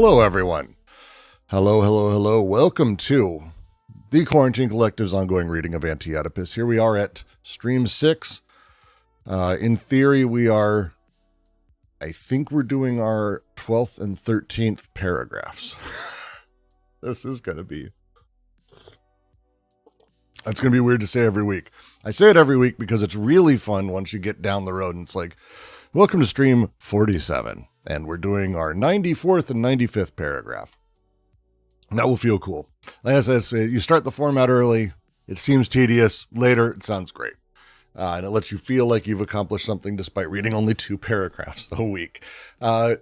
Hello, everyone. Hello. Welcome to the Quarantine Collective's ongoing reading of Anti-Oedipus. Here we are at stream 6. In theory, I think we're doing our 12th and 13th paragraphs. That's going to be weird to say every week. I say it every week because it's really fun once you get down the road and it's like, welcome to stream 47. And we're doing our 94th and 95th paragraph. That will feel cool. Like I said, you start the format early. It seems tedious. Later, it sounds great. And it lets you feel like you've accomplished something despite reading only 2 paragraphs a week. For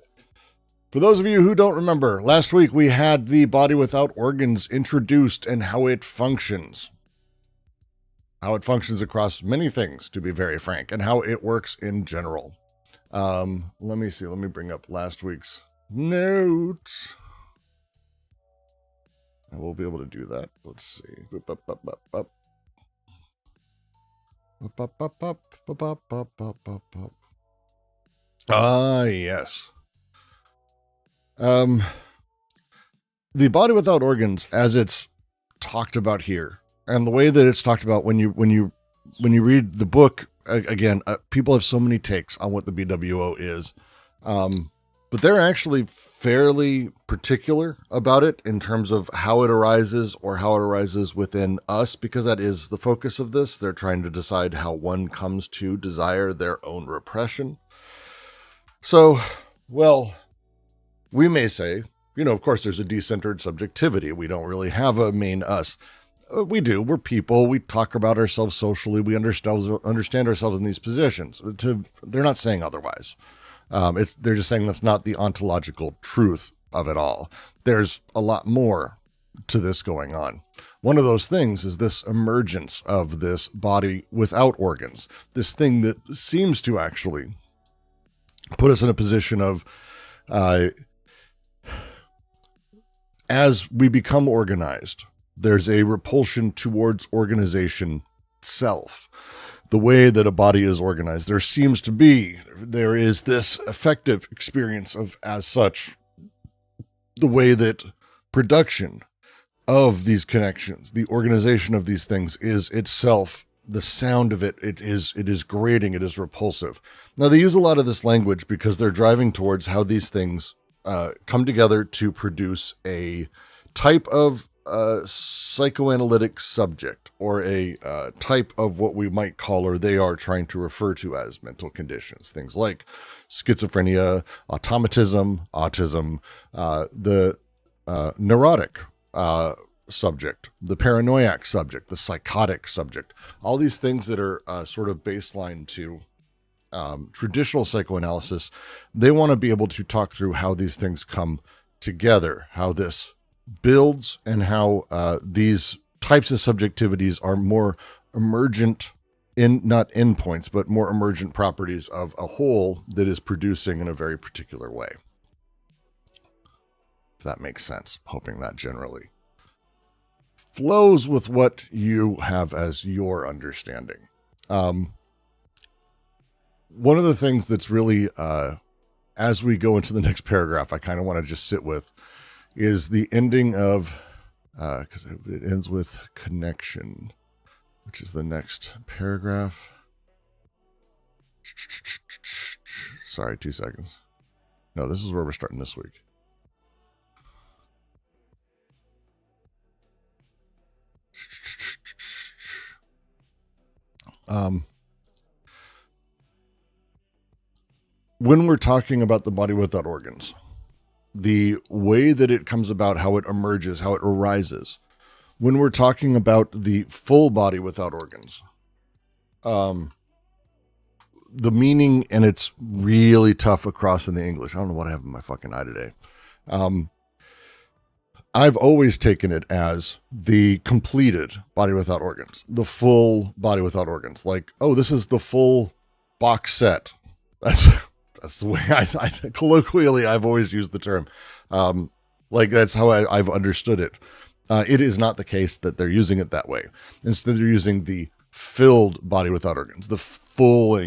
those of you who don't remember, last week we had the body without organs introduced and how it functions. How it functions across many things, to be very frank, and how it works in general. Let me see. Let me bring up last week's notes. And we'll be able to do that. Let's see. Yes. The body without organs, as it's talked about here, and the way that it's talked about when you read the book. Again, people have so many takes on what the BWO is, but they're actually fairly particular about it in terms of how it arises or how it arises within us, because that is the focus of this. They're trying to decide how one comes to desire their own repression. So, well, we may say, of course, there's a decentered subjectivity. We don't really have a main us. We do. We're people. We talk about ourselves socially. We understand ourselves in these positions. They're not saying otherwise. They're just saying that's not the ontological truth of it all. There's a lot more to this going on. One of those things is this emergence of this body without organs, this thing that seems to actually put us in a position of, as we become organized, there's a repulsion towards organization itself. The way that a body is organized, there is this affective experience of, as such, the way that production of these connections, the organization of these things is itself, the sound of it is grating, it is repulsive. Now, they use a lot of this language because they're driving towards how these things come together to produce a type of psychoanalytic subject, or a type of what we might call, or they are trying to refer to as, mental conditions. Things like schizophrenia, automatism, autism, the neurotic subject, the paranoiac subject, the psychotic subject. All these things that are sort of baseline to traditional psychoanalysis. They want to be able to talk through how these things come together, how this builds, and how these types of subjectivities are more emergent, not endpoints, but more emergent properties of a whole that is producing in a very particular way. If that makes sense, hoping that generally flows with what you have as your understanding. One of the things that's really, as we go into the next paragraph, I kind of want to just sit with, is the ending of, because it ends with connection, which is the next paragraph. Sorry, 2 seconds. No, this is where we're starting this week. When we're talking about the body without organs, the way that it comes about, how it emerges, how it arises, when we're talking about the full body without organs, the meaning, and it's really tough across in the English. I don't know what I have in my fucking eye today. I've always taken it as the completed body without organs, the full body without organs. Like, oh, this is the full box set. That's the way I colloquially, I've always used the term. Like, that's how I've understood it. It is not the case that they're using it that way. Instead, they're using the filled body without organs, the full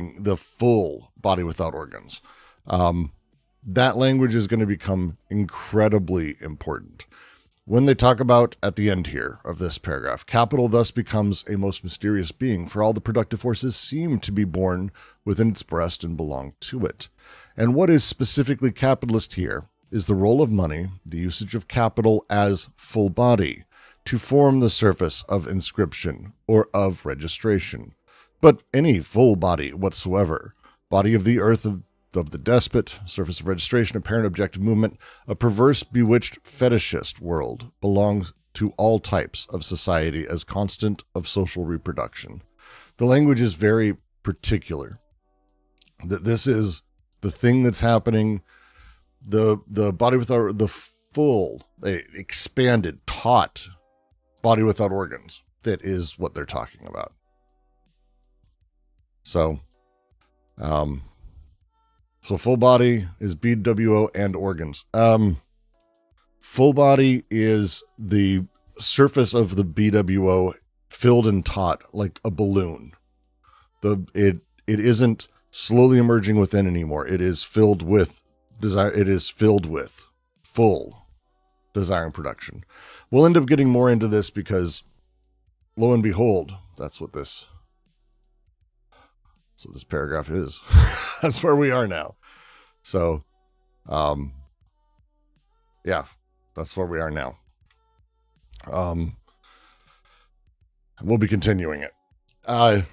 body without organs. That language is going to become incredibly important. When they talk about, at the end here of this paragraph, capital thus becomes a most mysterious being, for all the productive forces seem to be born within its breast and belong to it. And what is specifically capitalist here is the role of money, the usage of capital as full body, to form the surface of inscription or of registration. But any full body whatsoever, body of the earth of the despot, surface of registration, apparent objective movement, a perverse, bewitched, fetishist world belongs to all types of society as constant of social reproduction. The language is very particular, that this is the thing that's happening, the body without, the full, expanded, taut body without organs. That is what they're talking about. So full body is BWO and organs. Full body is the surface of the BWO filled and taut like a balloon. It isn't slowly emerging within anymore. It is filled with desire. It is filled with full desire and production. We'll end up getting more into this because, lo and behold, that's what this paragraph is. That's where we are now. So, yeah, that's where we are now. We'll be continuing it. As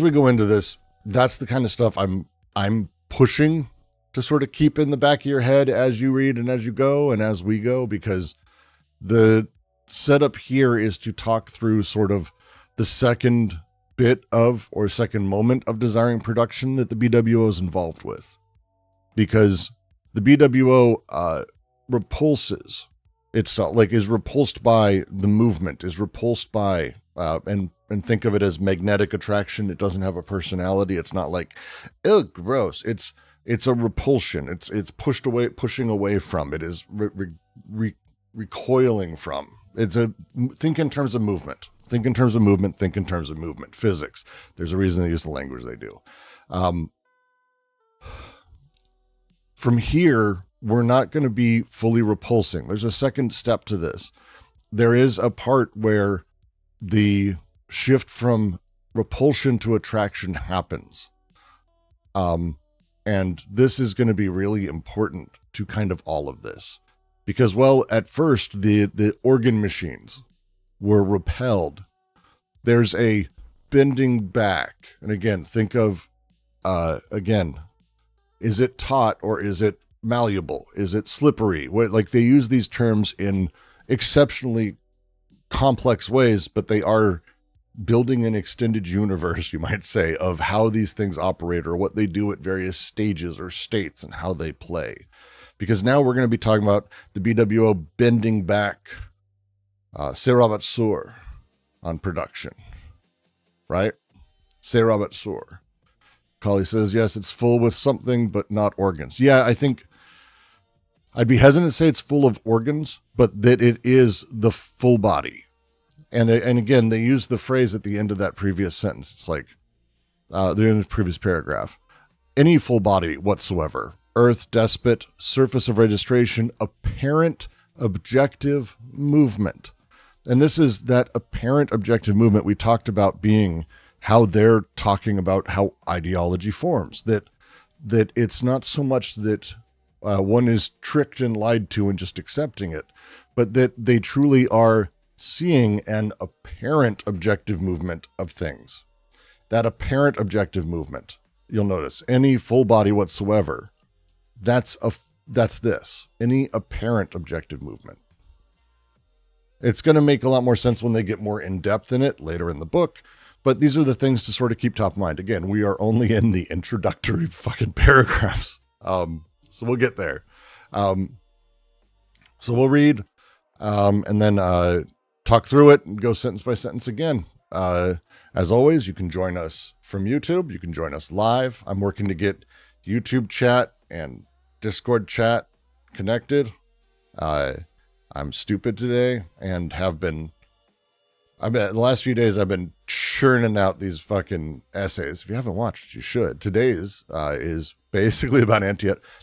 we go into this, that's the kind of stuff I'm pushing to sort of keep in the back of your head as you read and as you go and as we go, because the setup here is to talk through sort of the second bit of, or second moment of desiring production that the BWO is involved with. Because the BWO repulses itself, like is repulsed by the movement, is repulsed by, and think of it as magnetic attraction. It doesn't have a personality. It's not like, ugh, gross. It's a repulsion. It's pushed away, pushing away from. It is recoiling from. Think in terms of movement. Think in terms of movement. Think in terms of movement. Physics. There's a reason they use the language they do. From here, we're not going to be fully repulsing. There's a second step to this. There is a part where the shift from repulsion to attraction happens. And this is going to be really important to kind of all of this. Because, well, at first, the organ machines were repelled. There's a bending back. And again, think of, is it taut or is it malleable? Is it slippery? Like, they use these terms in exceptionally complex ways, but they are building an extended universe, you might say, of how these things operate or what they do at various stages or states and how they play. Because now we're going to be talking about the BWO bending back C'est Robert Sour on production, right? C'est Robert Sour. Colley says, yes, it's full with something, but not organs. Yeah, I think I'd be hesitant to say it's full of organs, but that it is the full body. And again, they use the phrase at the end of that previous sentence. It's like, they're in the previous paragraph. Any full body whatsoever. Earth, despot, surface of registration, apparent objective movement. And this is that apparent objective movement we talked about being how they're talking about how ideology forms. That it's not so much that one is tricked and lied to and just accepting it, but that they truly are seeing an apparent objective movement of things. That apparent objective movement, you'll notice, any full body whatsoever, that's this, any apparent objective movement. It's going to make a lot more sense when they get more in depth in it later in the book, but these are the things to sort of keep top of mind. Again, we are only in the introductory fucking paragraphs. So we'll get there. So we'll read, and then talk through it and go sentence by sentence again. As always, you can join us from YouTube. You can join us live. I'm working to get YouTube chat and Discord chat connected. I'm stupid today and the last few days I've been churning out these fucking essays. If you haven't watched, you should. Today's is basically about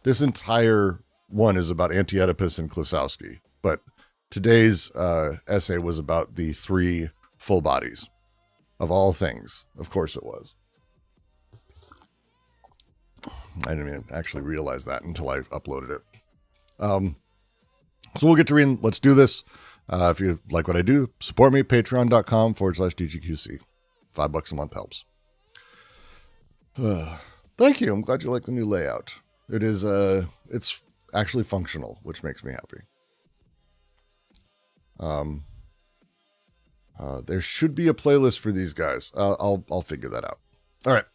this entire one is about Anti-Oedipus and Klosowski, but today's essay was about the 3 full bodies of all things. Of course it was. I didn't even actually realize that until I uploaded it. So we'll get to reading. Let's do this. If you like what I do, support me, patreon.com/DGQC. $5 a month helps. Thank you. I'm glad you like the new layout. It is, it's actually functional, which makes me happy. There should be a playlist for these guys. I'll figure that out. All right.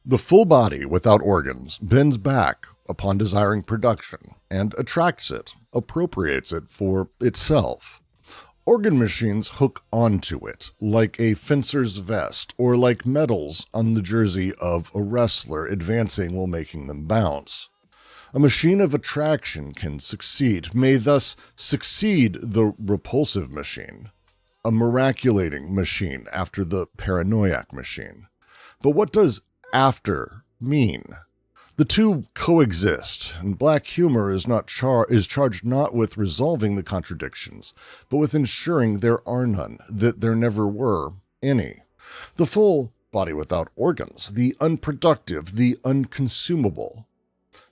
The full body without organs bends back upon desiring production and attracts it, appropriates it for itself. Organ machines hook onto it like a fencer's vest or like medals on the jersey of a wrestler advancing while making them bounce. A machine of attraction can succeed, may thus succeed the repulsive machine, a miraculating machine after the paranoiac machine. But what does after mean? The two coexist, and black humor is charged not with resolving the contradictions, but with ensuring there are none, that there never were any. The full body without organs, the unproductive, the unconsumable,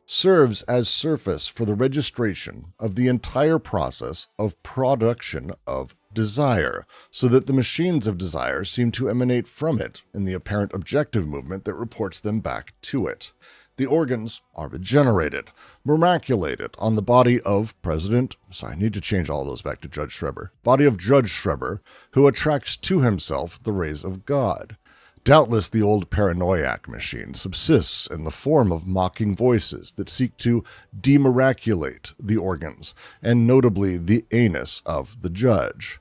serves as surface for the registration of the entire process of production of desire, so that the machines of desire seem to emanate from it in the apparent objective movement that reports them back to it. The organs are regenerated, miraculated on the body of I need to change all those back to Judge Schreber. Body of Judge Schreber, who attracts to himself the rays of God. Doubtless the old paranoiac machine subsists in the form of mocking voices that seek to demiraculate the organs, and notably the anus of the judge.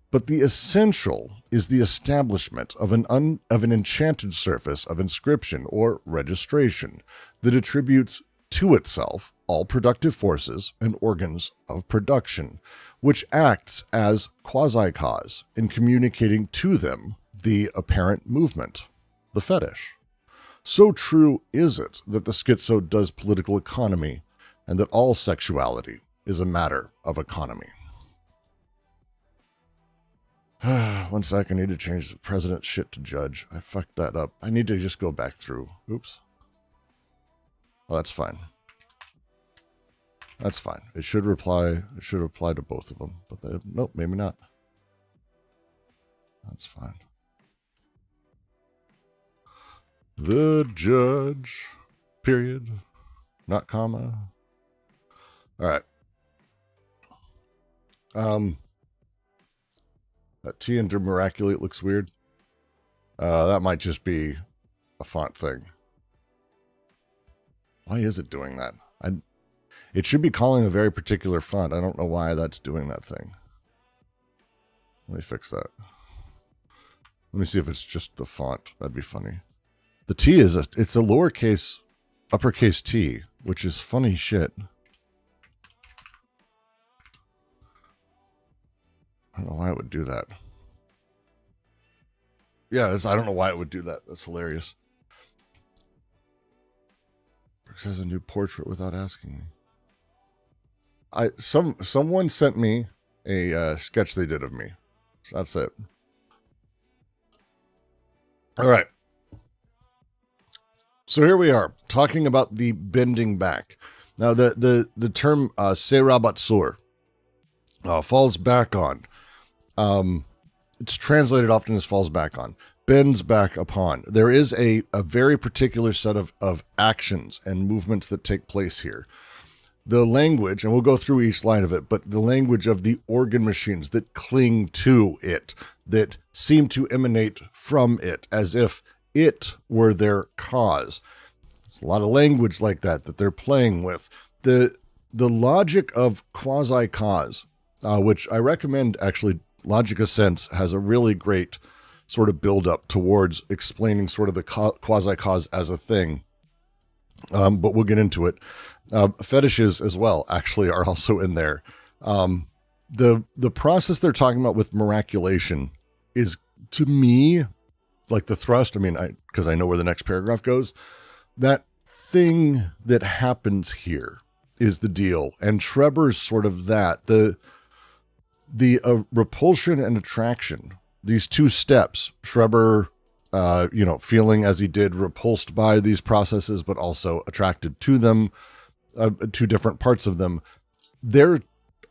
But the essential is the establishment of an enchanted surface of inscription or registration that attributes to itself all productive forces and organs of production, which acts as quasi-cause in communicating to them the apparent movement, the fetish. So true is it that the schizo does political economy, and that all sexuality is a matter of economy. 1 sec, I need to change the president's shit to judge. I fucked that up. I need to just go back through. Oops. Well, that's fine. That's fine. It should apply to both of them. But nope, maybe not. That's fine. The judge, period, not comma. All right. That T under miraculate looks weird. That might just be a font thing. Why is it doing that? It should be calling a very particular font. I don't know why that's doing that thing. Let me fix that. Let me see if it's just the font. That'd be funny. The T it's a lowercase, uppercase T, which is funny shit. I don't know why it would do that. Yeah, I don't know why it would do that. That's hilarious. Brooks has a new portrait without asking me. Someone sent me a sketch they did of me. So that's it. All right. So here we are talking about the bending back. Now the term se rabat sur falls back on. It's translated often as falls back on, bends back upon. There is a very particular set of actions and movements that take place here. The language, and we'll go through each line of it, but the language of the organ machines that cling to it, that seem to emanate from it, as if it were their cause. There's a lot of language like that they're playing with. The logic of quasi-cause, which I recommend actually. Logica Sense has a really great sort of build-up towards explaining sort of the quasi-cause as a thing, but we'll get into it. Fetishes as well actually are also in there. The process they're talking about with miraculation is, to me, like the thrust. I mean, because I know where the next paragraph goes. That thing that happens here is the deal, and Schreber's sort of that. The repulsion and attraction, these two steps, Schreber, feeling as he did repulsed by these processes, but also attracted to them, two different parts of them. Their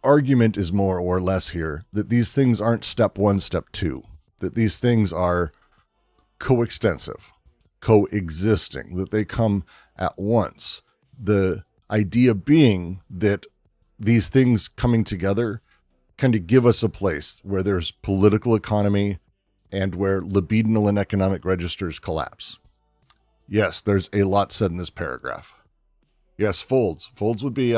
argument is more or less here that these things aren't step one, step two, that these things are coextensive, coexisting, that they come at once. The idea being that these things coming together kind of give us a place where there's political economy and where libidinal and economic registers collapse. Yes, there's a lot said in this paragraph. Yes, folds. Folds would be,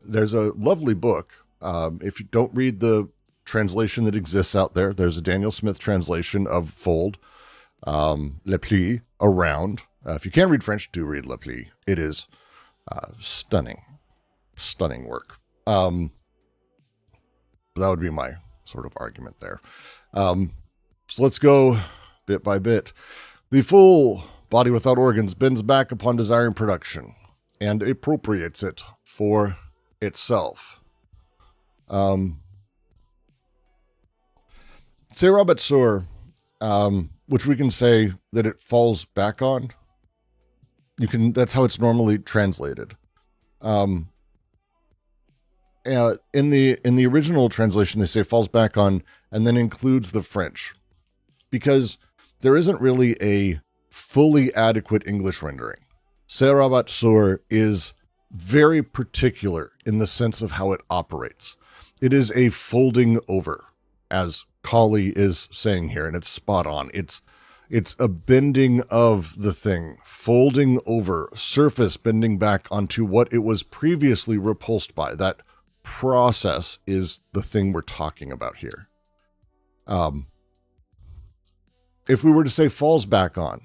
there's a lovely book. If you don't read the translation that exists out there, there's a Daniel Smith translation of fold, le pli, around. If you can't read French, do read le pli. It is stunning work. That would be my sort of argument there. So let's go bit by bit. The full body without organs bends back upon desiring production and appropriates it for itself. Se rabat sur, which we can say that it falls back on. That's how it's normally translated. In the original translation, they say falls back on and then includes the French, because there isn't really a fully adequate English rendering. Se rabat sur is very particular in the sense of how it operates. It is a folding over, as Colley is saying here, and it's spot on. It's a bending of the thing, folding over, surface bending back onto what it was previously repulsed by. That process is the thing we're talking about here. If we were to say falls back on,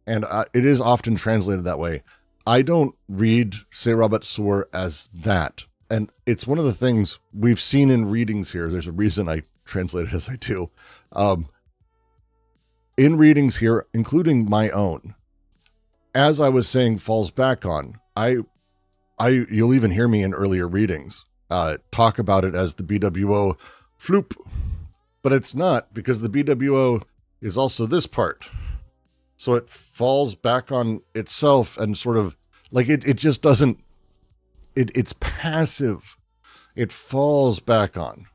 and it is often translated that way, I don't read Se rabat sur as that. And it's one of the things we've seen in readings here. There's a reason I translate it as I do. In readings here, including my own, as I was saying falls back on, you'll even hear me in earlier readings talk about it as the BWO floop, but it's not, because the BWO is also this part. So it falls back on itself and sort of like it just doesn't, it's passive. It falls back on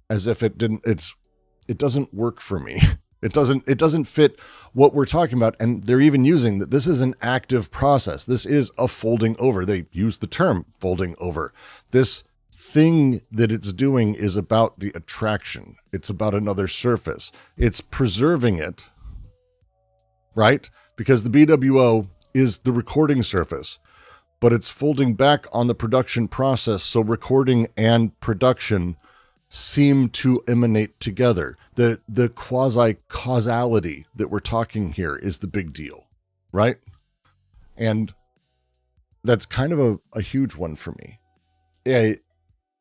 as if it didn't, it doesn't work for me. It doesn't fit what we're talking about. And they're even using that this is an active process. This is a folding over. They use the term folding over. This thing that it's doing is about the attraction. It's about another surface. It's preserving it, right? Because the BWO is the recording surface, but it's folding back on the production process. So recording and production seem to emanate together. The quasi-causality that we're talking here is the big deal, right? And that's kind of a huge one for me.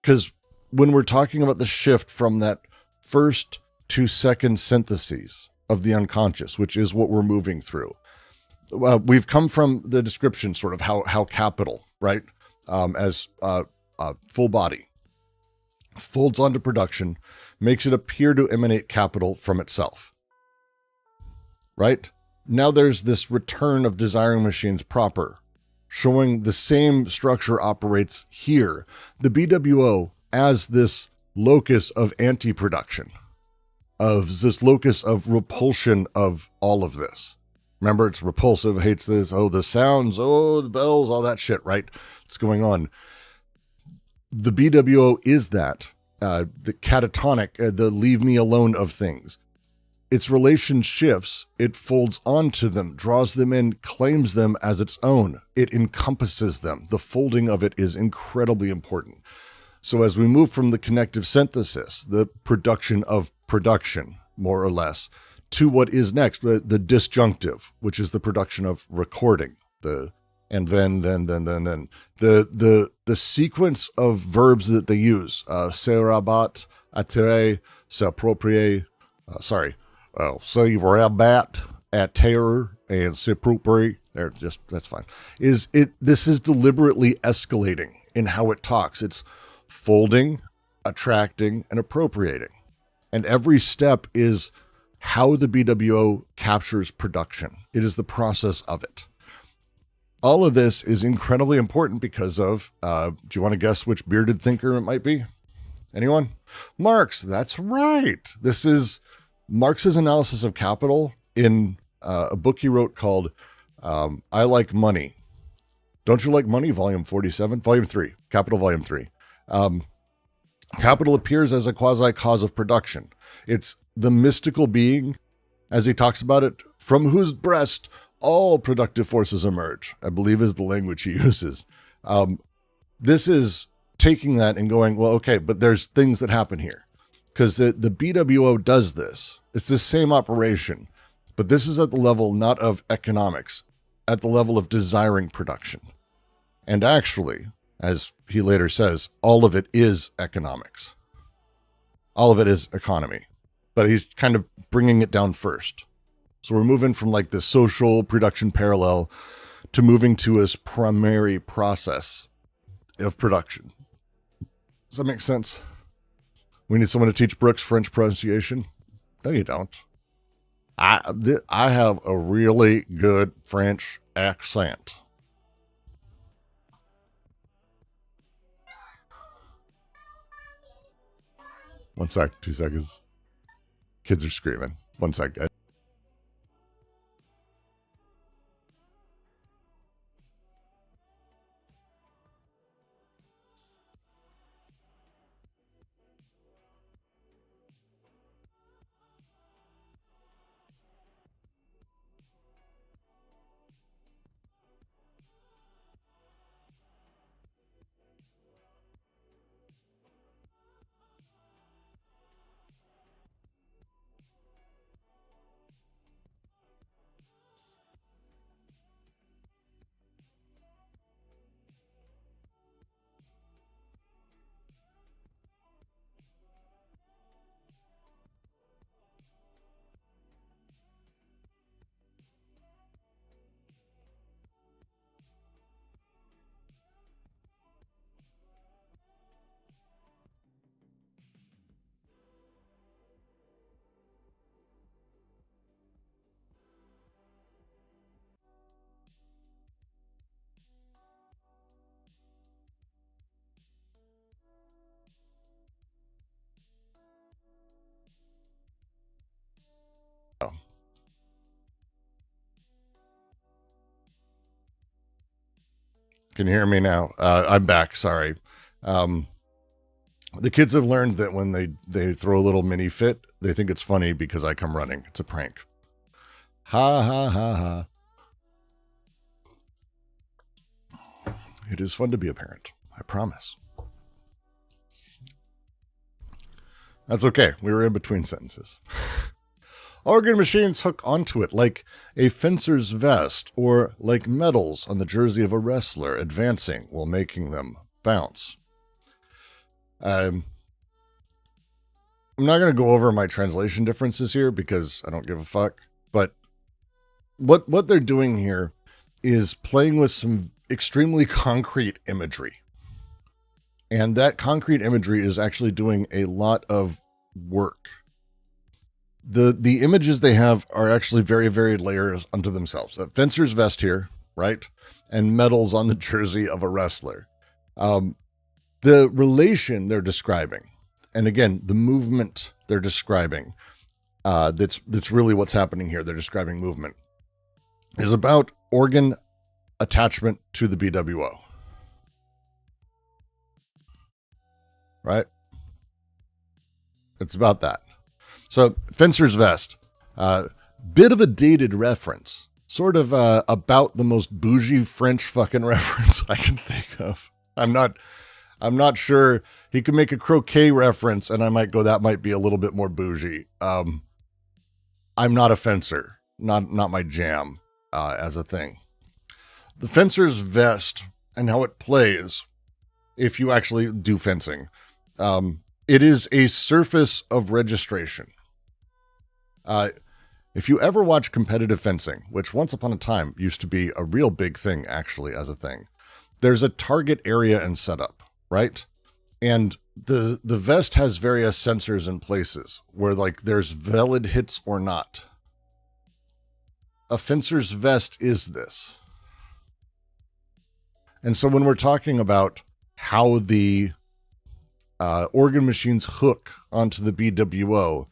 Because when we're talking about the shift from that first to second syntheses of the unconscious, which is what we're moving through, we've come from the description sort of how capital, right, as full body, folds onto production, makes it appear to emanate capital from itself, right? Now there's this return of desiring machines proper, showing the same structure operates here. The BWO as this locus of anti-production, of this locus of repulsion of all of this. Remember, it's repulsive, hates this, oh, the sounds, oh, the bells, all that shit, right? It's going on. The BWO is that, the catatonic, the leave me alone of things. Its relation shifts, it folds onto them, draws them in, claims them as its own. It encompasses them. The folding of it is incredibly important. So as we move from the connective synthesis, the production of production, more or less, to what is next, the disjunctive, which is the production of recording, and then the sequence of verbs that they use, se rabat, attirer, s'approprier, se rabat, attirer, and s'approprier. That's fine. This is deliberately escalating in how it talks. It's folding, attracting, and appropriating. And every step is how the BWO captures production. It is the process of it. All of this is incredibly important because of, do you want to guess which bearded thinker it might be? Anyone? Marx, that's right. This is Marx's analysis of capital in a book he wrote called I Like Money. Don't You Like Money? Volume 47, Volume 3, Capital Volume 3. Capital appears as a quasi-cause of production. It's the mystical being, as he talks about it, from whose breast all productive forces emerge, I believe is the language he uses. This is taking that and going, well, okay, but there's things that happen here. Because the BWO does this. It's the same operation. But this is at the level not of economics, at the level of desiring production. And actually, as he later says, all of it is economics. All of it is economy. But he's kind of bringing it down first. So we're moving from like the social production parallel to moving to his primary process of production. Does that make sense? We need someone to teach Brooks French pronunciation? No, you don't. I have a really good French accent. 1 sec, 2 seconds. Kids are screaming. 1 sec, guys. Can you hear me now? I'm back. Sorry. The kids have learned that when they throw a little mini fit, they think it's funny because I come running. It's a prank. Ha ha ha ha. It is fun to be a parent. I promise. That's okay. We were in between sentences. Organ machines hook onto it like a fencer's vest or like medals on the jersey of a wrestler advancing while making them bounce. I'm not going to go over my translation differences here because I don't give a fuck. But what they're doing here is playing with some extremely concrete imagery. And that concrete imagery is actually doing a lot of work. The images they have are actually very varied layers unto themselves. A fencer's vest here, right? And medals on the jersey of a wrestler. The relation they're describing, and again, the movement they're describing, that's really what's happening here. They're describing movement, is about organ attachment to the BWO. Right? It's about that. So, fencer's vest, bit of a dated reference, sort of about the most bougie French fucking reference I can think of. I'm not sure. He could make a croquet reference, and I might go, that might be a little bit more bougie. I'm not a fencer, not my jam as a thing. The fencer's vest and how it plays, if you actually do fencing, it is a surface of registration. If you ever watch competitive fencing, which once upon a time used to be a real big thing, actually, as a thing, there's a target area and setup, right? And the vest has various sensors in places where, like, there's valid hits or not. A fencer's vest is this. And so when we're talking about how the organ machines hook onto the BWO,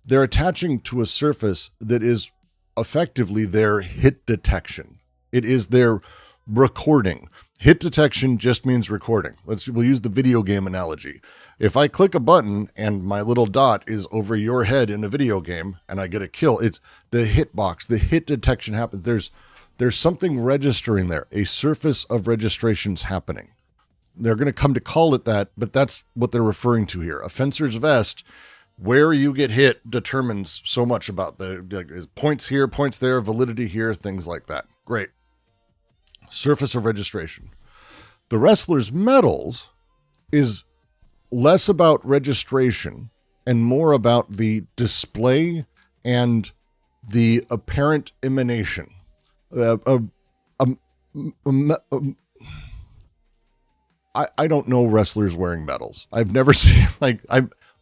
they're attaching to a surface that is effectively their hit detection. It is their recording. Hit detection just means recording. We'll use the video game analogy. If I click a button and my little dot is over your head in a video game and I get a kill, it's the hit box. The hit detection happens. There's something registering there. A surface of registration's happening. They're going to come to call it that, but that's what they're referring to here. A fencer's vest, where you get hit, determines so much about the points here, points there, validity here, things like that. Great. Surface of registration. The wrestler's medals is less about registration and more about the display and the apparent emanation. I don't know wrestlers wearing medals. I've never seen,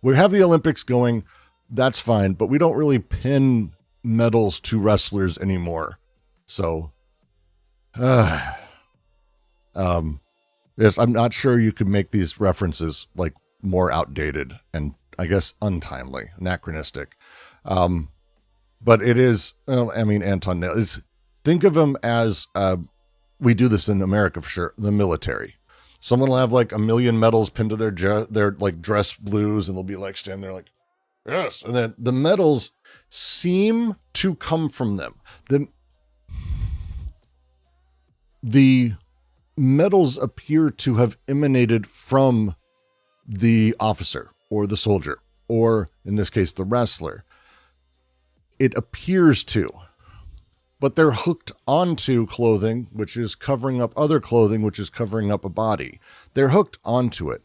we have the Olympics going, that's fine, but we don't really pin medals to wrestlers anymore. So, yes, I'm not sure you could make these references like more outdated and I guess, untimely, anachronistic. But it is, well, I mean, Anton, think of them as, we do this in America for sure, the military. Someone will have like 1 million medals pinned to their like dress blues, and they'll be like standing there like, yes. And then the medals seem to come from them. The medals appear to have emanated from the officer or the soldier, or in this case, the wrestler. It appears to, but they're hooked onto clothing, which is covering up other clothing, which is covering up a body. They're hooked onto it.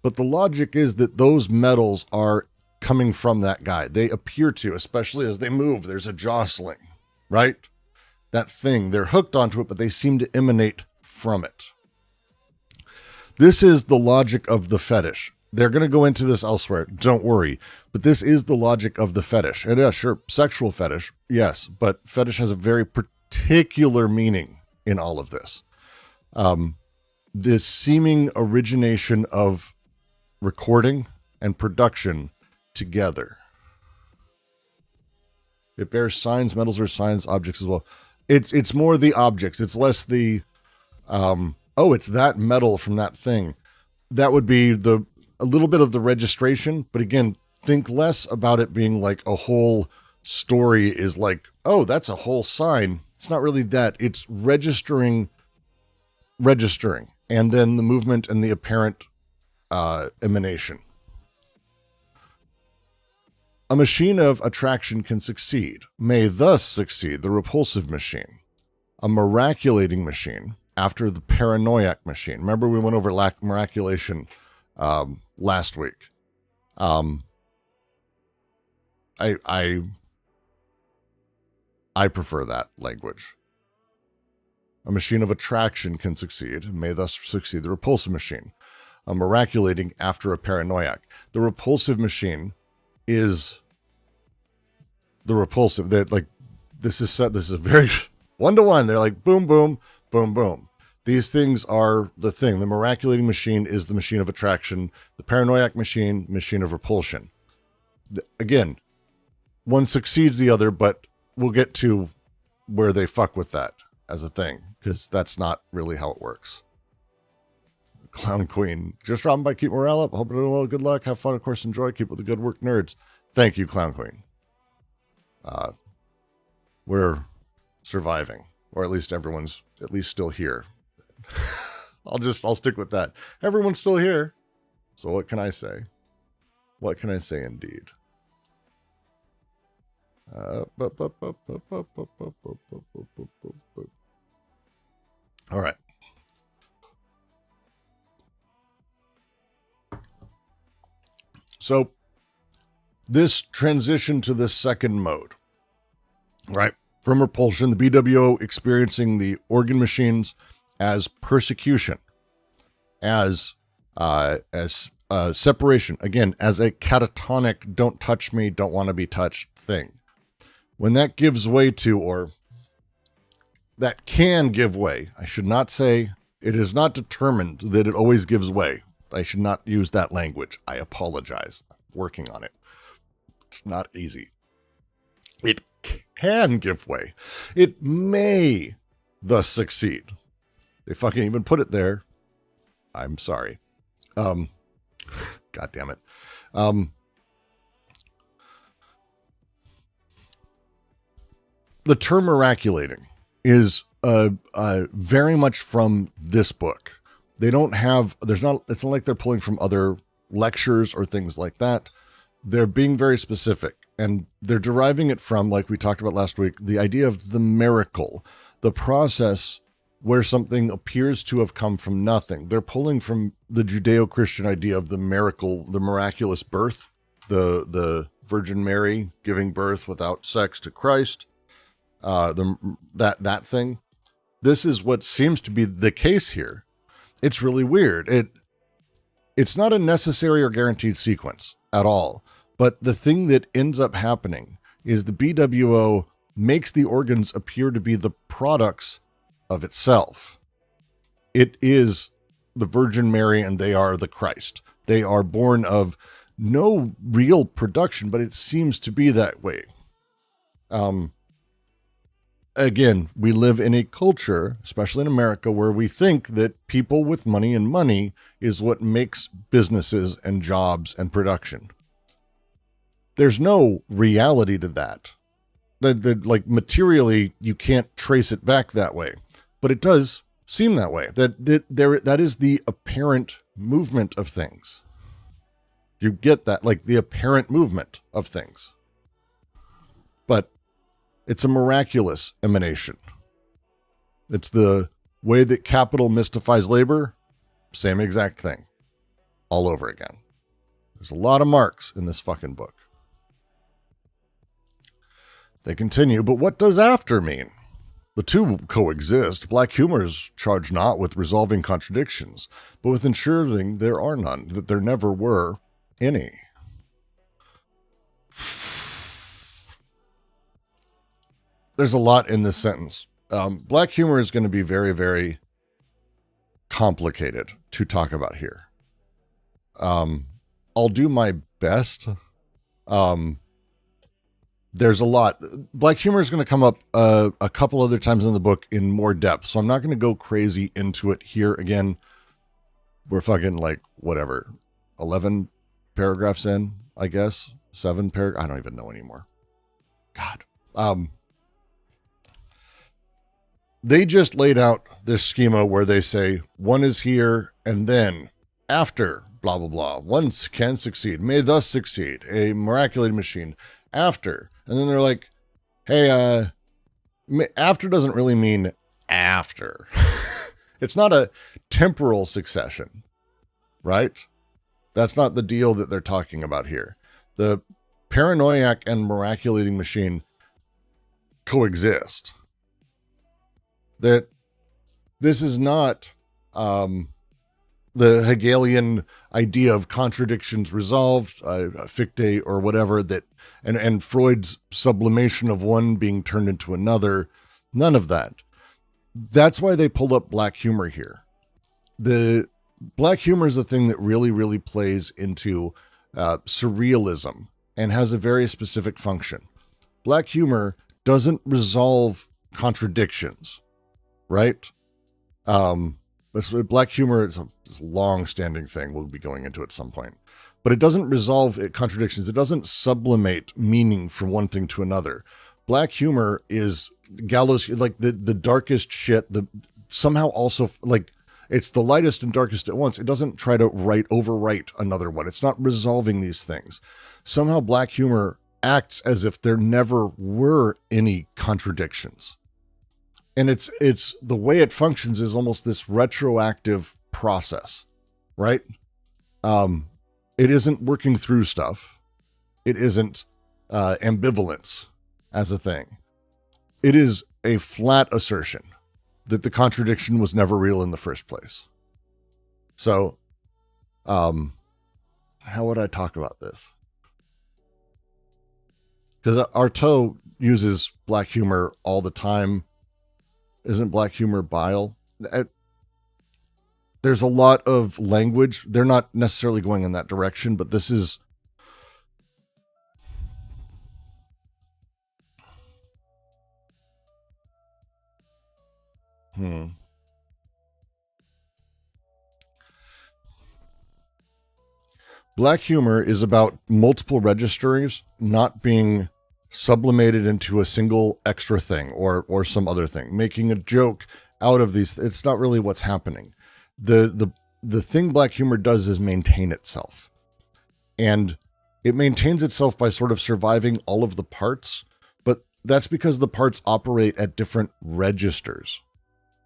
But the logic is that those medals are coming from that guy. They appear to, especially as they move, there's a jostling, right? That thing, they're hooked onto it, but they seem to emanate from it. This is the logic of the fetish. They're going to go into this elsewhere, don't worry. But this is the logic of the fetish. And yeah, sure, sexual fetish, yes, but fetish has a very particular meaning in all of this. This seeming origination of recording and production together. It bears signs, metals or signs, objects as well. It's more the objects. It's less the, it's that metal from that thing. That would be a little bit of the registration, but again, think less about it being like a whole story is like, oh, that's a whole sign. It's not really that. It's registering, and then the movement and the apparent emanation. A machine of attraction can succeed, may thus succeed the repulsive machine. A miraculating machine after the paranoiac machine. Remember we went over miraculation last week. I prefer that language. A machine of attraction can succeed, and may thus succeed the repulsive machine. A miraculating after a paranoiac. The repulsive machine is the repulsive. That like this is a very 1-to-1. They're like boom, boom, boom, boom. These things are the thing. The miraculating machine is the machine of attraction. The paranoiac machine of repulsion. Again, one succeeds the other, but we'll get to where they fuck with that as a thing, because that's not really how it works. Clown Queen. Just dropping by, keep morale up. Hope you're doing well. Good luck. Have fun, of course. Enjoy. Keep up the good work, nerds. Thank you, Clown Queen. We're surviving, or at least everyone's at least still here. I'll stick with that. Everyone's still here. So what can I say? What can I say indeed? All right. So this transition to this second mode, right? From repulsion, the BWO experiencing the organ machines as persecution, as separation, again, as a catatonic, don't touch me, don't want to be touched thing. When that gives way to, or that can give way, I should not say it is not determined that it always gives way. I should not use that language. I apologize. I'm working on it. It's not easy. It can give way. It may thus succeed. They fucking even put it there. I'm sorry. God damn it. The term miraculating is very much from this book. They don't have, it's not like they're pulling from other lectures or things like that. They're being very specific, and they're deriving it from, like we talked about last week, the idea of the miracle, the process where something appears to have come from nothing. They're pulling from the Judeo-Christian idea of the miracle, the miraculous birth, the Virgin Mary giving birth without sex to Christ, that thing. This is what seems to be the case here. It's really weird. It's not a necessary or guaranteed sequence at all. But the thing that ends up happening is the BWO makes the organs appear to be the products of itself. It is the Virgin Mary, and they are the Christ. They are born of no real production, but it seems to be that way. Again, we live in a culture, especially in America, where we think that people with money and money is what makes businesses and jobs and production. There's no reality to that. Like materially, you can't trace it back that way, but it does seem that way. That is the apparent movement of things. You get that, like the apparent movement of things. But it's a miraculous emanation. It's the way that capital mystifies labor, same exact thing, all over again. There's a lot of marks in this fucking book. They continue, but what does after mean? The two coexist. Black humor is charged not with resolving contradictions, but with ensuring there are none, that there never were any. There's a lot in this sentence. Black humor is going to be very, very complicated to talk about here. I'll do my best. There's a lot. Black humor is going to come up a couple other times in the book in more depth, so I'm not going to go crazy into it here. Again, we're fucking like, whatever, 11 paragraphs in, I guess. 7 paragraphs. I don't even know anymore. God. They just laid out this schema where they say one is here and then after blah, blah, blah. One can succeed, may thus succeed, a miraculated machine after. And then they're like, hey, after doesn't really mean after. It's not a temporal succession, right? That's not the deal that they're talking about here. The paranoiac and miraculating machine coexist. That this is not the Hegelian idea of contradictions resolved, ficte or whatever, that and Freud's sublimation of one being turned into another. None of that. That's why they pulled up black humor here. The black humor is a thing that really, really plays into surrealism and has a very specific function. Black humor doesn't resolve contradictions. Right? Black humor is a long-standing thing. We'll be going into it at some point. But it doesn't resolve contradictions. It doesn't sublimate meaning from one thing to another. Black humor is gallows, like the darkest shit. Somehow also, like, it's the lightest and darkest at once. It doesn't try to overwrite another one. It's not resolving these things. Somehow black humor acts as if there never were any contradictions. And it's the way it functions is almost this retroactive process, right? It isn't working through stuff. It isn't ambivalence as a thing. It is a flat assertion that the contradiction was never real in the first place. So, how would I talk about this? Because Artaud uses black humor all the time. Isn't black humor bile? There's a lot of language. They're not necessarily going in that direction, but this is... Black humor is about multiple registers not being sublimated into a single extra thing or some other thing, making a joke out of these. It's not really what's happening. The thing black humor does is maintain itself, and it maintains itself by sort of surviving all of the parts, but that's because the parts operate at different registers.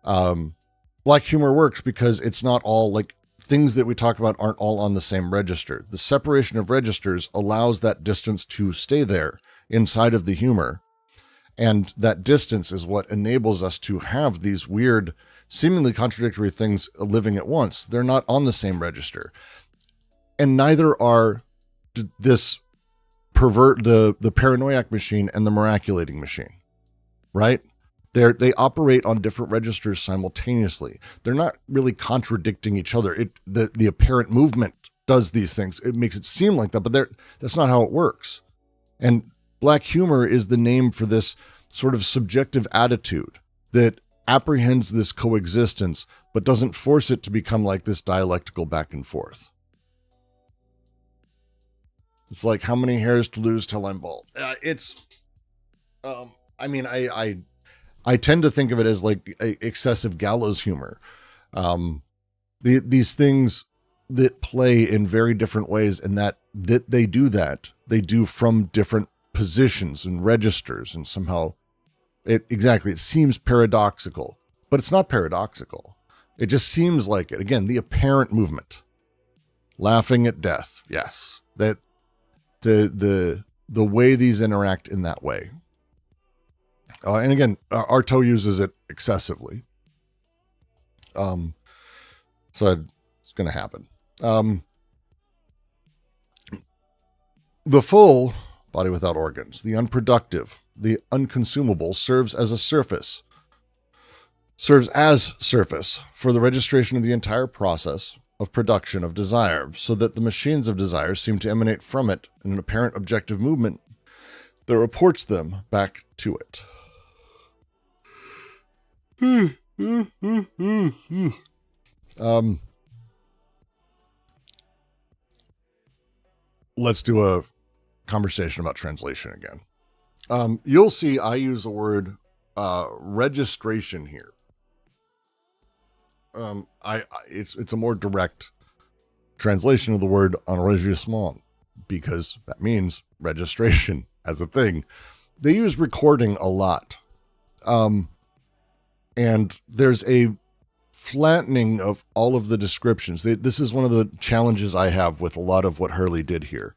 Black humor works because it's not all, like, things that we talk about aren't all on the same register. The separation of registers allows that distance to stay there inside of the humor. And that distance is what enables us to have these weird, seemingly contradictory things living at once. They're not on the same register. And neither are the paranoiac machine and the miraculating machine, right? They operate on different registers simultaneously. They're not really contradicting each other. The apparent movement does these things. It makes it seem like that, but that's not how it works. And black humor is the name for this sort of subjective attitude that apprehends this coexistence, but doesn't force it to become like this dialectical back and forth. It's like, how many hairs to lose till I'm bald? I tend to think of it as like excessive gallows humor. These things that play in very different ways, and that they do from different positions and registers, and somehow it seems paradoxical, but it's not paradoxical. It just seems like it. Again, the apparent movement, laughing at death. Yes, that the way these interact in that way. And again, Artaud uses it excessively. So it's going to happen. The full body without organs, the unproductive, the unconsumable serves as surface for the registration of the entire process of production of desire, so that the machines of desire seem to emanate from it in an apparent objective movement that reports them back to it. Let's do a conversation about translation again. You'll see I use the word registration here. It's a more direct translation of the word enregistrement, because that means registration as a thing. They use recording a lot. And there's a flattening of all of the descriptions. This is one of the challenges I have with a lot of what Hurley did here.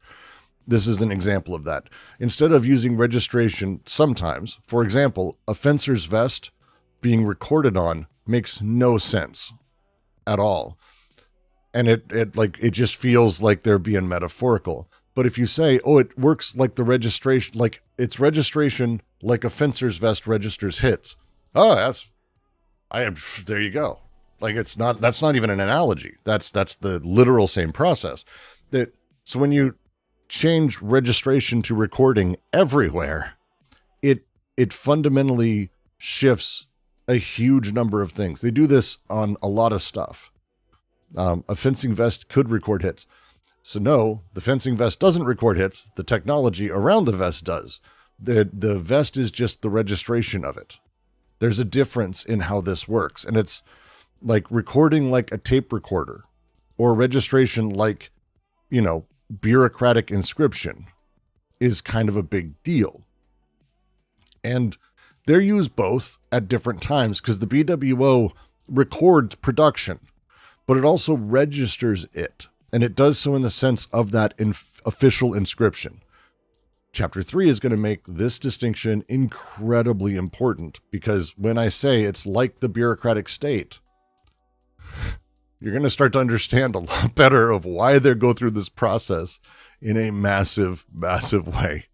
This is an example of that. Instead of using registration sometimes, for example, a fencer's vest being recorded on makes no sense at all. And it just feels like they're being metaphorical. But if you say, oh, it works like the registration, like it's registration, like a fencer's vest registers hits. Oh, there you go. Like that's not even an analogy. That's the literal same process. So when you change registration to recording everywhere, it fundamentally shifts a huge number of things. They do this on a lot of stuff. A fencing vest could record hits. So no, the fencing vest doesn't record hits. The technology around the vest does. The vest is just the registration of it. There's a difference in how this works. And it's like recording like a tape recorder, or registration like, bureaucratic inscription is kind of a big deal. And they're used both at different times, because the BWO records production, but it also registers it. And it does so in the sense of that official inscription. Chapter 3 is going to make this distinction incredibly important, because when I say it's like the bureaucratic state, you're going to start to understand a lot better of why they go through this process in a massive, massive way.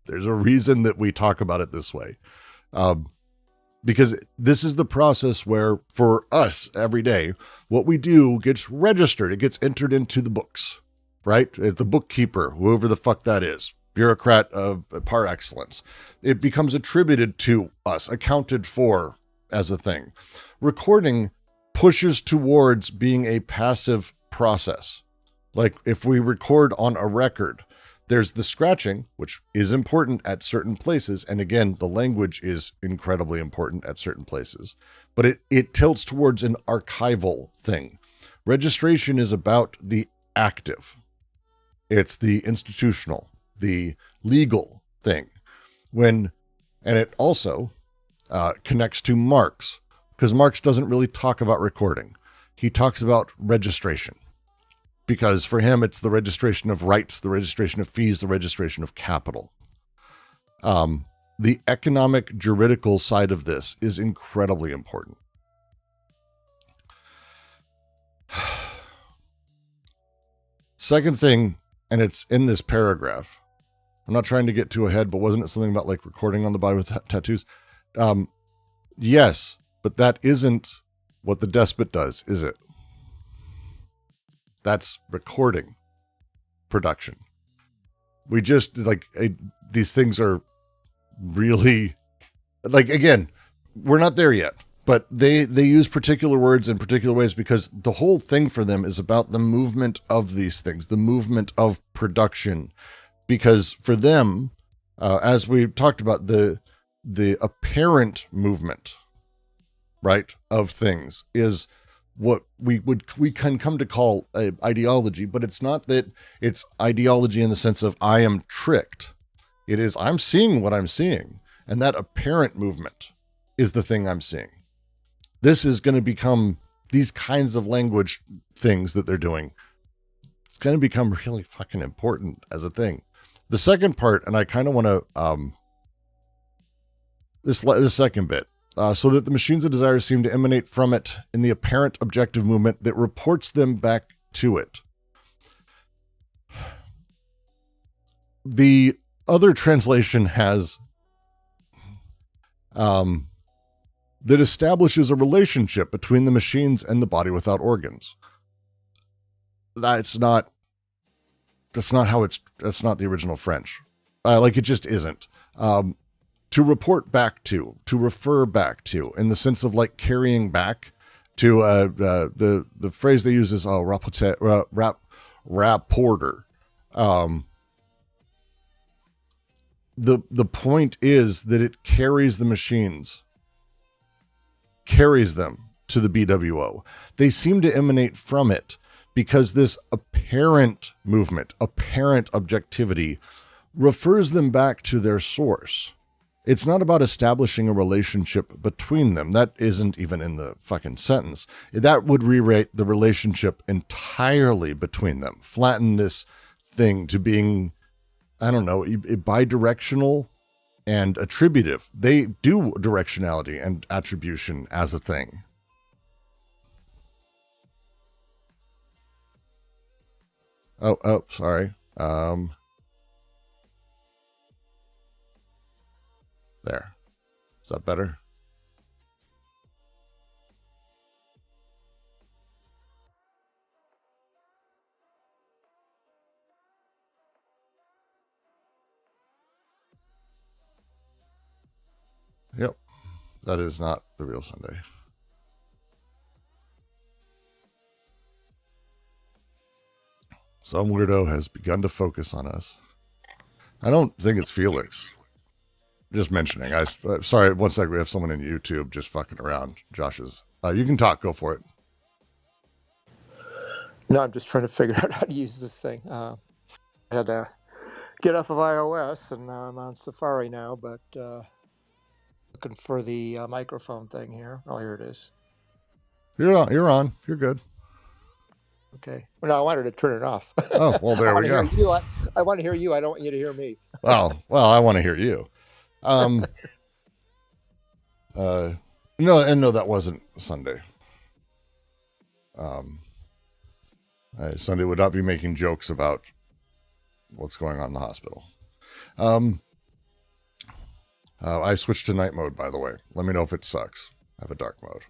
There's a reason that we talk about it this way. Because this is the process where, for us every day, what we do gets registered. It gets entered into the books, right? It's the bookkeeper, whoever the fuck that is. Bureaucrat of par excellence. It becomes attributed to us, accounted for as a thing. Recording pushes towards being a passive process. Like if we record on a record, there's the scratching, which is important at certain places. And again, the language is incredibly important at certain places, but it tilts towards an archival thing. Registration is about the active. It's the institutional, the legal thing. And it also connects to Marx, because Marx doesn't really talk about recording. He talks about registration, because for him, it's the registration of rights, the registration of fees, the registration of capital. The economic juridical side of this is incredibly important. Second thing, and it's in this paragraph, I'm not trying to get too ahead, but wasn't it something about like recording on the body with tattoos? Yes, but that isn't what the despot does, is it? That's recording. production. We just these things are really again, we're not there yet, but they use particular words in particular ways because the whole thing for them is about the movement of these things, the movement of production. Because for them, as we talked about, the apparent movement, right, of things is what we can come to call ideology, but it's not that it's ideology in the sense of I am tricked. It is I'm seeing what I'm seeing, and that apparent movement is the thing I'm seeing. This is going to become these kinds of language things that they're doing. It's going to become really fucking important as a thing. The second part, and I kind of want to this second bit. So that the machines of desire seem to emanate from it in the apparent objective movement that reports them back to it. The other translation has that establishes a relationship between the machines and the body without organs. That's not the original French. It just isn't. To report back to refer back to, in the sense of carrying back to, the phrase they use is rapporter. The point is that it carries the machines, carries them to the BWO. They seem to emanate from it because this apparent movement, apparent objectivity, refers them back to their source. It's not about establishing a relationship between them. That isn't even in the fucking sentence. That would rewrite the relationship entirely between them. Flatten this thing to being, I don't know, bidirectional and attributive. They do directionality and attribution as a thing. Oh, sorry. There. Is that better? Yep. That is not the real Sunday. Some weirdo has begun to focus on us. I don't think it's Felix. Just mentioning. Sorry, one second. We have someone in YouTube just fucking around. Josh's. You can talk. Go for it. No, I'm just trying to figure out how to use this thing. I had to get off of iOS, and I'm on Safari now, but looking for the microphone thing here. Oh, here it is. You're on. You're good. Okay. Well, no, I wanted to turn it off. Oh, well, there we go. I want to hear you. I don't want you to hear me. Well, I want to hear you. No, that wasn't Sunday. Sunday would not be making jokes about what's going on in the hospital. I switched to night mode, by the way. Let me know if it sucks. I have a dark mode.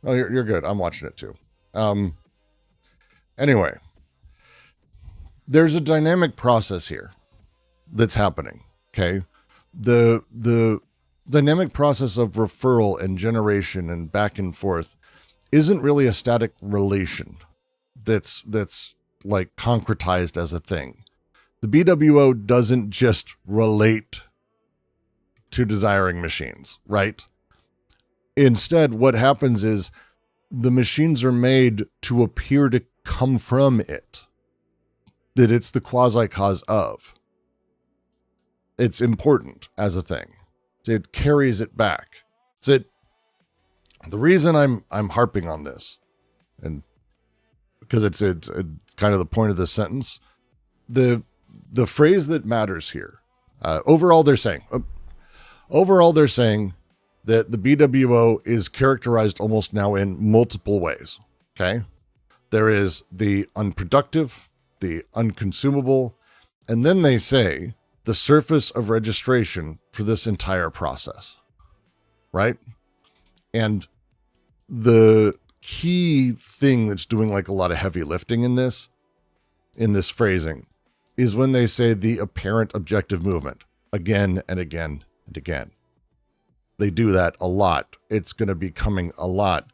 Oh, you're good. I'm watching it too. Anyway, there's a dynamic process here that's happening. Okay. The dynamic process of referral and generation and back and forth isn't really a static relation that's concretized as a thing. The BWO doesn't just relate to desiring machines, right? Instead, what happens is the machines are made to appear to come from it, that it's the quasi-cause of. It's important as a thing. It carries it back. The reason I'm harping on this, and because it's kind of the point of this sentence, the phrase that matters here. Overall, they're saying that the BWO is characterized almost now in multiple ways. Okay, there is the unproductive, the unconsumable, and then they say the surface of registration for this entire process, right? And the key thing that's doing like a lot of heavy lifting in this phrasing is when they say the apparent objective movement again and again and again. They do that a lot. It's going to be coming a lot.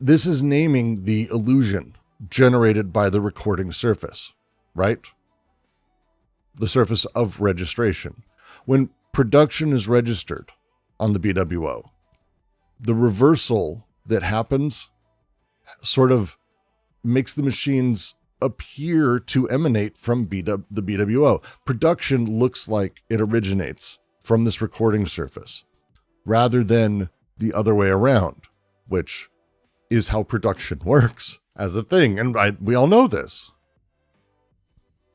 This is naming the illusion generated by the recording surface, right? The surface of registration. When production is registered on the BWO, the reversal that happens sort of makes the machines appear to emanate from the BWO. Production looks like it originates from this recording surface rather than the other way around, which is how production works as a thing. And we all know this.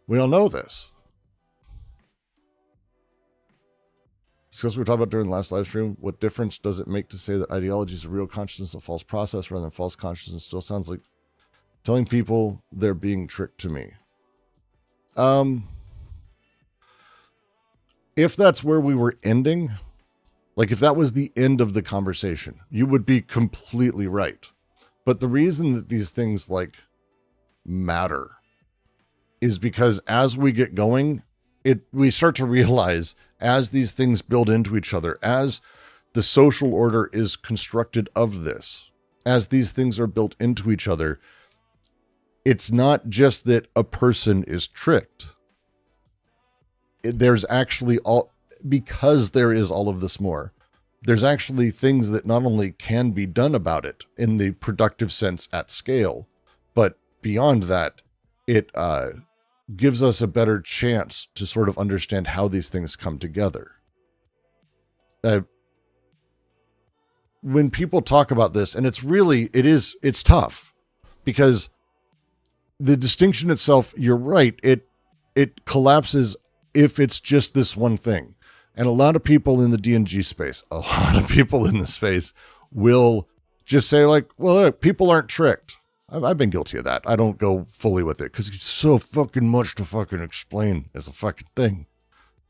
We all know this. Because we were talking about during the last live stream, what difference does it make to say that ideology is a real consciousness, a false process, rather than false consciousness? Still sounds like telling people they're being tricked to me. If that's where we were ending, like if that was the end of the conversation, you would be completely right. But the reason that these things like matter is because as we get going, we start to realize as these things build into each other, as the social order is constructed of this, as these things are built into each other, it's not just that a person is tricked. There's actually because there is all of this more, there's actually things that not only can be done about it in the productive sense at scale, but beyond that, it gives us a better chance to sort of understand how these things come together. When people talk about this, and it's tough because the distinction itself, you're right, it collapses if it's just this one thing. And a lot of people in the D&G space, a lot of people in the space will just say like, well, look, people aren't tricked. I've been guilty of that. I don't go fully with it because it's so fucking much to fucking explain as a fucking thing.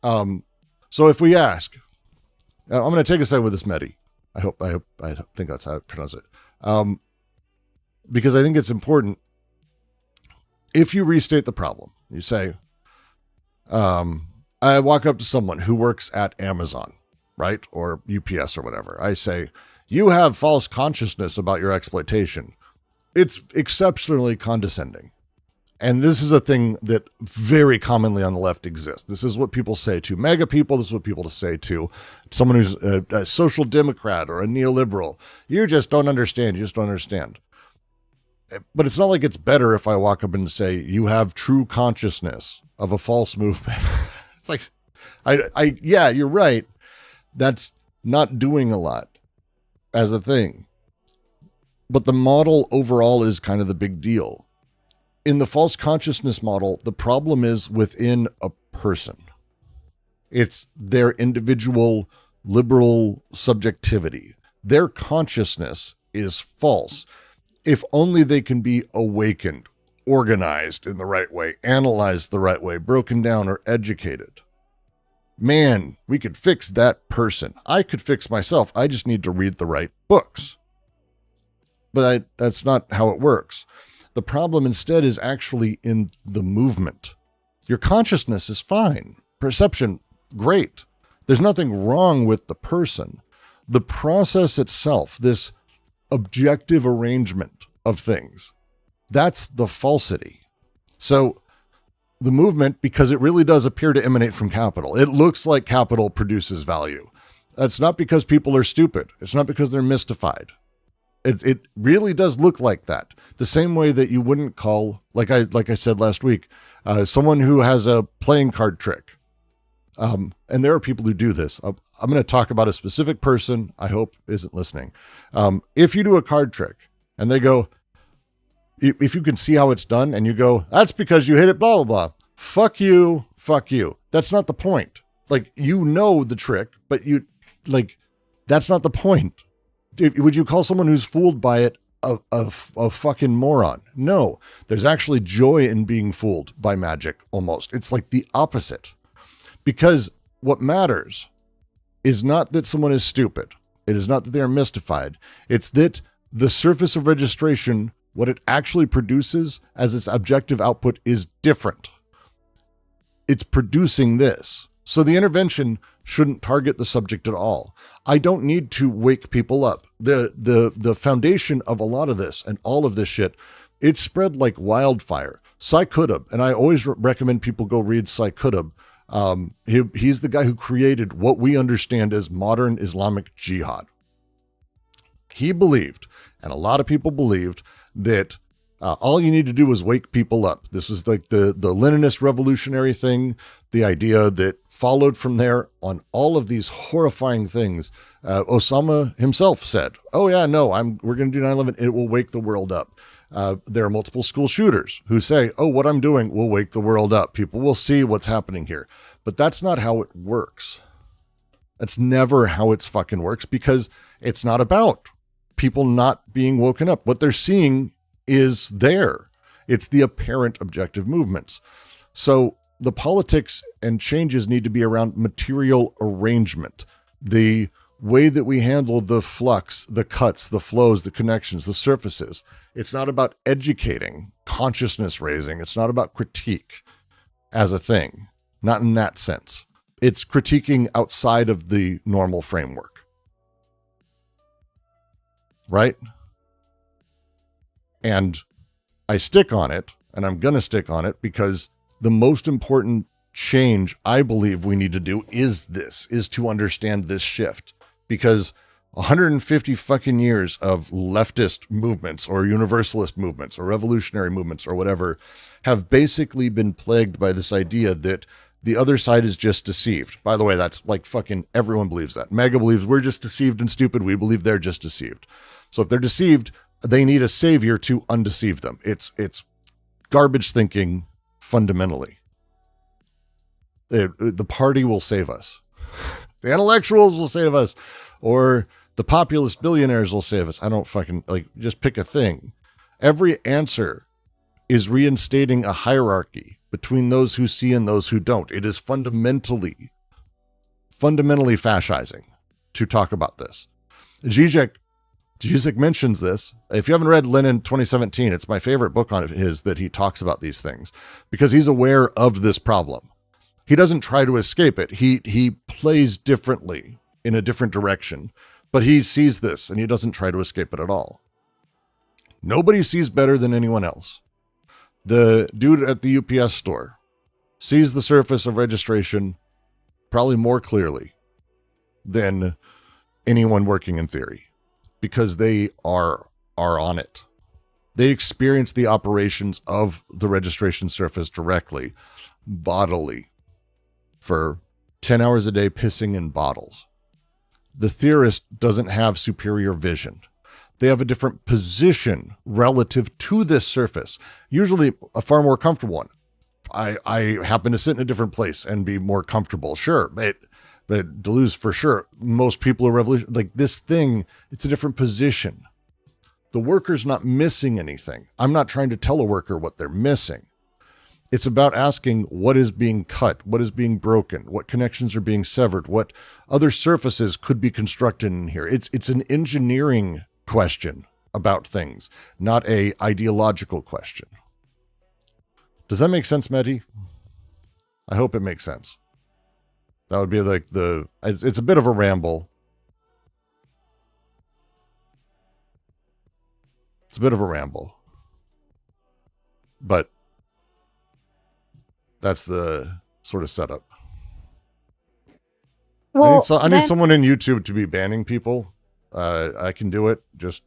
So if we ask, I'm going to take a side with this Medi. I think that's how I pronounce it. Because I think it's important. If you restate the problem, you say, I walk up to someone who works at Amazon, right? Or UPS or whatever. I say, you have false consciousness about your exploitation. It's exceptionally condescending. And this is a thing that very commonly on the left exists. This is what people say to MAGA people. This is what people say to someone who's a social democrat or a neoliberal. You just don't understand. You just don't understand. But it's not like it's better if I walk up and say, you have true consciousness of a false movement. It's like, yeah, you're right. That's not doing a lot as a thing. But the model overall is kind of the big deal. In the false consciousness model, the problem is within a person. It's their individual liberal subjectivity. Their consciousness is false. If only they can be awakened, organized in the right way, analyzed the right way, broken down or educated. Man, we could fix that person. I could fix myself. I just need to read the right books. But that's not how it works. The problem instead is actually in the movement. Your consciousness is fine. Perception, great. There's nothing wrong with the person. The process itself, this objective arrangement of things, that's the falsity. So the movement, because it really does appear to emanate from capital, it looks like capital produces value. That's not because people are stupid. It's not because they're mystified. It really does look like that. The same way that you wouldn't call, like I said last week, someone who has a playing card trick. And there are people who do this. I'm going to talk about a specific person I hope isn't listening. If you do a card trick and they go, if you can see how it's done and you go, that's because you hit it, blah, blah, blah. Fuck you. That's not the point. Like, you know the trick, but that's not the point. Would you call someone who's fooled by it a fucking moron? No, there's actually joy in being fooled by magic almost. It's like the opposite. Because what matters is not that someone is stupid. It is not that they are mystified. It's that the surface of registration, what it actually produces as its objective output, is different. It's producing this. So the intervention shouldn't target the subject at all. I don't need to wake people up. The foundation of a lot of this and all of this shit, it's spread like wildfire. Sy Qutb, and I always recommend people go read Sy Qutb. He's the guy who created what we understand as modern Islamic jihad. He believed, and a lot of people believed, that all you need to do is wake people up. This was like the Leninist revolutionary thing, the idea that followed from there on all of these horrifying things. Osama himself said, oh yeah, no, we're going to do 9/11. It will wake the world up. There are multiple school shooters who say, oh, what I'm doing will wake the world up. People will see what's happening here. But that's not how it works. That's never how it's fucking works, because it's not about people not being woken up. What they're seeing is there. It's the apparent objective movements. So the politics and changes need to be around material arrangement. The way that we handle the flux, the cuts, the flows, the connections, the surfaces. It's not about educating, consciousness raising. It's not about critique as a thing. Not in that sense. It's critiquing outside of the normal framework. Right? And I stick on it, and I'm going to stick on it, because the most important change I believe we need to do is to understand this shift. Because 150 fucking years of leftist movements or universalist movements or revolutionary movements or whatever have basically been plagued by this idea that the other side is just deceived. By the way, that's like fucking everyone believes that. MAGA believes we're just deceived and stupid. We believe they're just deceived. So if they're deceived, they need a savior to undeceive them. It's garbage thinking fundamentally. The party will save us. The intellectuals will save us, or the populist billionaires will save us. I don't fucking just pick a thing. Every answer is reinstating a hierarchy between those who see and those who don't. It is fundamentally fascising to talk about this. Zizek mentions this. If you haven't read Lenin 2017, it's my favorite book on his that he talks about these things, because he's aware of this problem. He doesn't try to escape it. He plays differently in a different direction, but he sees this and he doesn't try to escape it at all. Nobody sees better than anyone else. The dude at the UPS store sees the surface of registration probably more clearly than anyone working in theory, because they are on it. They experience the operations of the registration surface directly, bodily, for 10 hours a day pissing in bottles. The theorist doesn't have superior vision. They have a different position relative to this surface, usually a far more comfortable one. I happen to sit in a different place and be more comfortable. Sure, but deleuze for sure. Most people are revolution like this thing. It's a different position. The worker's not missing anything. I'm not trying to tell a worker what they're missing. It's about asking what is being cut, what is being broken, what connections are being severed, what other surfaces could be constructed in here. It's an engineering question about things, not a ideological question. Does that make sense, Mehdi? I hope it makes sense. That would be like it's a bit of a ramble. It's a bit of a ramble. But that's the sort of setup. Well, I need someone in YouTube to be banning people. I can do it. Just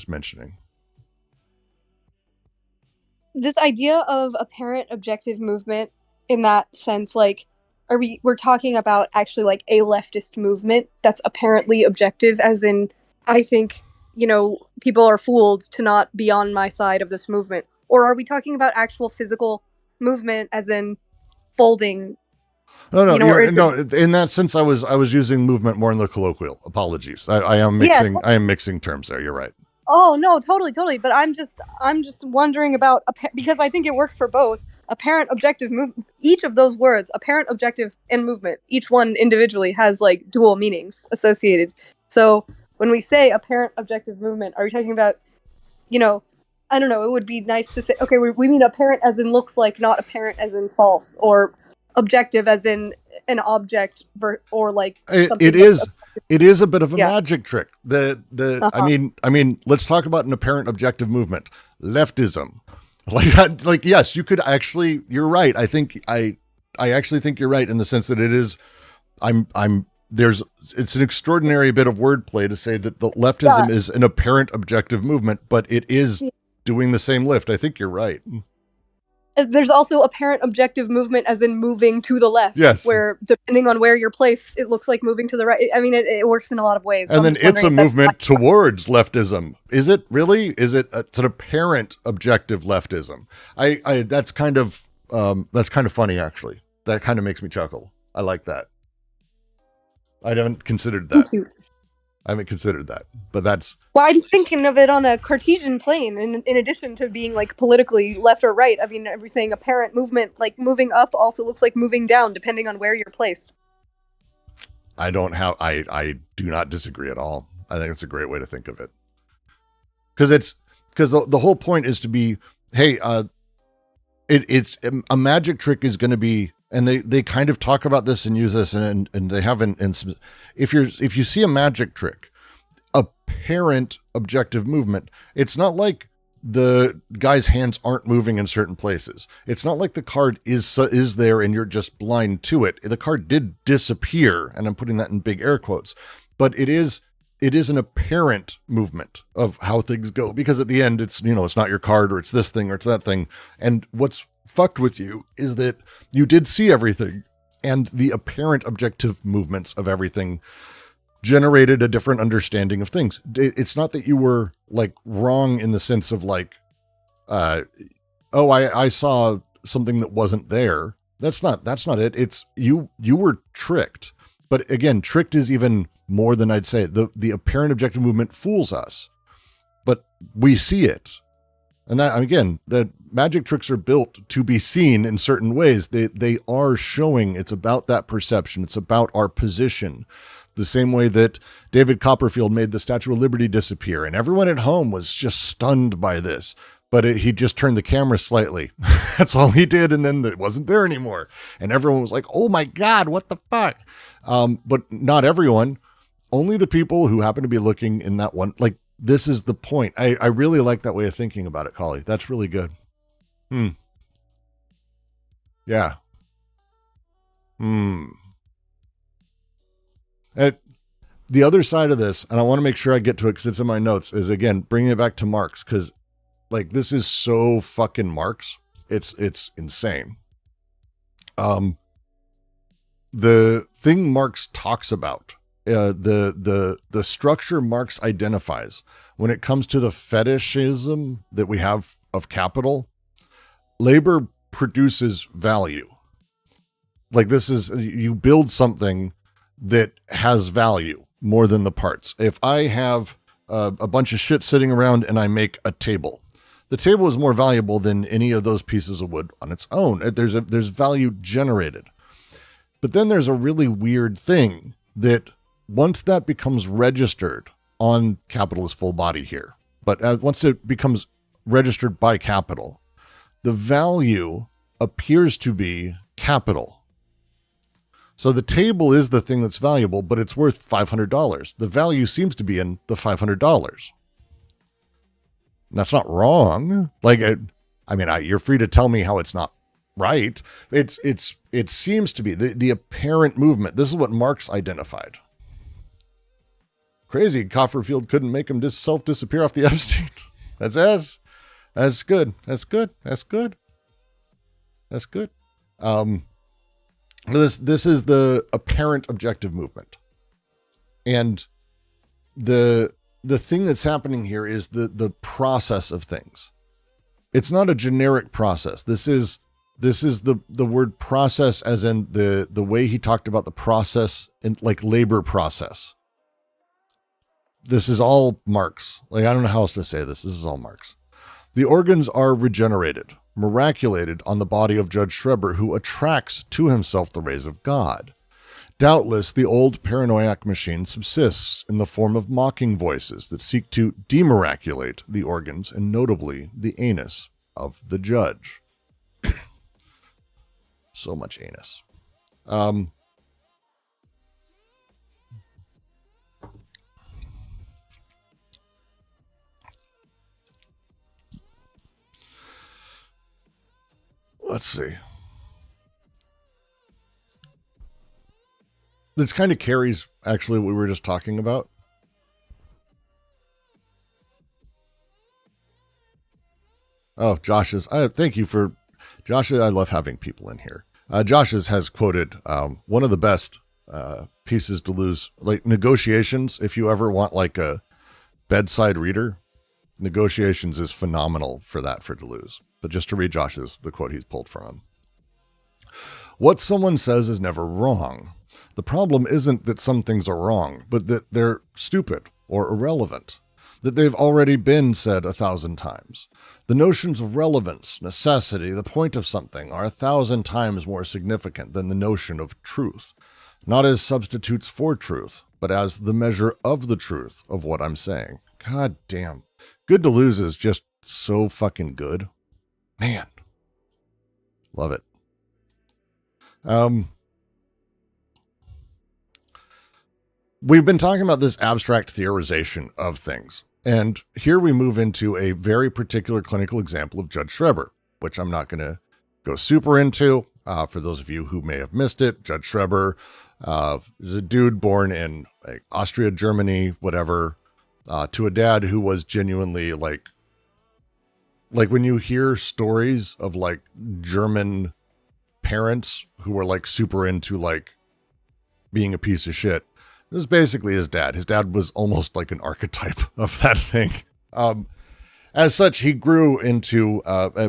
mentioning. this idea of apparent objective movement in that sense, like, we're talking about actually like a leftist movement that's apparently objective, as in, I think, people are fooled to not be on my side of this movement? Or are we talking about actual physical movement, as in folding? No, in that sense, I was using movement more in the colloquial. Apologies. I am mixing terms there. You're right. Oh no, totally. But I'm just wondering about, because I think it works for both, apparent, objective, each of those words, apparent, objective, and movement, each one individually has like dual meanings associated. So when we say apparent, objective, movement, are we talking about, I don't know, it would be nice to say, okay, we mean apparent as in looks like, not apparent as in false, or objective as in an object, or like something it is a bit of a Yeah. magic trick. I mean, let's talk about an apparent objective movement. Leftism. Like yes, you could actually, you're right. I actually think you're right in the sense that it is, it's an extraordinary bit of wordplay to say that the leftism is an apparent objective movement, but it is doing the same lift. I think you're right. There's also apparent objective movement as in moving to the left. Yes. Where depending on where you're placed, it looks like moving to the right. I mean, it works in a lot of ways. So And I'm then just it's a wondering if movement towards leftism. Is it really? It's an apparent objective leftism. That's kind of funny, actually. That kind of makes me chuckle. I like that. I haven't considered that. Me too. I haven't considered that, but that's, Well, I'm thinking of it on a Cartesian plane, in addition to being like politically left or right. I mean, we're saying apparent movement, like moving up, also looks like moving down, depending on where you're placed. I do not disagree at all. I think it's a great way to think of it. Because the whole point is to be, hey, it's a magic trick is going to be, and they kind of talk about this and use this, and they haven't. If you see a magic trick, apparent objective movement, it's not like the guy's hands aren't moving in certain places. It's not like the card is there and you're just blind to it. The card did disappear, and I'm putting that in big air quotes, but it is an apparent movement of how things go, because at the end it's not your card, or it's this thing or it's that thing. And what's fucked with you is that you did see everything, and the apparent objective movements of everything generated a different understanding of things. It's not that you were like wrong in the sense of like, I saw something that wasn't there. That's not it. It's you were tricked. But again, tricked is even more than I'd say. The apparent objective movement fools us, but we see it. And that, again, the magic tricks are built to be seen in certain ways. They are showing, it's about that perception. It's about our position. The same way that David Copperfield made the Statue of Liberty disappear, and everyone at home was just stunned by this. But he just turned the camera slightly. That's all he did, and then it wasn't there anymore. And everyone was like, oh my God, what the fuck? But not everyone. Only the people who happen to be looking in that one, like, this is the point. I really like that way of thinking about it, Collie. That's really good. Yeah. The other side of this, and I want to make sure I get to it because it's in my notes, is again, bringing it back to Marx, because like, this is so fucking Marx. It's insane. The thing Marx talks about, the structure Marx identifies when it comes to the fetishism that we have of capital, labor produces value. Like, this is, you build something that has value more than the parts. If I have a bunch of shit sitting around and I make a table, the table is more valuable than any of those pieces of wood on its own. There's value generated. But then there's a really weird thing that once that becomes registered on capitalist full body here, but once it becomes registered by capital, the value appears to be capital. So the table is the thing that's valuable, but it's worth $500. The value seems to be in the $500. That's not wrong. Like, you're free to tell me how it's not right. It seems to be the apparent movement. This is what Marx identified. Crazy. Copperfield couldn't make him self-disappear off the Epstein. That's good. That's good. This is the apparent objective movement. And the thing that's happening here is the process of things. It's not a generic process. This is the word process, as in the way he talked about the process in like labor process. This is all Marx. Like, I don't know how else to say this. This is all Marx. The organs are regenerated, miraculated on the body of Judge Schreber, who attracts to himself the rays of God. Doubtless, the old paranoiac machine subsists in the form of mocking voices that seek to demiraculate the organs and notably the anus of the judge. So much anus. Let's see. This kind of carries actually what we were just talking about. Oh, Josh's. Thank you for Josh. I love having people in here. Josh's has quoted one of the best pieces Deleuze, like Negotiations. If you ever want like a bedside reader, Negotiations is phenomenal for that for Deleuze. But just to read Josh's, the quote he's pulled from him. What someone says is never wrong. The problem isn't that some things are wrong, but that they're stupid or irrelevant, that they've already been said 1,000 times. The notions of relevance, necessity, the point of something are 1,000 times more significant than the notion of truth, not as substitutes for truth, but as the measure of the truth of what I'm saying. God damn. Good Deleuze is just so fucking good. Man. Love it. We've been talking about this abstract theorization of things, and here we move into a very particular clinical example of Judge Schreber, which I'm not going to go super into. For those of you who may have missed it, Judge Schreber is a dude born in like Austria, Germany, whatever, to a dad who was genuinely like when you hear stories of like German parents who were like super into like being a piece of shit. This is basically his dad. His dad was almost like an archetype of that thing. As such, he grew into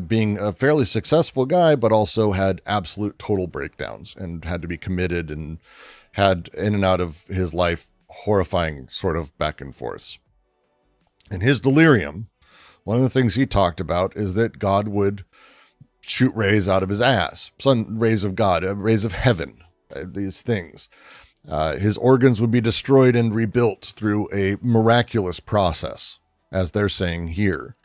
being a fairly successful guy, but also had absolute total breakdowns and had to be committed and had in and out of his life horrifying sort of back and forths. In his delirium, one of the things he talked about is that God would shoot rays out of his ass, sun rays of God, rays of heaven, these things. His organs would be destroyed and rebuilt through a miraculous process, as they're saying here.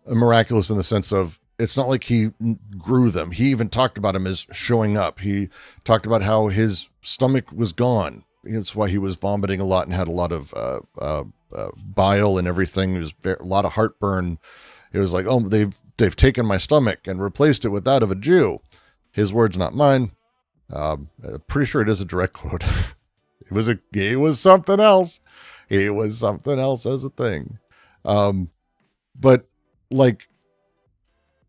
Miraculous in the sense of, it's not like he grew them. He even talked about him as showing up. He talked about how his stomach was gone. That's why he was vomiting a lot and had a lot of bile and everything. It was a lot of heartburn. It was like, oh, they've taken my stomach and replaced it with that of a Jew. His words, not mine. Pretty sure it is a direct quote. He was something else. He was something else as a thing. But like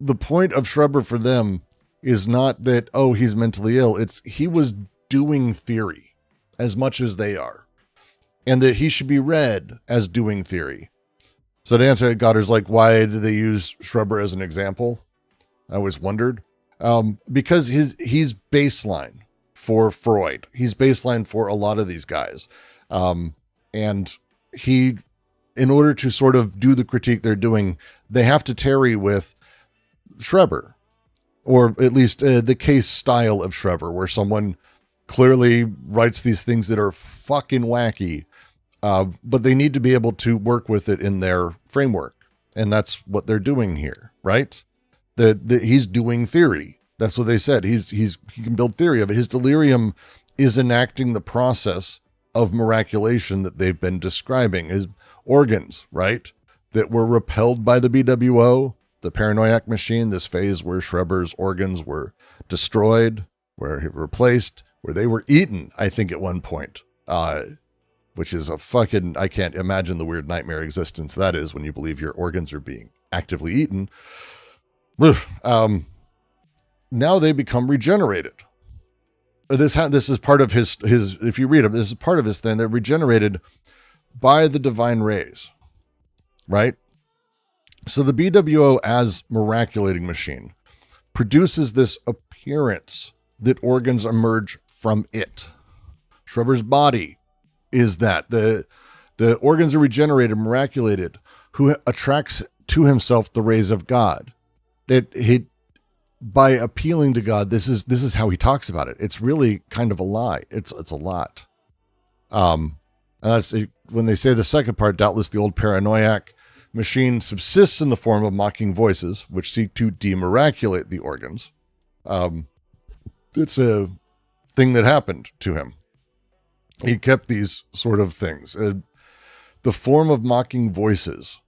the point of Schreber for them is not that, oh, he's mentally ill. It's he was doing theory as much as they are, and that he should be read as doing theory. So to answer Gotter's like, why did they use Schreber as an example? I always wondered. Because he's baseline for Freud. He's baseline for a lot of these guys. And he, in order to sort of do the critique they're doing, they have to tarry with Schreber, or at least the case style of Schreber, where someone clearly writes these things that are fucking wacky, but they need to be able to work with it in their framework. And that's what they're doing here, right? That he's doing theory. That's what they said. He can build theory of it. His delirium is enacting the process of miraculation that they've been describing. His organs, right, that were repelled by the BWO, the paranoiac machine, this phase where Schreber's organs were destroyed, where he replaced, where they were eaten, I think at one point, which is a fucking, I can't imagine the weird nightmare existence that is when you believe your organs are being actively eaten. Now they become regenerated. This is part of his, if you read them, this is part of his thing. They're regenerated by the divine rays, right? So the BWO as miraculating machine produces this appearance that organs emerge from it. Schreber's body is that. The organs are regenerated, miraculated, who attracts to himself the rays of God. He by appealing to God, this is how he talks about it. It's really kind of a lie. It's a lot. And that's when they say the second part, doubtless the old paranoiac machine subsists in the form of mocking voices, which seek to demiraculate the organs. It's a thing that happened to him. He kept these sort of things. The form of mocking voices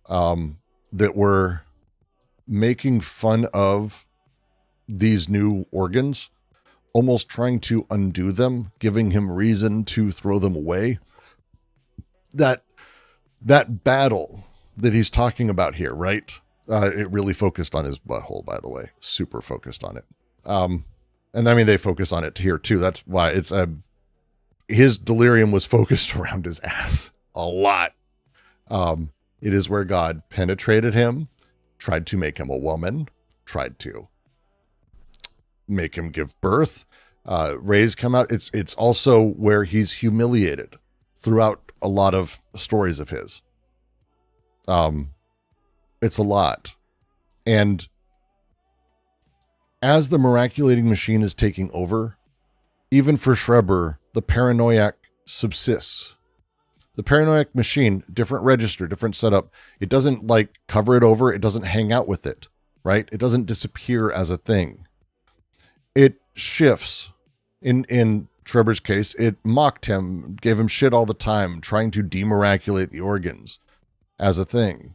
that were making fun of these new organs, almost trying to undo them, giving him reason to throw them away. That battle that he's talking about here, right? It really focused on his butthole, by the way. Super focused on it. And I mean, they focus on it here too. That's why it's his delirium was focused around his ass a lot. It is where God penetrated him, tried to make him a woman, tried to make him give birth. Rays come out. It's also where he's humiliated throughout a lot of stories of his. It's a lot. And as the miraculating machine is taking over, even for Schreber, the paranoiac subsists. The paranoiac machine, different register, different setup. It doesn't like cover it over. It doesn't hang out with it, right? It doesn't disappear as a thing. It shifts. In Schreber's case, it mocked him, gave him shit all the time, trying to demiraculate the organs as a thing.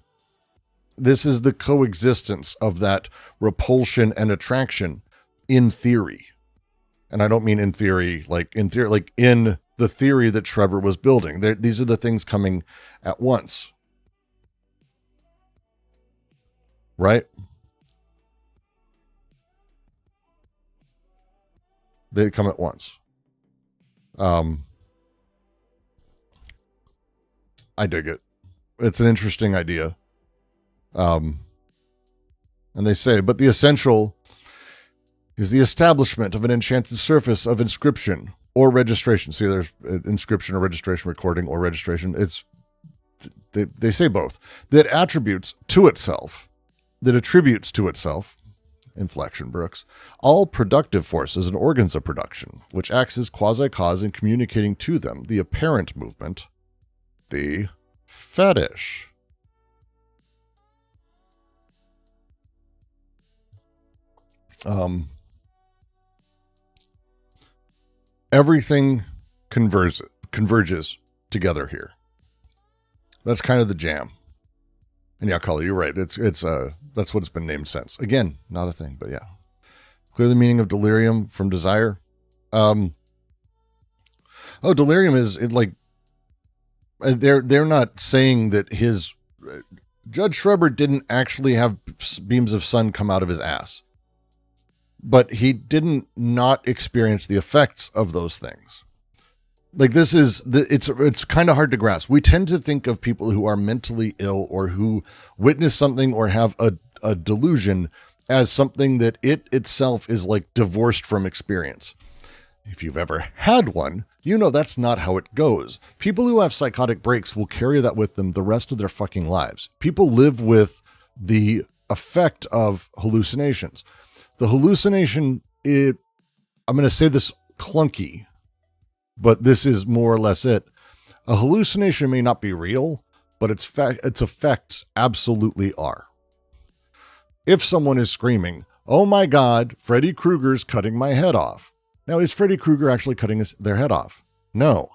This is the coexistence of that repulsion and attraction in theory. And I don't mean in theory, like in the theory that Schreber was building. These are the things coming at once. Right? They come at once. I dig it. It's an interesting idea. And they say, but the essential is the establishment of an enchanted surface of inscription or registration. See, there's inscription or registration, recording or registration. They say both. That attributes to itself, inflection, Brooks, all productive forces and organs of production, which acts as quasi-cause in communicating to them the apparent movement, the fetish. Everything converges together here. That's kind of the jam. And yeah, Cully, you're right. It's that's what it's been named since. Again, not a thing, but yeah. Clear the meaning of delirium from desire. Delirium is like they're not saying that his Judge Schreber didn't actually have beams of sun come out of his ass. But he didn't not experience the effects of those things. Like it's kind of hard to grasp. We tend to think of people who are mentally ill or who witness something or have a delusion as something that it itself is like divorced from experience. If you've ever had one, you know that's not how it goes. People who have psychotic breaks will carry that with them the rest of their fucking lives. People live with the effect of hallucinations. The hallucination, I'm going to say this clunky, but this is more or less it. A hallucination may not be real, but its effects absolutely are. If someone is screaming, "Oh my God, Freddy Krueger's cutting my head off." Now, is Freddy Krueger actually cutting their head off? No.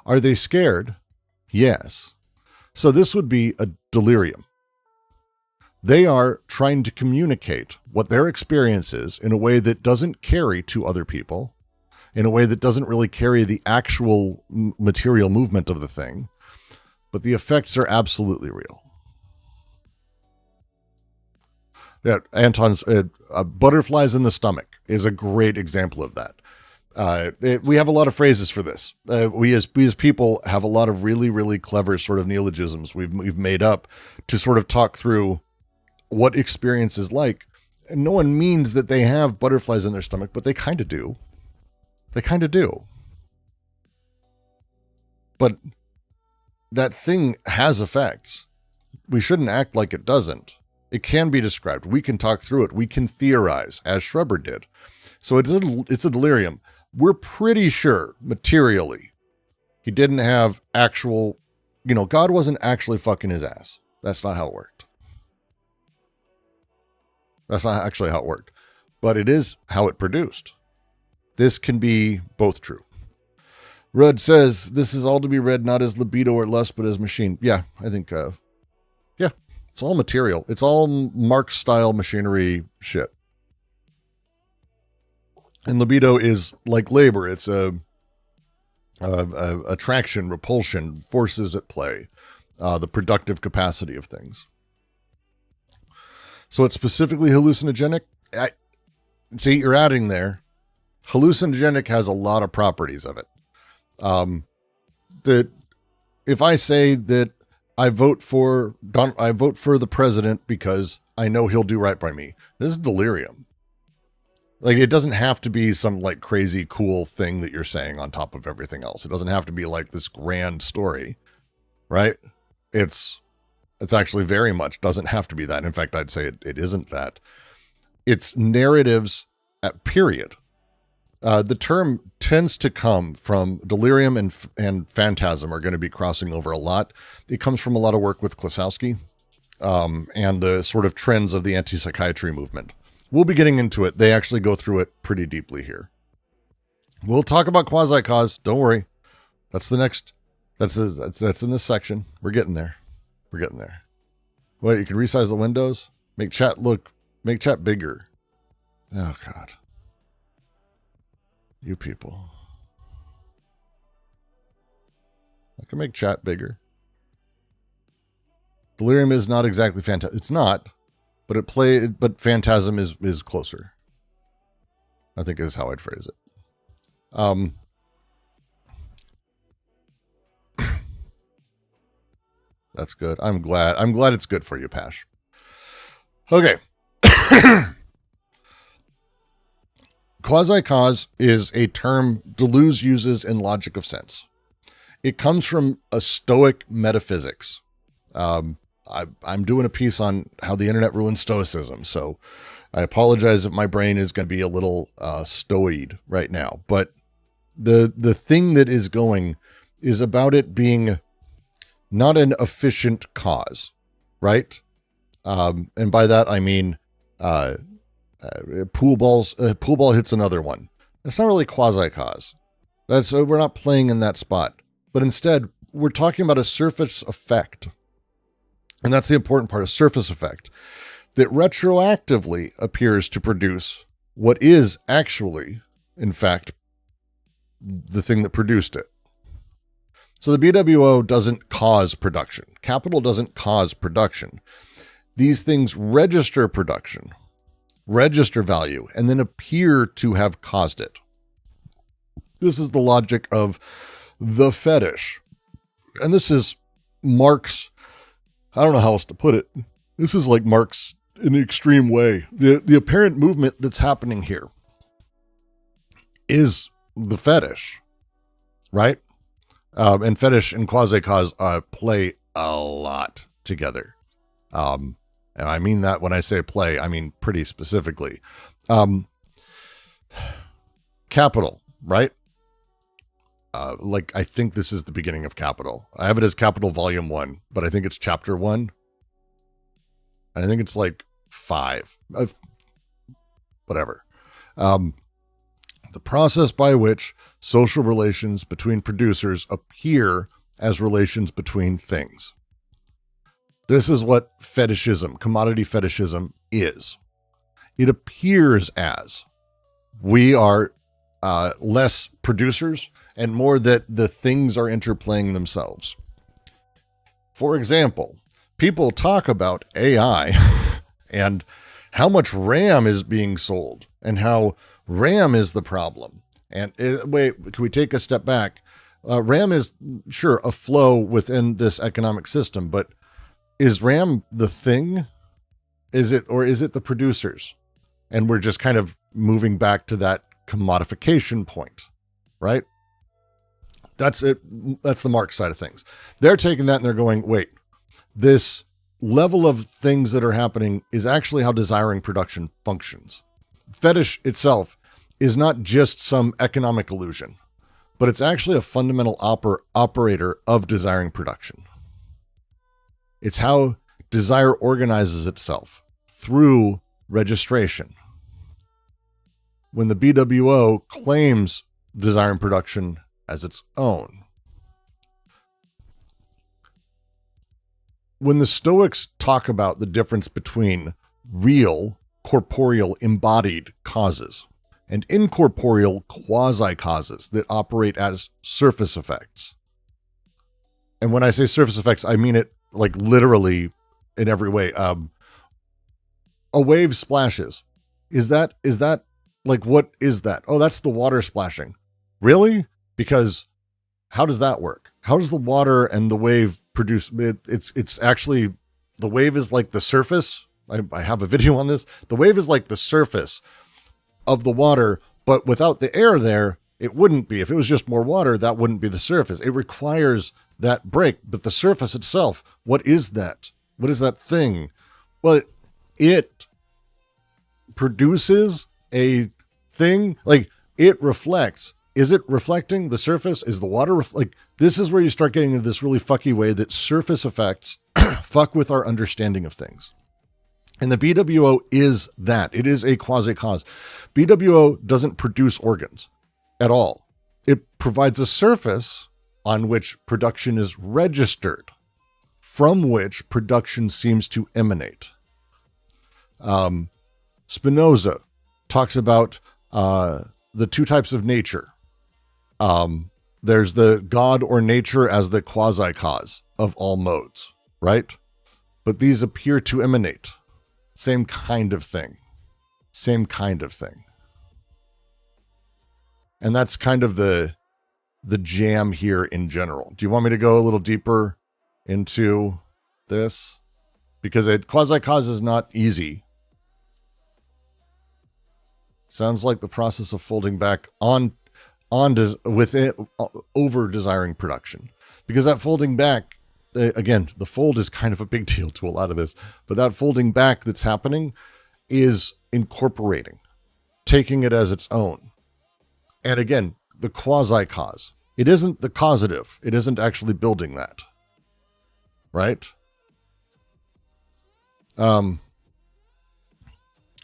Are they scared? Yes. So this would be a delirium. They are trying to communicate what their experience is in a way that doesn't carry to other people, in a way that doesn't really carry the actual material movement of the thing, but the effects are absolutely real. Yeah, Anton's butterflies in the stomach is a great example of that. We have a lot of phrases for this. We as people have a lot of really, really clever sort of neologisms we've made up to sort of talk through what experience is like. And no one means that they have butterflies in their stomach, but they kind of do. They kind of do. But that thing has effects. shouldn't act like it doesn't. It can be described. We can talk through it. We can theorize, as Schreber did. So it's a delirium. We're pretty sure, materially, he didn't have actual, God wasn't actually fucking his ass. That's not how it worked. That's not actually how it worked. But it is how it produced. This can be both true. Rudd says, this is all to be read not as libido or lust, but as machine. Yeah, I think, it's all material. It's all Marx-style machinery shit. And libido is like labor. It's attraction, repulsion, forces at play, the productive capacity of things. So it's specifically hallucinogenic. See, you're adding there. Hallucinogenic has a lot of properties of it. That if I say that I vote for the president because I know he'll do right by me, this is delirium. Like, it doesn't have to be some like crazy cool thing that you're saying on top of everything else. It doesn't have to be like this grand story, right? It's actually very much doesn't have to be that. In fact, I'd say it isn't that. It's narratives at period. The term tends to come from delirium and phantasm are going to be crossing over a lot. It comes from a lot of work with Klosowski and the sort of trends of the anti-psychiatry movement. We'll be getting into it. They actually go through it pretty deeply here. We'll talk about quasi-cause. Don't worry. That's the next. That's in this section. We're getting there. We're getting there. Well, you can resize the windows. Make chat bigger. Oh, God. You people. I can make chat bigger. Delirium is not exactly phantasm. It's not, but but phantasm is closer. I think is how I'd phrase it. That's good. I'm glad it's good for you, Pash. Okay. Quasi-cause is a term Deleuze uses in Logic of Sense. It comes from a Stoic metaphysics. I'm doing a piece on how the internet ruins Stoicism, so I apologize if my brain is going to be a little stoic right now. But the thing that is going is about it being not an efficient cause, right? And by that I mean pool ball hits another one. That's not really quasi-cause. We're not playing in that spot. But instead, we're talking about a surface effect. And that's the important part, a surface effect that retroactively appears to produce what is actually, in fact, the thing that produced it. So the BWO doesn't cause production. Capital doesn't cause production. These things register production, register value, and then appear to have caused it. This is the logic of the fetish. And this is Marx. I don't know how else to put it. This is like Marx in an extreme way. The apparent movement that's happening here is the fetish, right? And fetish and quasi-cause play a lot together. And I mean that when I say play, I mean pretty specifically. Capital, right? I think this is the beginning of Capital. I have it as Capital Volume 1, but I think it's Chapter 1. And I think it's like 5. Whatever. The process by which social relations between producers appear as relations between things. This is what fetishism, commodity fetishism is. It appears as we are less producers and more that the things are interplaying themselves. For example, people talk about AI and how much RAM is being sold and how RAM is the problem. And wait, can we take a step back? RAM is, sure, a flow within this economic system, but is RAM the thing? Is it the producers? And we're just kind of moving back to that commodification point, right? That's it. That's the Marx side of things. They're taking that and they're going, wait, this level of things that are happening is actually how desiring production functions. Fetish itself is not just some economic illusion, but it's actually a fundamental operator of desiring production. It's how desire organizes itself through registration. When the BWO claims desiring production as its own. When the Stoics talk about the difference between real, corporeal, embodied causes and incorporeal quasi-causes that operate as surface effects. And when I say surface effects, I mean it like literally in every way. A wave splashes. Is that like, what is that? Oh, that's the water splashing. Really? Because how does that work? How does the water and the wave produce? It's actually, the wave is like the surface. I have a video on this. The wave is like the surface of the water, but without the air there, it wouldn't be. If it was just more water, that wouldn't be the surface. It requires that break, but the surface itself, what is that? What is that thing? Well, it produces a thing, like it reflects. Is it reflecting the surface? Is the water like, this is where you start getting into this really fucky way that surface effects fuck with our understanding of things. And the BWO is that. It is a quasi-cause. BWO doesn't produce organs at all. It provides a surface on which production is registered, from which production seems to emanate. Spinoza talks about the two types of nature. There's the God or nature as the quasi-cause of all modes, right? But these appear to emanate. Same kind of thing. Same kind of thing. And that's kind of the jam here in general. Do you want me to go a little deeper into this? Because quasi-cause is not easy. Sounds like the process of folding back over desiring production. Because that folding back, again, the fold is kind of a big deal to a lot of this, but that folding back that's happening is incorporating, taking it as its own. And again, the quasi-cause. It isn't the causative. It isn't actually building that. Right?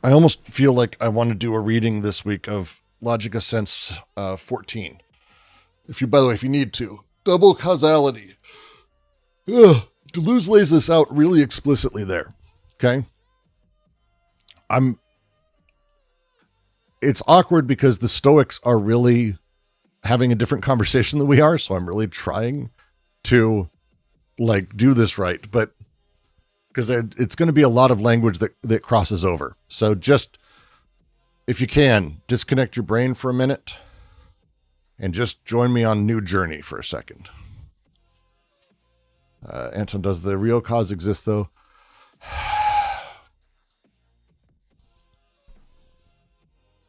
I almost feel like I want to do a reading this week of Logic of Sense 14. By the way, if you need to. Double causality. Ugh. Deleuze lays this out really explicitly there. Okay? It's awkward because the Stoics are really having a different conversation than we are, so I'm really trying to do this right, but because it's going to be a lot of language that crosses over. So just, if you can, disconnect your brain for a minute and just join me on a new journey for a second. Anton, does the real cause exist though?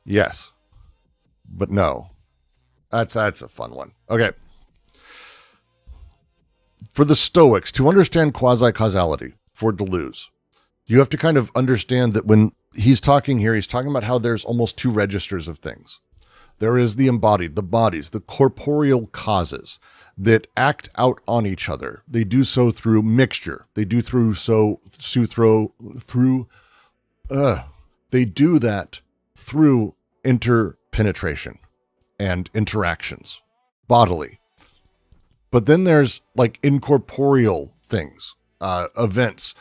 Yes, but no. That's a fun one. Okay. For the Stoics, to understand quasi-causality for Deleuze, you have to kind of understand that when he's talking here, he's talking about how there's almost two registers of things. There is the embodied, the bodies, the corporeal causes that act out on each other. They do so through mixture. They do they do that through interpenetration and interactions, bodily. But then there's incorporeal things, events,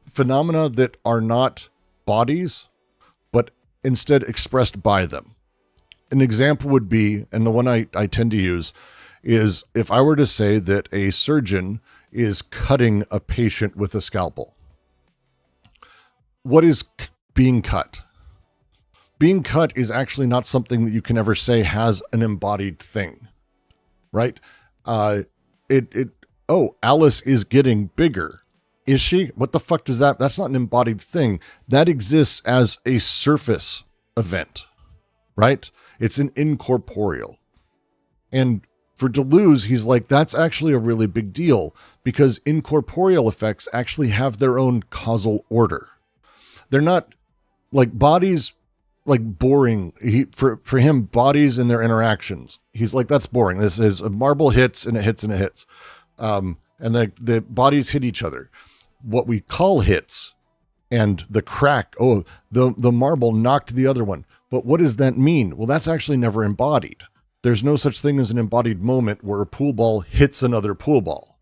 phenomena that are not bodies, but instead expressed by them. An example would be, and the one I tend to use, is if I were to say that a surgeon is cutting a patient with a scalpel. What is being cut? Being cut is actually not something that you can ever say has an embodied thing, right? Alice is getting bigger. Is she? What the fuck does that? That's not an embodied thing. That exists as a surface event, right? It's an incorporeal. And For Deleuze, he's like, that's actually a really big deal because incorporeal effects actually have their own causal order. They're not like bodies, like boring. For him, bodies and their interactions, he's like, that's boring. This is a marble hits and it hits and it hits. And the bodies hit each other. What we call hits and the crack, the marble knocked the other one. But what does that mean? Well, that's actually never embodied. There's no such thing as an embodied moment where a pool ball hits another pool ball.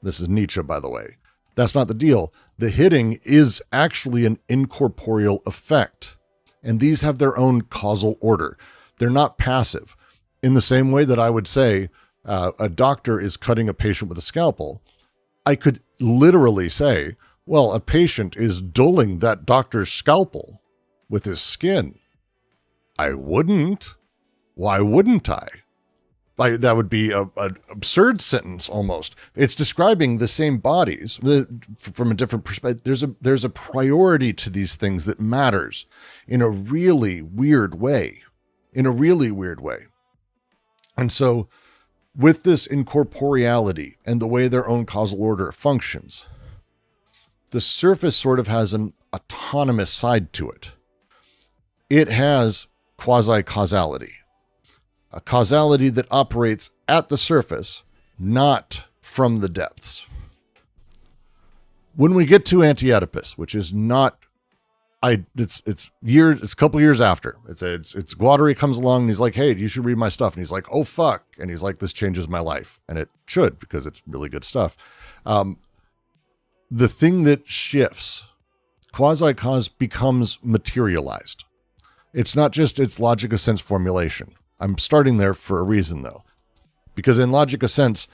This is Nietzsche, by the way. That's not the deal. The hitting is actually an incorporeal effect. And these have their own causal order. They're not passive. In the same way that I would say a doctor is cutting a patient with a scalpel, I could literally say, well, a patient is dulling that doctor's scalpel with his skin. I wouldn't. Why wouldn't I? That would be an absurd sentence almost. It's describing the same bodies from a different perspective. There's a priority to these things that matters in a really weird way. And so with this incorporeality and the way their own causal order functions, the surface sort of has an autonomous side to it. It has quasi-causality. A causality that operates at the surface, not from the depths. When we get to Anti-Oedipus, which is not, it's a couple years after. It's Guattari comes along and he's like, hey, you should read my stuff. And he's like, oh fuck. And he's like, this changes my life. And it should, because it's really good stuff. The thing that shifts, quasi-cause becomes materialized. It's not just its logic of sense formulation. I'm starting there for a reason, though, because in logic of sense,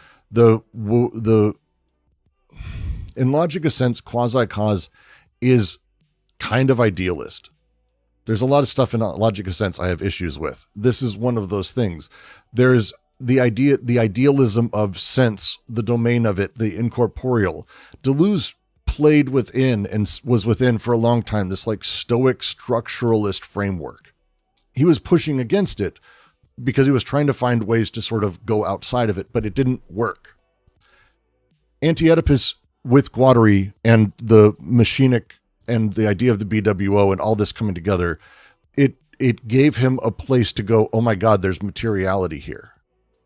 quasi-cause is kind of idealist. There's a lot of stuff in logic of sense I have issues with. This is one of those things. There's the idealism of sense, the domain of it, the incorporeal. Deleuze played within and was within for a long time this like stoic structuralist framework. He was pushing against it because he was trying to find ways to sort of go outside of it, but it didn't work. Anti-Oedipus with Guattari and the machinic and the idea of the BWO and all this coming together, it gave him a place to go, oh my God, there's materiality here.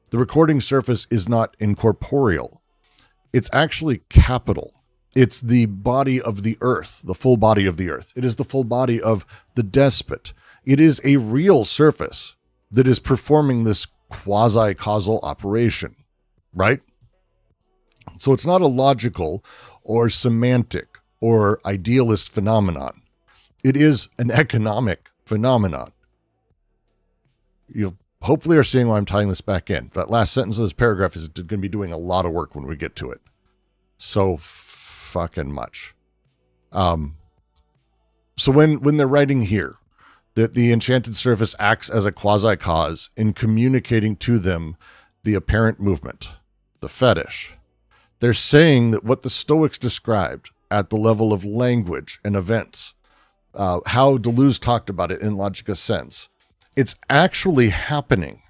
The recording surface is not incorporeal. It's actually capital. It's the body of the earth, the full body of the earth. It is the full body of the despot. It is a real surface that is performing this quasi-causal operation, right? So it's not a logical or semantic or idealist phenomenon. It is an economic phenomenon. You hopefully are seeing why I'm tying this back in. That last sentence of this paragraph is going to be doing a lot of work when we get to it. So fucking much. So when they're writing here, that the enchanted surface acts as a quasi-cause in communicating to them the apparent movement, the fetish. They're saying that what the Stoics described at the level of language and events, how Deleuze talked about it in logic of sense, it's actually happening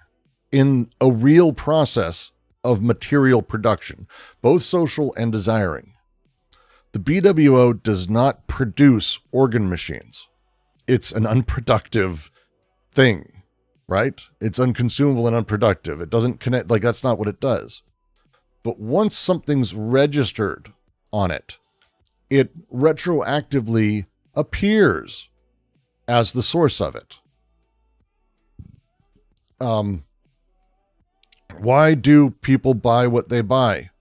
in a real process of material production, both social and desiring. The BWO does not produce organ machines. It's an unproductive thing, right? It's unconsumable and unproductive. It doesn't connect, like that's not what it does. But once something's registered on it, it retroactively appears as the source of it. Why do people buy what they buy?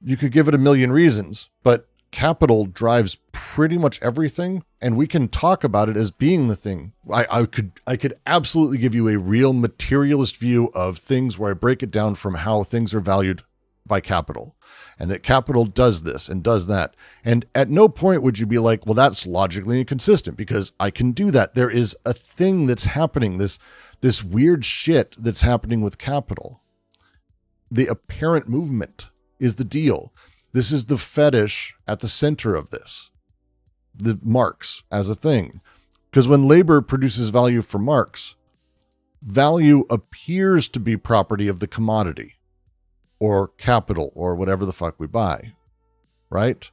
You could give it a million reasons, but capital drives pretty much everything, and we can talk about it as being the thing. I could absolutely give you a real materialist view of things where I break it down from how things are valued by capital, and that capital does this and does that. And at no point would you be like, well, that's logically inconsistent, because I can do that. There is a thing that's happening, this weird shit that's happening with capital. The apparent movement is the deal. This is the fetish at the center of this. The Marx as a thing. Because when labor produces value for Marx, value appears to be property of the commodity or capital or whatever the fuck we buy, right?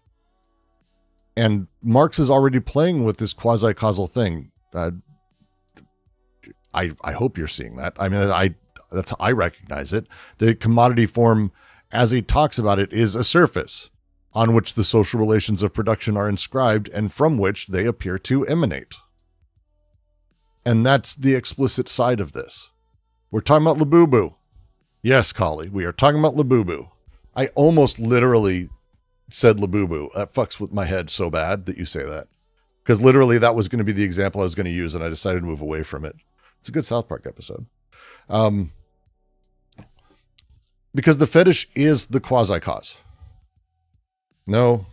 And Marx is already playing with this quasi-causal thing. I hope you're seeing that. I mean, that's how I recognize it. The commodity form, as he talks about it, is a surface on which the social relations of production are inscribed and from which they appear to emanate. And that's the explicit side of this. We're talking about Labubu. Yes, Collie, we are talking about Labubu. I almost literally said Labubu. That fucks with my head so bad that you say that. Because literally that was going to be the example I was going to use, and I decided to move away from it. It's a good South Park episode. Because the fetish is the quasi-cause. No.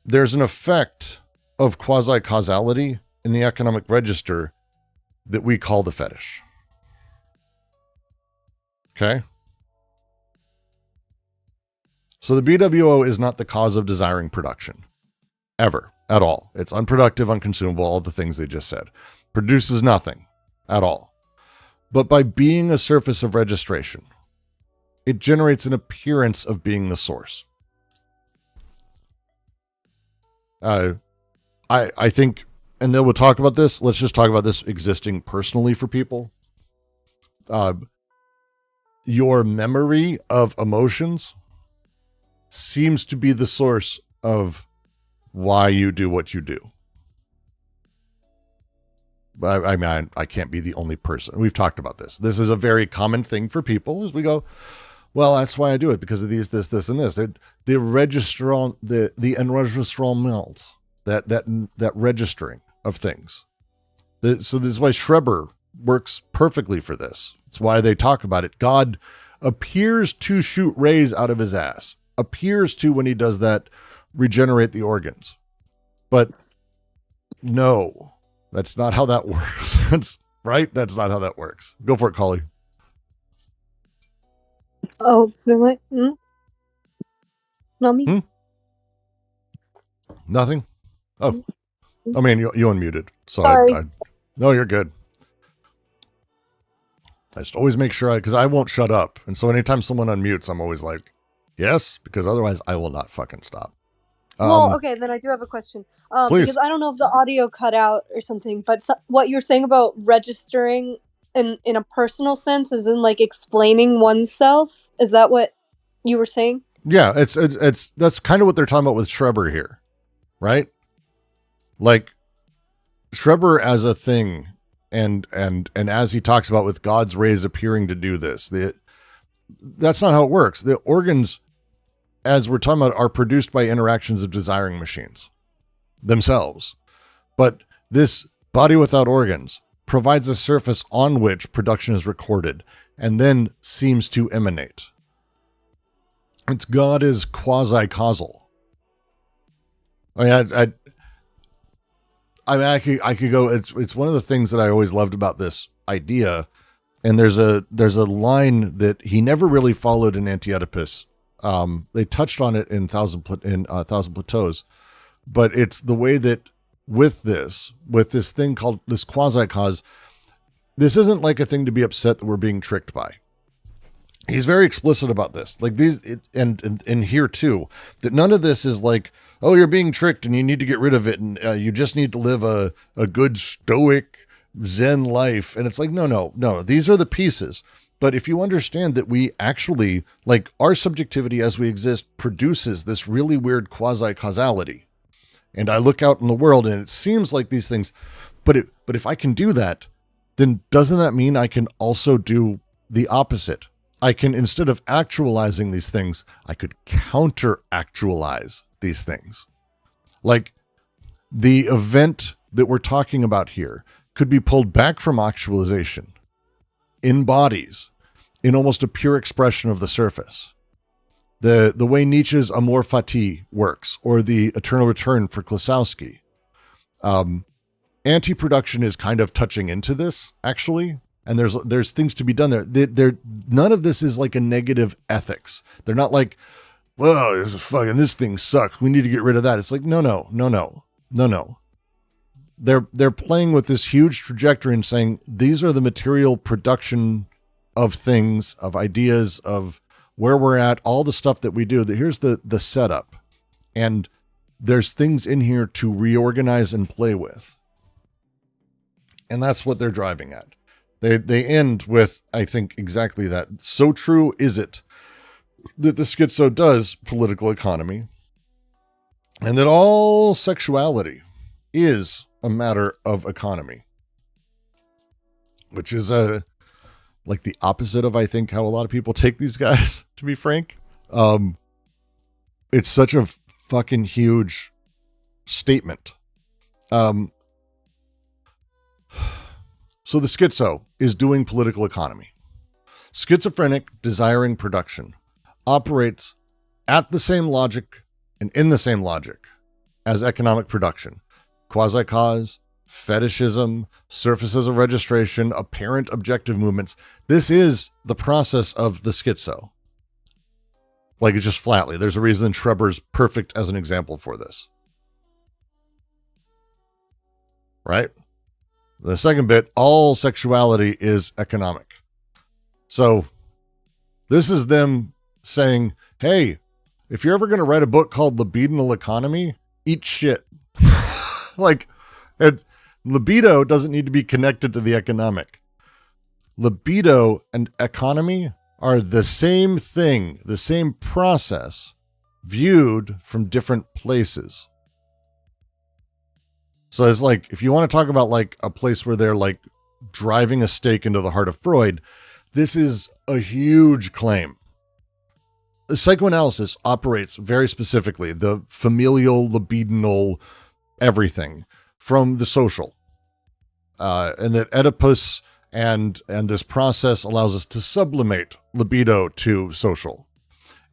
There's an effect of quasi-causality in the economic register that we call the fetish. Okay? So the BWO is not the cause of desiring production. Ever. At all. It's unproductive, unconsumable, all the things they just said. Produces nothing. At all. But by being a surface of registration, it generates an appearance of being the source. I think, and then we'll talk about this. Let's just talk about this existing personally for people. Your memory of emotions seems to be the source of why you do what you do. I mean, I can't be the only person. We've talked about this. This is a very common thing for people as we go, well, that's why I do it, because of these, this, and this. The enregistrement, that registering of things. So this is why Schreber works perfectly for this. It's why they talk about it. God appears to shoot rays out of his ass. Appears to, when he does that, regenerate the organs. But no, that's not how that works. That's right. That's not how that works. Go for it, Collie. Oh, am I? Not me? Nothing? Oh, I mean, you unmuted. So Sorry. No, you're good. I just always make sure because I won't shut up. And so anytime someone unmutes, I'm always like, yes, because otherwise I will not fucking stop. Well, okay, then I do have a question. Please. Because I don't know if the audio cut out or something, but what you're saying about registering in a personal sense is in like explaining oneself. Is that what you were saying? Yeah, it's that's kind of what they're talking about with Schreber here, right? Like Schreber as a thing, and as he talks about with God's rays appearing to do this, that's not how it works. The organs, as we're talking about, are produced by interactions of desiring machines themselves. But this body without organs provides a surface on which production is recorded and then seems to emanate. It's God is quasi-causal. I could go. It's one of the things that I always loved about this idea. And there's a line that he never really followed in Anti-Oedipus. They touched on it in Thousand Plateaus, but it's the way that with this thing called this quasi-cause, this isn't like a thing to be upset that we're being tricked by. He's very explicit about this, like and here too, that none of this is like, oh, you're being tricked and you need to get rid of it, and you just need to live a good stoic Zen life. And it's like, no, these are the pieces. But if you understand that we actually, like, our subjectivity as we exist produces this really weird quasi-causality, and I look out in the world and it seems like these things, but if I can do that, then doesn't that mean I can also do the opposite? I can, instead of actualizing these things, I could counter-actualize these things. Like the event that we're talking about here could be pulled back from actualization in bodies, in almost a pure expression of the surface. The way Nietzsche's Amor Fati works, or the Eternal Return for Klosowski. Anti-production is kind of touching into this, actually, and there's things to be done there. None of this is like a negative ethics. They're not like, well, this thing sucks, we need to get rid of that. It's like, no. they're playing with this huge trajectory and saying these are the material production of things, of ideas, of where we're at, all the stuff that we do. Here's the setup, and there's things in here to reorganize and play with, and that's what they're driving at. They end with, I think, exactly that. So true is it that the schizo does political economy, and that all sexuality is a matter of economy, which is like the opposite of, I think, how a lot of people take these guys, to be frank. It's such a fucking huge statement. So the schizo is doing political economy. Schizophrenic desiring production operates at the same logic and in the same logic as economic production. Quasi-cause, fetishism, surfaces of registration, apparent objective movements. This is the process of the schizo. Like, it's just flatly. There's a reason Schreber's perfect as an example for this. Right? The second bit, all sexuality is economic. So this is them saying, hey, if you're ever going to write a book called Libidinal Economy, eat shit. Like, libido doesn't need to be connected to the economic. Libido and economy are the same thing, the same process, viewed from different places. So it's like, if you want to talk about like a place where they're like driving a stake into the heart of Freud, this is a huge claim. The psychoanalysis operates very specifically, the familial, libidinal, everything from the social. And that Oedipus and this process allows us to sublimate libido to social.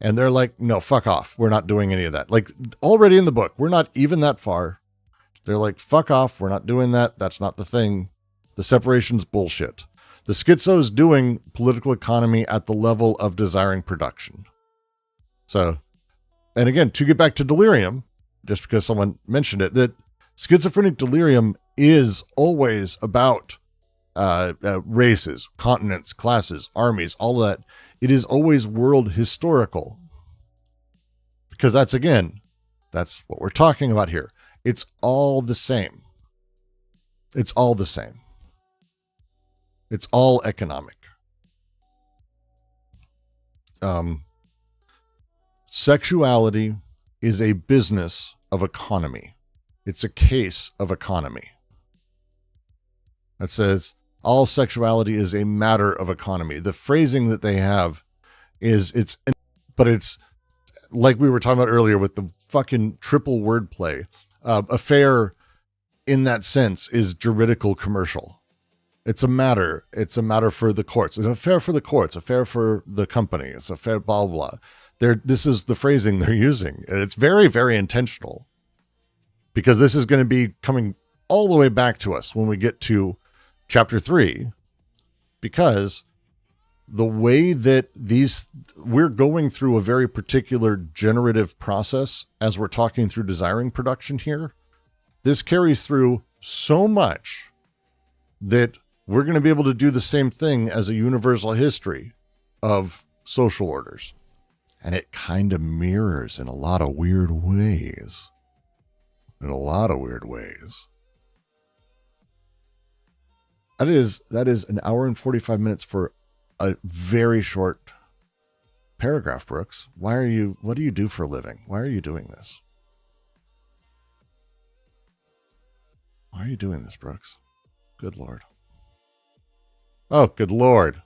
And they're like, no, fuck off. We're not doing any of that. Like, already in the book, we're not even that far. They're like, fuck off. We're not doing that. That's not the thing. The separation's bullshit. The schizo's doing political economy at the level of desiring production. So, and again, to get back to delirium, just because someone mentioned it, that schizophrenic delirium is always about races, continents, classes, armies, all of that. It is always world historical. Because that's what we're talking about here. It's all the same. It's all the same. It's all economic. Sexuality is a business of economy. It's a case of economy. That says all sexuality is a matter of economy. The phrasing that they have is it's like we were talking about earlier with the fucking triple wordplay. Affair in that sense is juridical commercial. It's a matter for the courts. It's an affair for the courts, affair for the company. It's a fair blah, blah. This is the phrasing they're using. And it's very, very intentional, because this is going to be coming all the way back to us when we get to chapter 3, because the way that we're going through a very particular generative process as we're talking through desiring production here, this carries through so much that we're going to be able to do the same thing as a universal history of social orders. And it kind of mirrors in a lot of weird ways. That is an hour and 45 minutes for a very short paragraph, Brooks. What do you do for a living? Why are you doing this? Why are you doing this, Brooks? Good Lord. Oh, good Lord.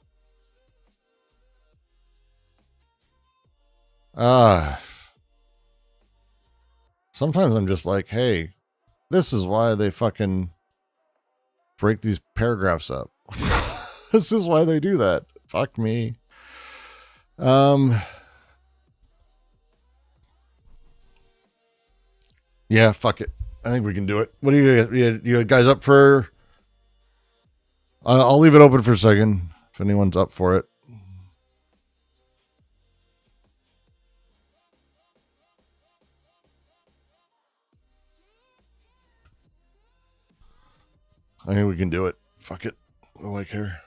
Sometimes I'm just like, hey, this is why they fucking break these paragraphs up. This is why they do that. Fuck me. Yeah, fuck it. I think we can do it. What are you guys up for? I'll leave it open for a second if anyone's up for it. I think we can do it. Fuck it. What do I care?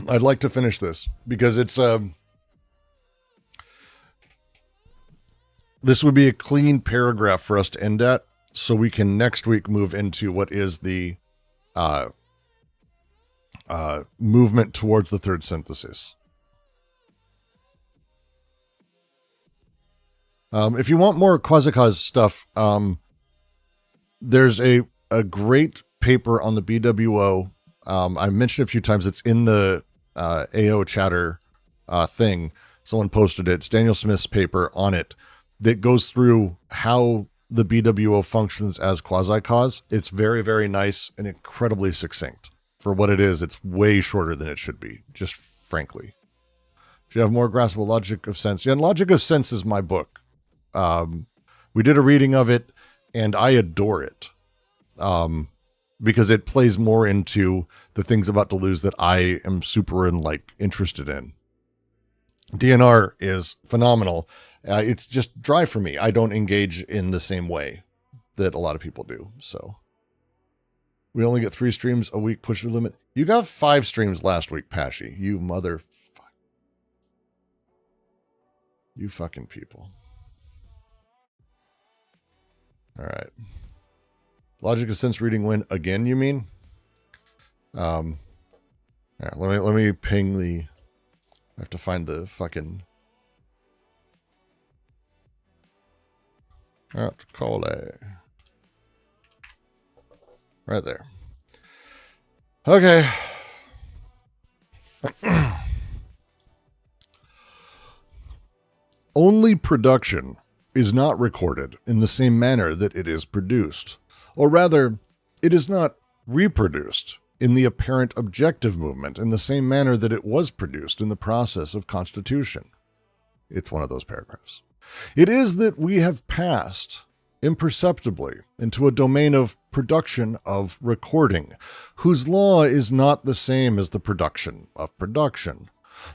I'd like to finish this because it's this would be a clean paragraph for us to end at, so we can next week move into what is the movement towards the third synthesis. If you want more quasi-cause stuff, there's a great paper on the BWO. I mentioned a few times. It's in the AO chatter thing. Someone posted it. It's Daniel Smith's paper on it that goes through how the BWO functions as quasi-cause. It's very, very nice and incredibly succinct. For what it is, it's way shorter than it should be, just frankly. If you have more graspable logic of sense. Yeah, and Logic of Sense is my book. We did a reading of it, and I adore it. Because it plays more into the things about Deleuze that I am super interested in. DNR is phenomenal. It's just dry for me. I don't engage in the same way that a lot of people do. So we only get 3 streams a week, push the limit. You got 5 streams last week, Pashy. You motherfucker. You fucking people. All right. Logic of Sense reading win again, you mean? Yeah, let me ping the... I have to find the fucking... Call it. Right there. Okay. Only production is not recorded in the same manner that it is produced. Or rather, it is not reproduced in the apparent objective movement in the same manner that it was produced in the process of constitution. It's one of those paragraphs. It is that we have passed imperceptibly into a domain of production of recording, whose law is not the same as the production of production.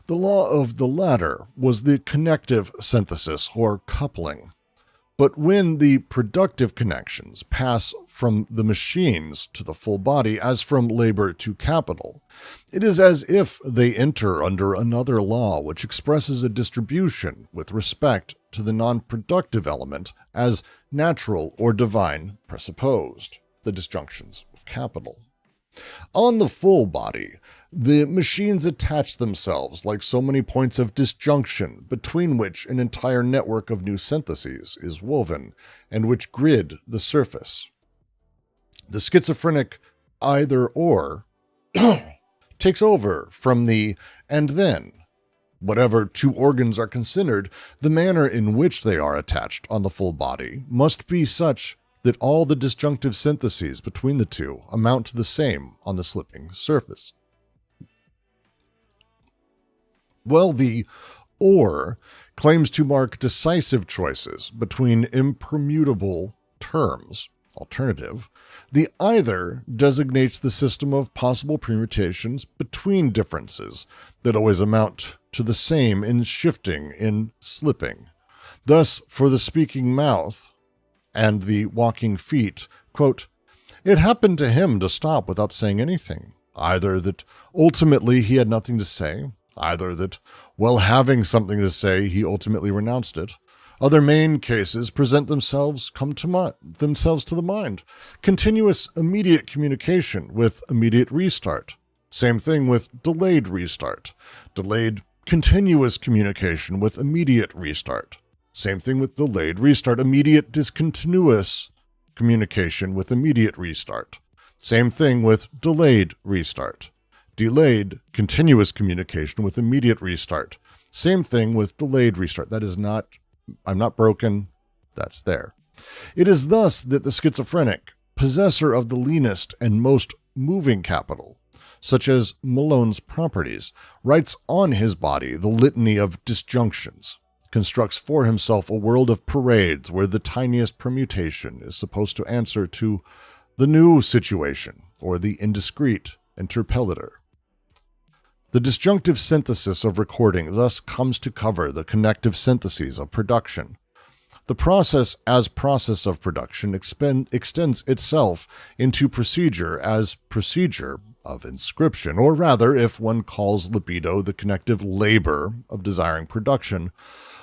The law of the latter was the connective synthesis or coupling. But when the productive connections pass from the machines to the full body, as from labor to capital, it is as if they enter under another law which expresses a distribution with respect to the non-productive element as natural or divine presupposed, the disjunctions of capital. On the full body, the machines attach themselves like so many points of disjunction between which an entire network of new syntheses is woven and which grid the surface. The schizophrenic either-or takes over from the and then. Whatever 2 organs are considered, the manner in which they are attached on the full body must be such that all the disjunctive syntheses between the 2 amount to the same on the slipping surface. Well, the or claims to mark decisive choices between impermutable terms, alternative. The either designates the system of possible permutations between differences that always amount to the same in shifting, in slipping. Thus, for the speaking mouth and the walking feet, quote, it happened to him to stop without saying anything, either that ultimately he had nothing to say, either that, while having something to say, he ultimately renounced it. Other main cases present themselves, themselves to the mind. Continuous immediate communication with immediate restart. Same thing with delayed restart. Delayed continuous communication with immediate restart. Same thing with delayed restart. Immediate discontinuous communication with immediate restart. Same thing with delayed restart. Delayed continuous communication with immediate restart. Same thing with delayed restart. That is not, I'm not broken. That's there. It is thus that the schizophrenic, possessor of the leanest and most moving capital, such as Malone's properties, writes on his body the litany of disjunctions, constructs for himself a world of parades where the tiniest permutation is supposed to answer to the new situation or the indiscrete interpellator. The disjunctive synthesis of recording thus comes to cover the connective syntheses of production. The process as process of production extends itself into procedure as procedure of inscription, or rather, if one calls libido the connective labor of desiring production,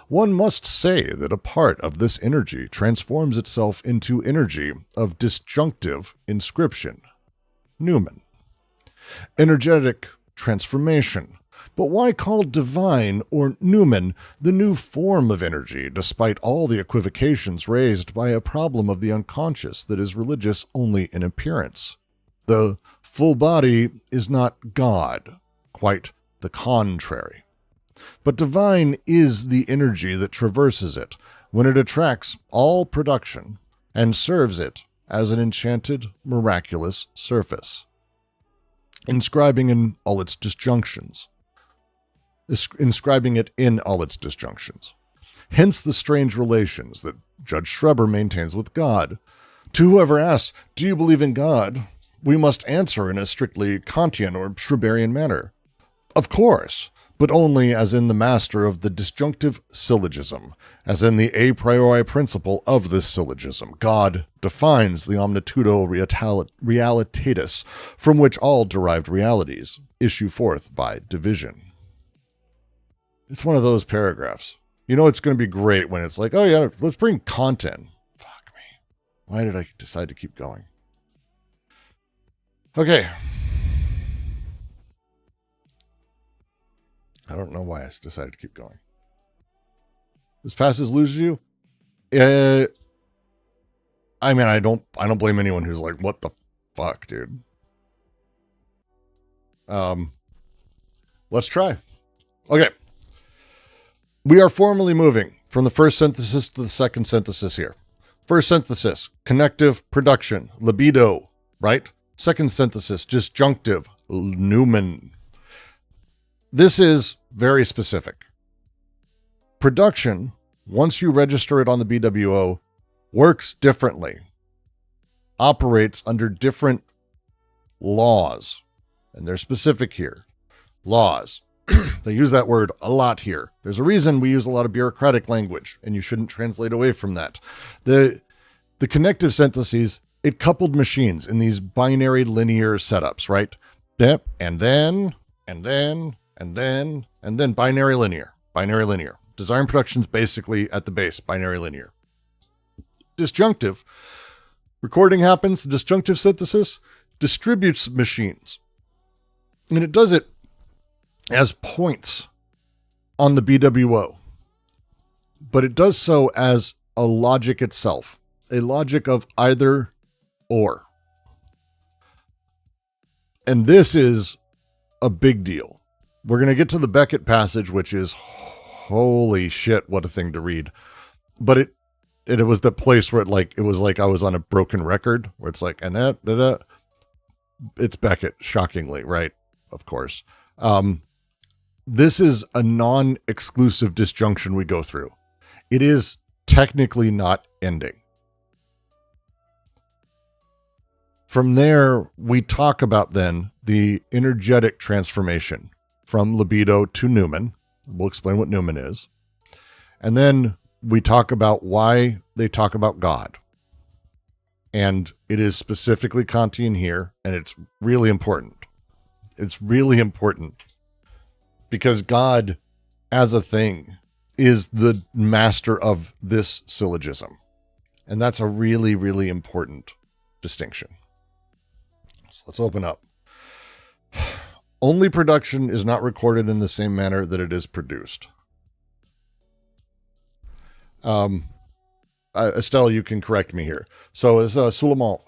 one must say that a part of this energy transforms itself into energy of disjunctive inscription, noumen. Energetic transformation. But why call divine or noumen the new form of energy, despite all the equivocations raised by a problem of the unconscious that is religious only in appearance? The full body is not God, quite the contrary. But divine is the energy that traverses it when it attracts all production and serves it as an enchanted, miraculous surface, inscribing it in all its disjunctions. Hence the strange relations that Judge Schreber maintains with God. To whoever asks, "Do you believe in God?" we must answer in a strictly Kantian or Schreberian manner. Of course, but only as in the master of the disjunctive syllogism, as in the a priori principle of this syllogism. God defines the omnitudo realitatis, from which all derived realities issue forth by division. It's one of those paragraphs. You know it's going to be great when it's like, oh yeah, let's bring content. Fuck me. Why did I decide to keep going? Okay. I don't know why I decided to keep going. This passage loses you? I mean, I don't blame anyone who's like, what the fuck, dude? Let's try. Okay. We are formally moving from the first synthesis to the second synthesis here. First synthesis, connective production, libido, right? Second synthesis, disjunctive, noumen. This is very specific. Production, once you register it on the BWO, works differently, operates under different laws, and they're specific here. Laws. They use that word a lot here. There's a reason we use a lot of bureaucratic language, and you shouldn't translate away from that. The connective syntheses, it coupled machines in these binary linear setups, right? Yep, and then binary linear. Design production's basically at the base, binary linear. Disjunctive, recording happens, the disjunctive synthesis distributes machines. And it does it as points on the BWO. But it does so as a logic itself, a logic of either or. And this is a big deal. We're going to get to the Beckett passage, which is holy shit, what a thing to read. But it was the place where it was like I was on a broken record, where it's like, and that, it's Beckett, shockingly, right? Of course. This is a non-exclusive disjunction we go through. It is technically not ending. From there, we talk about then the energetic transformation from libido to noumen. We'll explain what noumen is. And then we talk about why they talk about God. And it is specifically Kantian here, and it's really important. It's really important because God, as a thing, is the master of this syllogism. And that's a really, really important distinction. So let's open up. Only production is not recorded in the same manner that it is produced. Estelle, you can correct me here. So as Suleiman,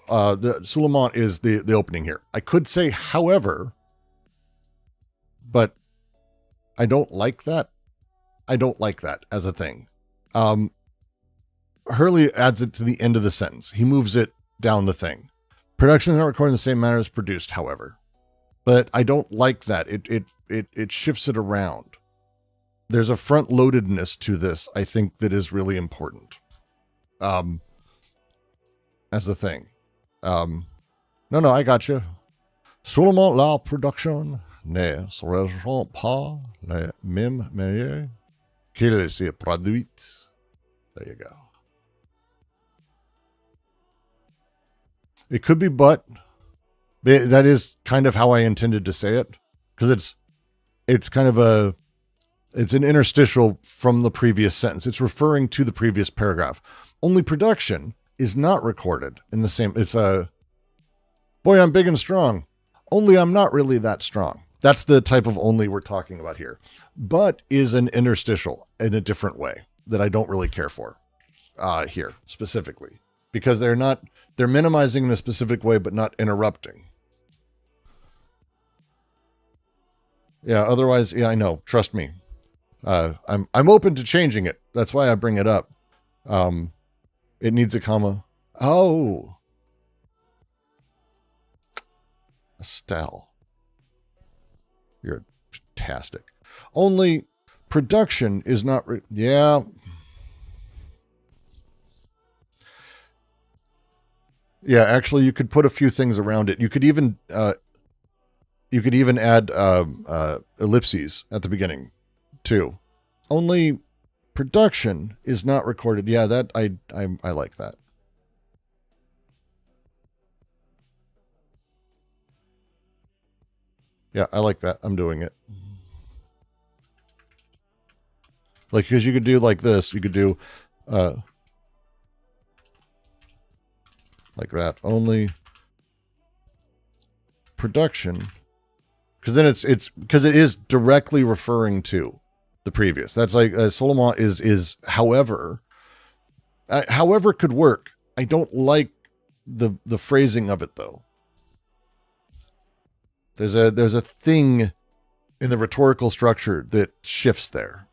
Suleiman is the opening here. I could say, however, but I don't like that. I don't like that as a thing. Hurley adds it to the end of the sentence. He moves it down the thing. Production is not recorded in the same manner as produced, however. But I don't like that. It shifts it around. There's a front-loadedness to this, I think, that is really important. As a thing. No, I got you. Seulement la production ne se ressent pas la même manière qu'il se produit. There you go. It could be but. That is kind of how I intended to say it, because it's kind of it's an interstitial from the previous sentence. It's referring to the previous paragraph. Only production is not recorded in the same. It's boy, I'm big and strong. Only I'm not really that strong. That's the type of only we're talking about here. But is an interstitial in a different way that I don't really care for here specifically, because they're minimizing in a specific way, but not interrupting. Yeah. Otherwise, yeah, I know. Trust me. I'm open to changing it. That's why I bring it up. It needs a comma. Oh, Estelle, you're fantastic. Only production is not. Yeah. Yeah, actually, you could put a few things around it. You could even add ellipses at the beginning, too. Only production is not recorded. Yeah, that I like that. Yeah, I like that. I'm doing it. Like, because you could do like this. You could do like that. Only production, because then it's because it is directly referring to the previous. That's like Solomon is however could work. I don't like the phrasing of it though. There's a thing in the rhetorical structure that shifts there.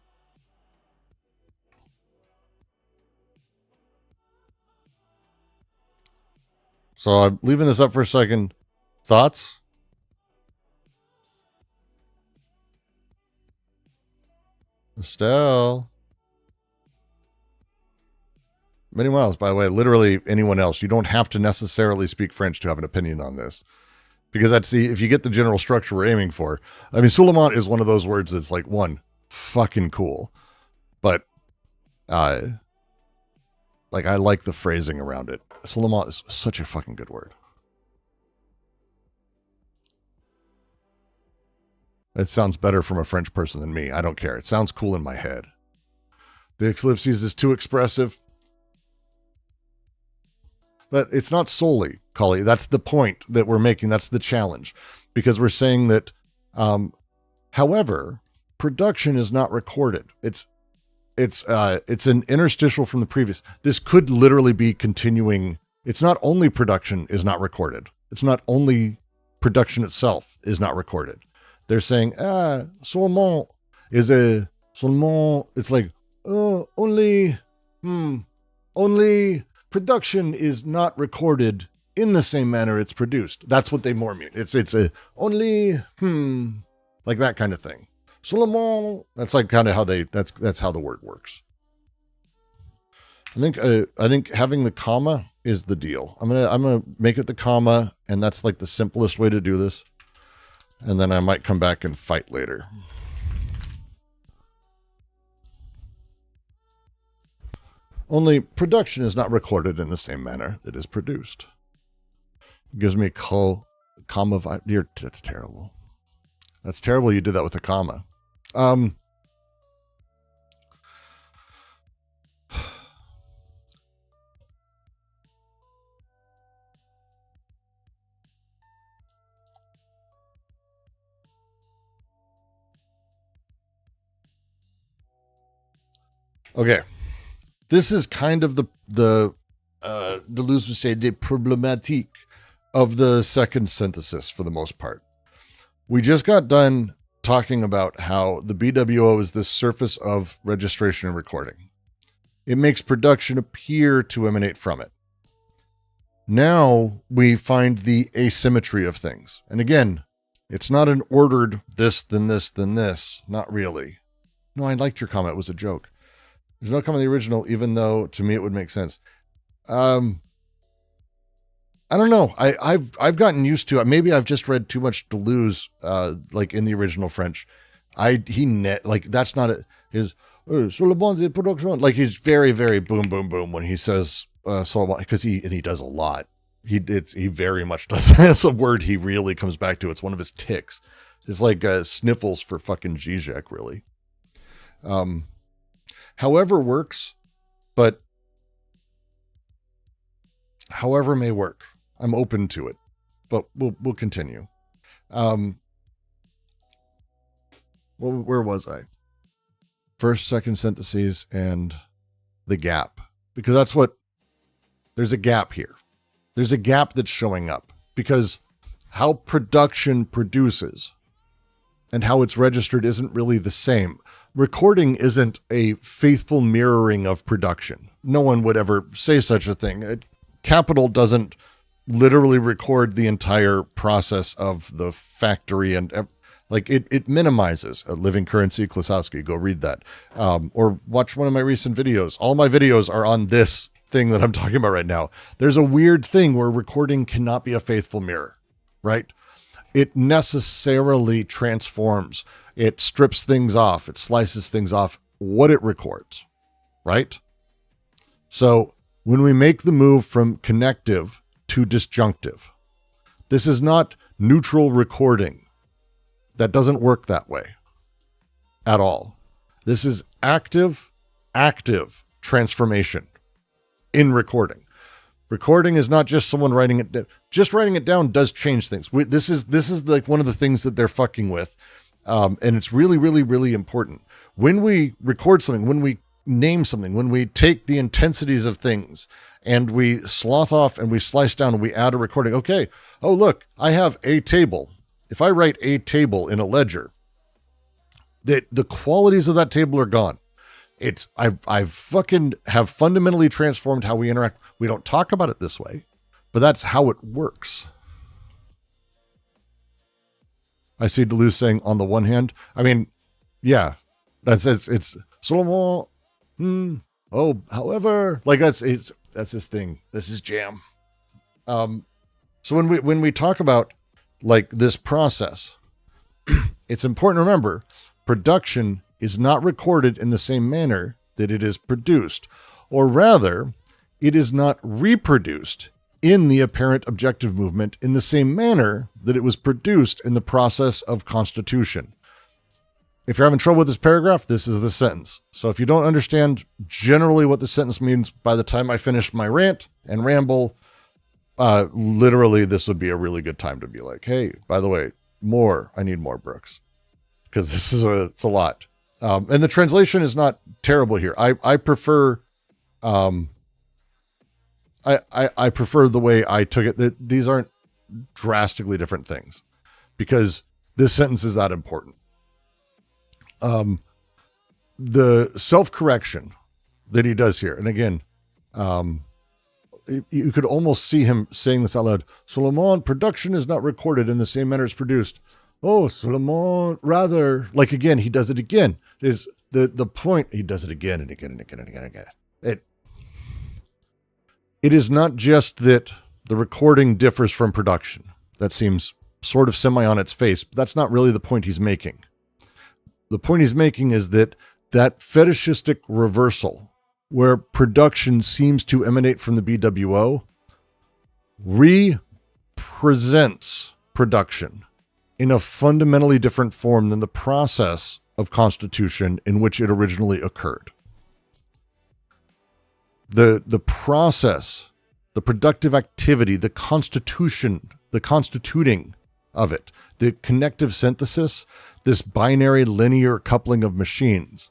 So I'm leaving this up for a second. Thoughts? Estelle. Anyone else, by the way, literally anyone else. You don't have to necessarily speak French to have an opinion on this. Because if you get the general structure we're aiming for. I mean, Suleiman is one of those words that's like, one, fucking cool. But, like, I like the phrasing around it. Suleiman is such a fucking good word. It sounds better from a French person than me. I don't care. It sounds cool in my head. The ellipses is too expressive. But it's not solely, Cully. That's the point that we're making. That's the challenge. Because we're saying that, however, production is not recorded. It's an interstitial from the previous. This could literally be continuing. It's not only production is not recorded. It's not only production itself is not recorded. They're saying, seulement is seulement. It's like, only production is not recorded in the same manner it's produced. That's what they more mean. It's a only, like that kind of thing. Seulement. That's like kind of how that's how the word works. I think having the comma is the deal. I'm gonna make it the comma, and that's like the simplest way to do this. And then I might come back and fight later. Only production is not recorded in the same manner that is produced. It gives me a comma. That's terrible. That's terrible. You did that with a comma. Okay. This is kind of the deleuze would say, des problématiques of the second synthesis for the most part. We just got done talking about how the BWO is this surface of registration and recording. It makes production appear to emanate from it. Now we find the asymmetry of things. And again, it's not an ordered this, then this, then this. Not really. No, I liked your comment. It was a joke. There's no comment in the original, even though to me it would make sense. I don't know. I've gotten used to it. Maybe I've just read too much Deleuze, like in the original French. Like that's not it. His sur le bon de production. Like he's very, very boom, boom, boom when he says so, because he does a lot. He very much does. That's a word he really comes back to. It's one of his tics. It's like sniffles for fucking Zizek, really. However works, but however may work. I'm open to it, but we'll continue. Well, where was I? First, second syntheses and the gap, because that's what, there's a gap here. There's a gap that's showing up because how production produces and how it's registered isn't really the same. Recording isn't a faithful mirroring of production. No one would ever say such a thing. Capital doesn't literally record the entire process of the factory, and like it minimizes. A Living Currency, Klosowski, go read that. Or watch one of my recent videos. All my videos are on this thing that I'm talking about right now. There's a weird thing where recording cannot be a faithful mirror, right? It necessarily transforms. It strips things off. It slices things off, what it records, right? So when we make the move from connective to disjunctive, this is not neutral recording. That doesn't work that way at all. This is active transformation in recording. Recording is not just someone writing it down. Just writing it down does change things. This is like one of the things that they're fucking with. And it's really, really, really important. When we record something, when we name something, when we take the intensities of things and we slough off and we slice down and we add a recording. Okay. Oh, look, I have a table. If I write a table in a ledger, the qualities of that table are gone. I've fucking have fundamentally transformed how we interact. We don't talk about it this way, but that's how it works. I see Deleuze saying, on the one hand, I mean, yeah, it's Solomon. However, like that's his thing. That's his jam. So when we talk about like this process, it's important to remember production is not recorded in the same manner that it is produced, or rather, it is not reproduced in the apparent objective movement in the same manner that it was produced in the process of constitution. If you're having trouble with this paragraph, this is the sentence. So if you don't understand generally what the sentence means by the time I finish my rant and ramble, literally this would be a really good time to be like, hey, by the way, I need more Brooks, because it's a lot. And the translation is not terrible here. I prefer, I prefer the way I took it. These aren't drastically different things because this sentence is that important. The self-correction that he does here. And again, you could almost see him saying this out loud. Solomon, production is not recorded in the same manner as produced. Oh, Solomon, rather, like again, he does it again. Is the point, he does it again and again and again and again and again. It is not just that the recording differs from production. That seems sort of semi on its face, but that's not really the point he's making. The point he's making is that fetishistic reversal, where production seems to emanate from the BWO, represents production in a fundamentally different form than the process of constitution in which it originally occurred. The process, the productive activity, the constitution, the constituting of it, the connective synthesis, this binary linear coupling of machines,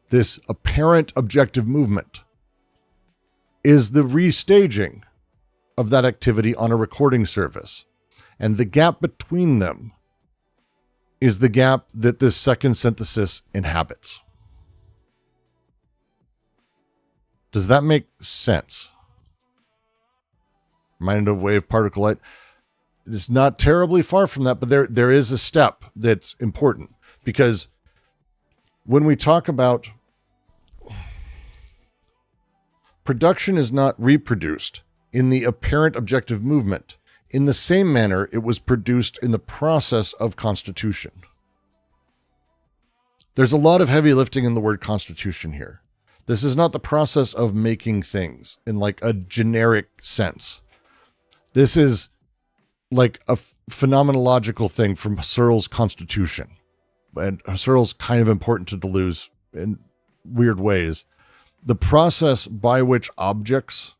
this apparent objective movement, is the restaging of that activity on a recording service. And the gap between them is the gap that this second synthesis inhabits. Does that make sense? Mind of wave particle light. It's not terribly far from that, but there is a step that's important, because when we talk about production is not reproduced in the apparent objective movement in the same manner it was produced in the process of constitution. There's a lot of heavy lifting in the word constitution here. This is not the process of making things in like a generic sense. This is like a phenomenological thing from Husserl's Constitution. And Husserl's kind of important to Deleuze in weird ways. The process by which objects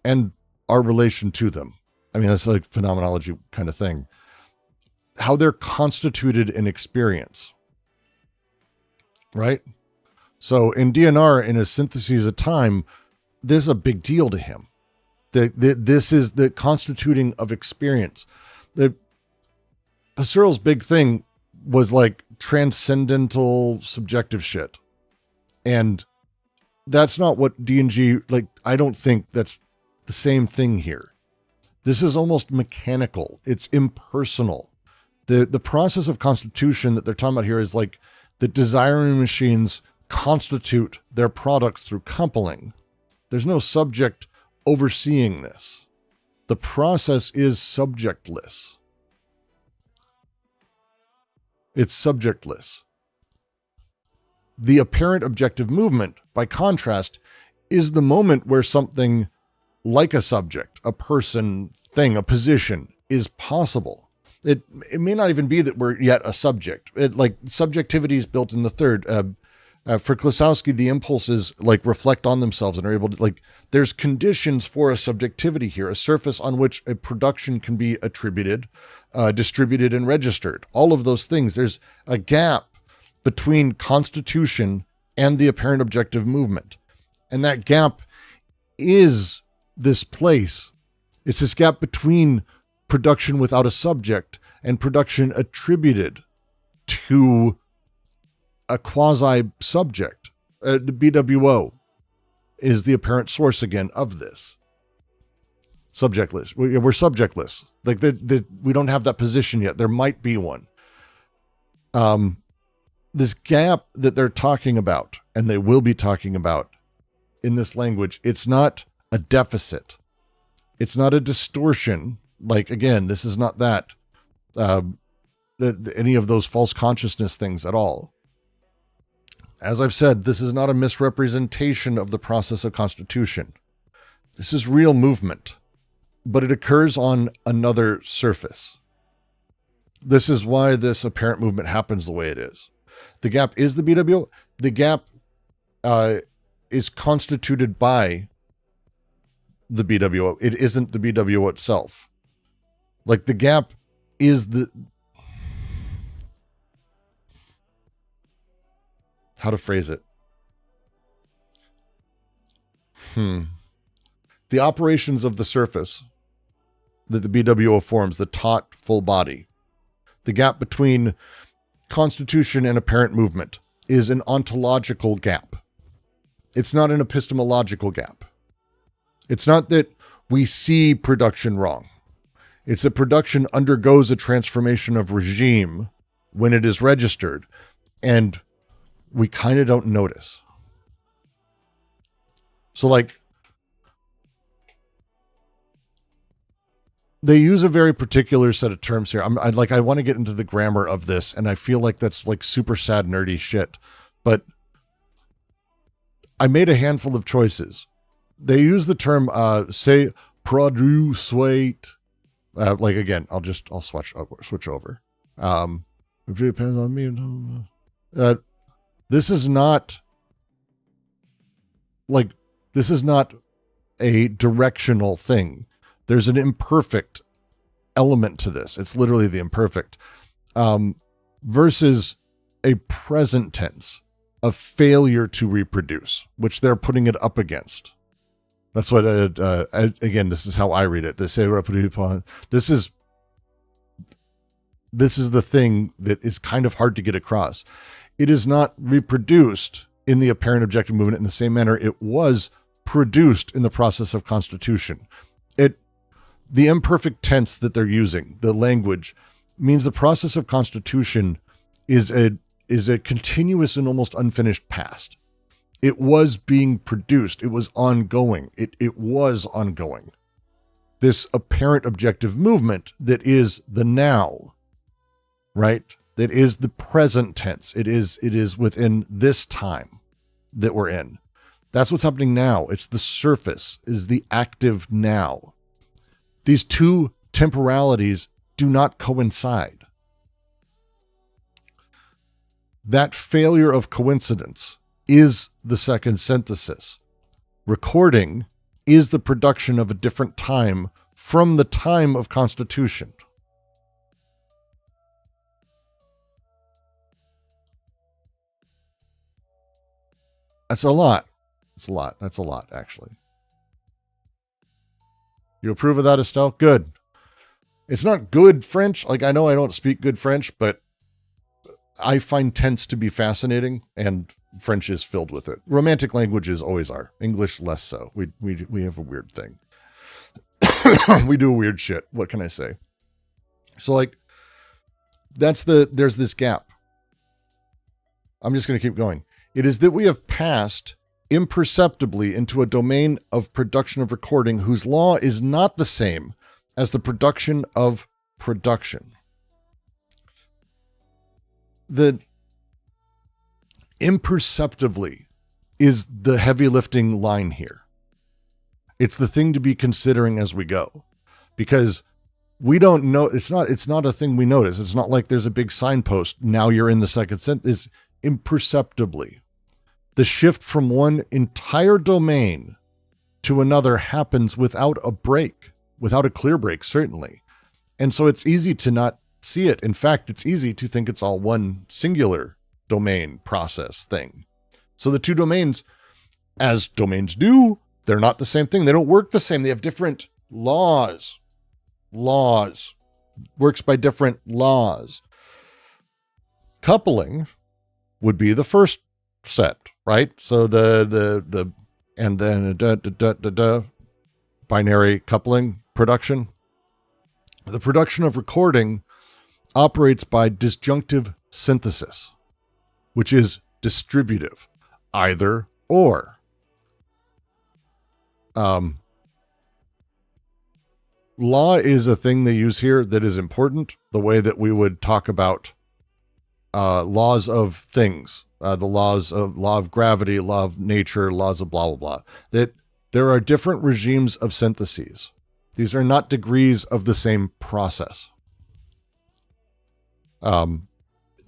and our relation to them, I mean, that's like phenomenology kind of thing, how they're constituted in experience, right? So in DNR, in his Syntheses of Time, this is a big deal to him. This is the constituting of experience. Husserl's big thing was like transcendental subjective shit. And that's not what D&G, like, I don't think that's the same thing here. This is almost mechanical. It's impersonal. The process of constitution that they're talking about here is like the desiring machines constitute their products through coupling. There's no subject overseeing this. The process is subjectless. It's subjectless. The apparent objective movement, by contrast, is the moment where something like a subject, a person, thing, a position is possible. It may not even be that we're yet a subject. Like subjectivity is built in the third. For Klosowski, the impulses like reflect on themselves and are able to, like, there's conditions for a subjectivity here, a surface on which a production can be attributed, distributed, and registered. All of those things. There's a gap between constitution and the apparent objective movement. And that gap is this place. It's this gap between production without a subject and production attributed to a quasi-subject. The BWO is the apparent source again of this. Subjectless. We're subjectless. Like we don't have that position yet. There might be one. This gap that they're talking about, and they will be talking about in this language, it's not a deficit. It's not a distortion. Like, again, this is not that, any of those false consciousness things at all. As I've said, this is not a misrepresentation of the process of constitution. This is real movement, but it occurs on another surface. This is why this apparent movement happens the way it is. The gap is the BWO. The gap is constituted by the BWO. It isn't the BWO itself. Like the gap is how to phrase it? The operations of the surface that the BWO forms, the taut full body, the gap between constitution and apparent movement is an ontological gap. It's not an epistemological gap. It's not that we see production wrong. It's that production undergoes a transformation of regime when it is registered, and we kind of don't notice. So like, they use a very particular set of terms here. I want to get into the grammar of this, and I feel like that's like super sad, nerdy shit. But I made a handful of choices. They use the term, say, produit. Like again, I'll switch over. It depends on me. This is not a directional thing. There's an imperfect element to this. It's literally the imperfect, versus a present tense of failure to reproduce, which they're putting it up against. That's what, again, this is how I read it. They say, this is the thing that is kind of hard to get across. It is not reproduced in the apparent objective movement in the same manner it was produced in the process of constitution. The imperfect tense that they're using, the language, means the process of constitution is a continuous and almost unfinished past. It was being produced. It was ongoing. It was ongoing. This apparent objective movement that is the now, right? That is the present tense. It is within this time that we're in. That's what's happening now. It's the surface. It is the active now. These two temporalities do not coincide. That failure of coincidence is the second synthesis. Recording is the production of a different time from the time of constitution. That's a lot. That's a lot. That's a lot, actually. You approve of that, Estelle? Good. It's not good French. Like, I know I don't speak good French, but I find tense to be fascinating, and French is filled with it. Romantic languages always are. English, less so. We have a weird thing. We do weird shit. What can I say? So, like, there's this gap. I'm just going to keep going. It is that we have passed imperceptibly into a domain of production of recording whose law is not the same as the production of production. The imperceptibly is the heavy lifting line here. It's the thing to be considering as we go, because we don't know. It's not a thing we notice. It's not like there's a big signpost. Now you're in the second sentence. It's imperceptibly. The shift from one entire domain to another happens without a break, without a clear break, certainly. And so it's easy to not see it. In fact, it's easy to think it's all one singular domain process thing. So the two domains, as domains do, they're not the same thing. They don't work the same. They have different laws. Works by different laws. Coupling would be the first set, right? So the and then binary coupling production. The production of recording operates by disjunctive synthesis, which is distributive, either or. Law is a thing they use here that is important, the way that we would talk about laws of things, the law of gravity, law of nature, laws of blah, blah, blah. That there are different regimes of syntheses. These are not degrees of the same process.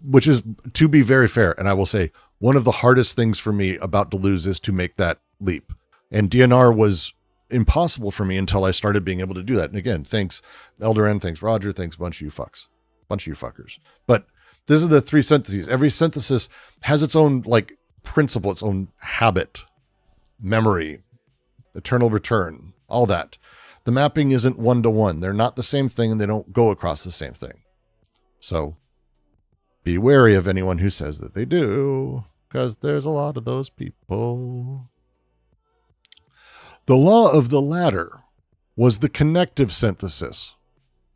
Which is, to be very fair, and I will say, one of the hardest things for me about Deleuze is to make that leap. And DNR was impossible for me until I started being able to do that. And again, thanks Eldoran, thanks Roger, thanks bunch of you fuckers. But these are the three syntheses. Every synthesis has its own like principle, its own habit, memory, eternal return, all that. The mapping isn't one-to-one. They're not the same thing, and they don't go across the same thing. So be wary of anyone who says that they do, because there's a lot of those people. The law of the latter was the connective synthesis,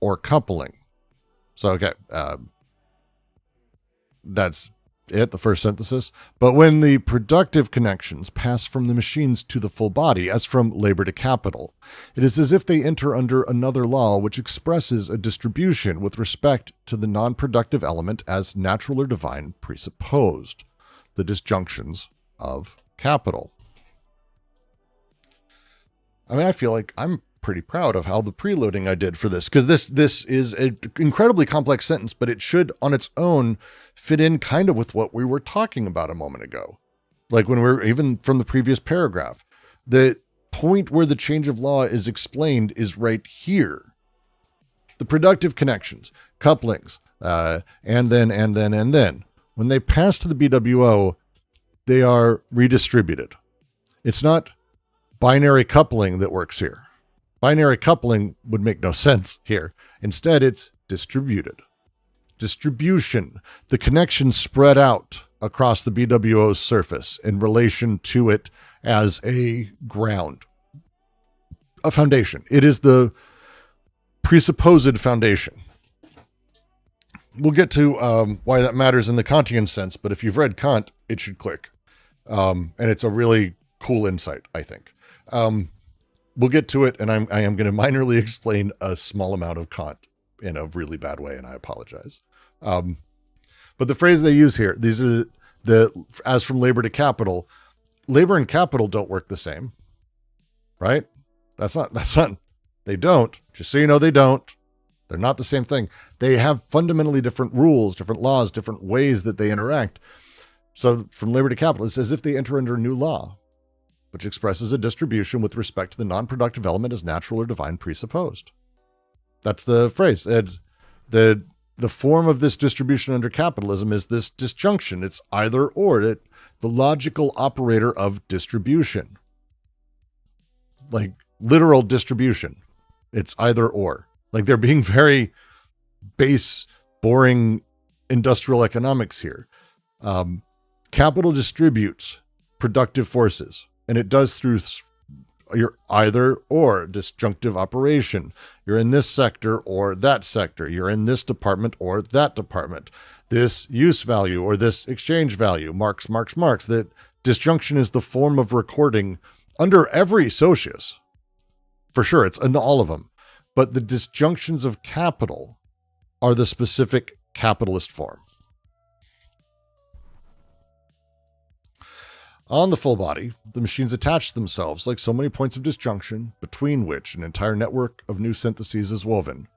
or coupling. So, okay, that's it, the first synthesis. But when the productive connections pass from the machines to the full body, as from labor to capital, it is as if they enter under another law which expresses a distribution with respect to the non-productive element as natural or divine presupposed, the disjunctions of capital. I mean, I feel like I'm pretty proud of how the preloading I did for this, because this is an incredibly complex sentence, but it should on its own fit in kind of with what we were talking about a moment ago. Like when we're even from the previous paragraph, the point where the change of law is explained is right here. The productive connections, couplings, and then. When they pass to the BWO, they are redistributed. It's not binary coupling that works here. Binary coupling would make no sense here. Instead, it's distributed. Distribution, the connections spread out across the BWO's surface in relation to it as a ground, a foundation. It is the presupposed foundation. We'll get to why that matters in the Kantian sense, but if you've read Kant, it should click. And it's a really cool insight, I think. We'll get to it, and I am going to minorly explain a small amount of Kant in a really bad way, and I apologize. But the phrase they use here, these are the as from labor to capital. Labor and capital don't work the same, right? That's not They don't. Just so you know, they don't. They're not the same thing. They have fundamentally different rules, different laws, different ways that they interact. So from labor to capital, it's as if they enter under a new law, which expresses a distribution with respect to the non-productive element as natural or divine presupposed. That's the phrase. It's the form of this distribution under capitalism is this disjunction. It's either or, the logical operator of distribution. Like literal distribution. It's either or. Like they're being very base, boring industrial economics here. Capital distributes productive forces, and it does through your either or disjunctive operation. You're in this sector or that sector. You're in this department or that department. This use value or this exchange value. Marx. That disjunction is the form of recording under every socius. For sure, it's in all of them. But the disjunctions of capital are the specific capitalist form. On the full body, the machines attach themselves like so many points of disjunction between which an entire network of new syntheses is woven,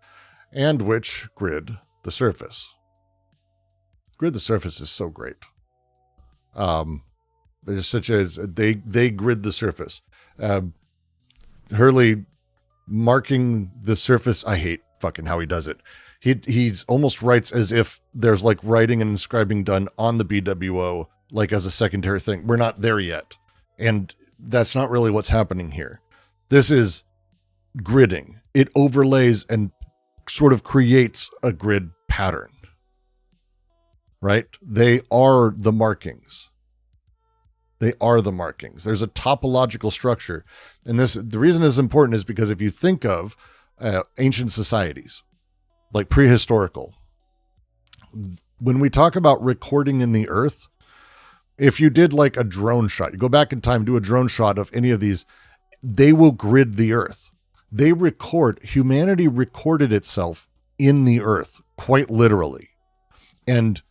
and which grid the surface. Grid the surface is so great. There's such as they grid the surface. Hurley marking the surface. I hate fucking how he does it. He's almost writes as if there's like writing and inscribing done on the BWO, like as a secondary thing. We're not there yet. And that's not really what's happening here. This is gridding. It overlays and sort of creates a grid pattern. Right? They are the markings. They are the markings. There's a topological structure. And the reason this is important is because if you think of ancient societies, like prehistorical, when we talk about recording in the earth, if you did like a drone shot, you go back in time, do a drone shot of any of these, they will grid the earth. They record, humanity recorded itself in the earth, quite literally. And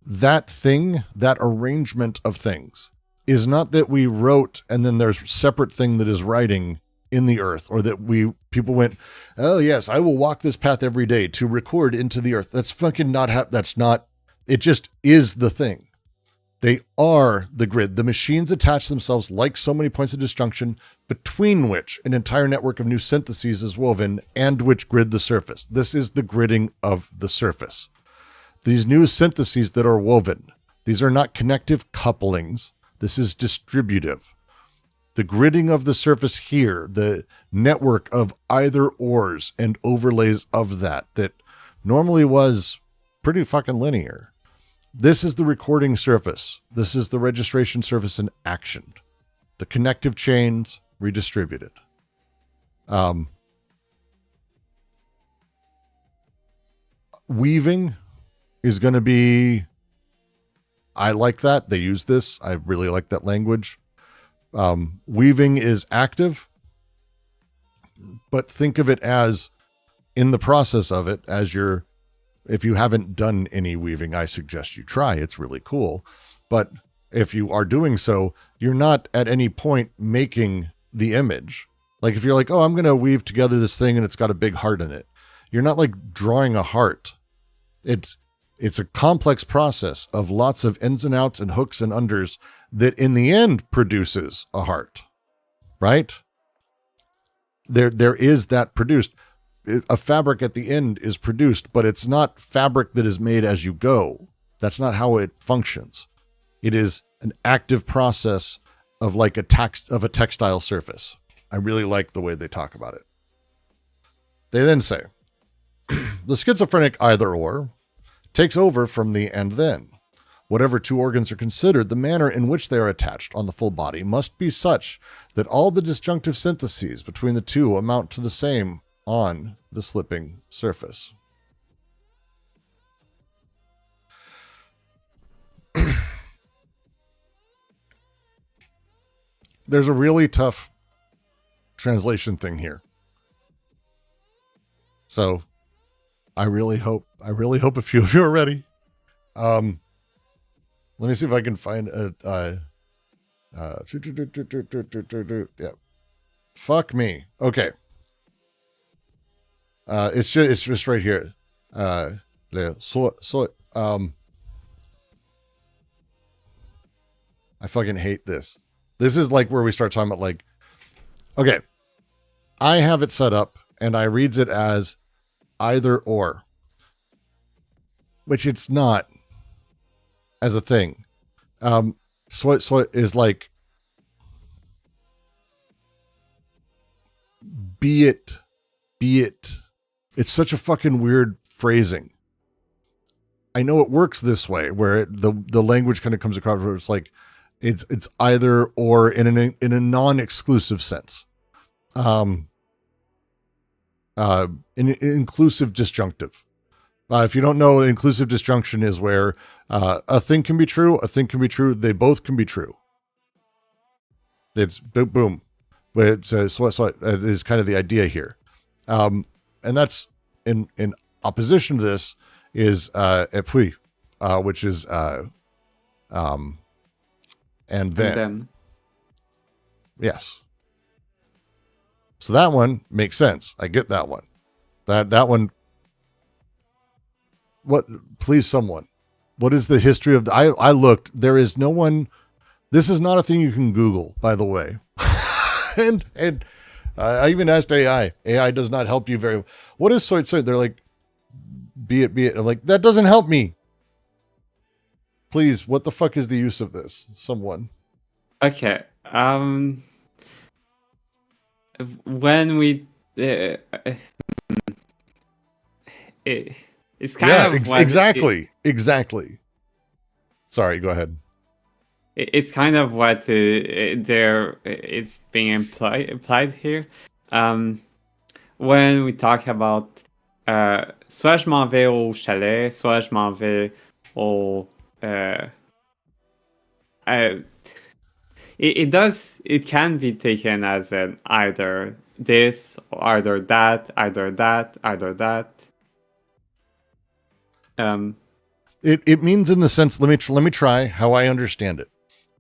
that thing, that arrangement of things, is not that we wrote and then there's a separate thing that is writing in the earth, or that people went, oh yes, I will walk this path every day to record into the earth. That's fucking not, that's not, it just is the thing. They are the grid. The machines attach themselves like so many points of disjunction between which an entire network of new syntheses is woven and which grid the surface. This is the gridding of the surface. These new syntheses that are woven, these are not connective couplings. This is distributive. The gridding of the surface here, the network of either ors and overlays of that normally was pretty fucking linear. This is the recording surface. This is the registration surface in action. The connective chains redistributed. Weaving is going to be, I like that. They use this. I really like that language. Weaving is active, but think of it as in the process of it, as if you haven't done any weaving, I suggest you try. It's really cool. But if you are doing so, you're not at any point making the image. Like if you're like, oh, I'm going to weave together this thing and it's got a big heart in it. You're not like drawing a heart. It's a complex process of lots of ins and outs and hooks and unders that in the end produces a heart, right? There is that produced. A fabric at the end is produced, but it's not fabric that is made as you go. That's not how it functions. It is an active process of like a textile surface. I really like the way they talk about it. They then say, the schizophrenic either or takes over from the and then. Whatever two organs are considered, the manner in which they are attached on the full body must be such that all the disjunctive syntheses between the two amount to the same on the slipping surface. There's a really tough translation thing here. So I really hope a few of you are ready. Let me see if I can find yeah. Fuck me. Okay. It's just right here. I fucking hate this. This is like where we start talking about like, okay, I have it set up and I reads it as either or, which it's not as a thing. So it is like, be it. It's such a fucking weird phrasing. I know it works this way, where the language kind of comes across where it's like, it's either or in a non-exclusive sense. In inclusive disjunctive. If you don't know, inclusive disjunction is where a thing can be true, they both can be true. It's boom. But it's so is kind of the idea here. And that's in opposition to this is et puis, which is and then. Yes. So that one makes sense. I get that one. That one. Please, someone. What is the history of I looked. There is no one. This is not a thing you can Google, by the way. and I even asked AI. AI does not help you very well. What is soy? They're like, be it. I'm like, that doesn't help me. Please, what the fuck is the use of this? Someone. Okay. When we it's kind of exactly. Sorry, go ahead. It's kind of what there it's being implied here. When we talk about soit je m'en vais au chalet, soit je m'en vais au it can be taken as an either this, either that. It means in the sense, let me try how I understand it.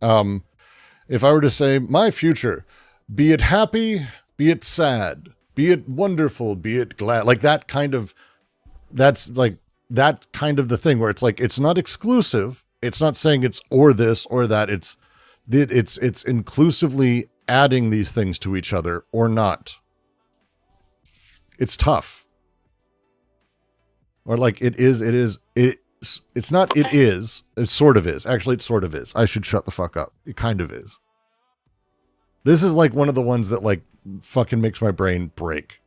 If I were to say my future, be it happy, be it sad, be it wonderful, be it glad, like that kind of, that's like that kind of the thing where it's like, it's not exclusive. It's not saying it's or this or that. It's inclusively adding these things to each other or not. It's tough. Or like it's not, it sort of is. Actually, it sort of is. I should shut the fuck up. It kind of is. This is like one of the ones that like fucking makes my brain break.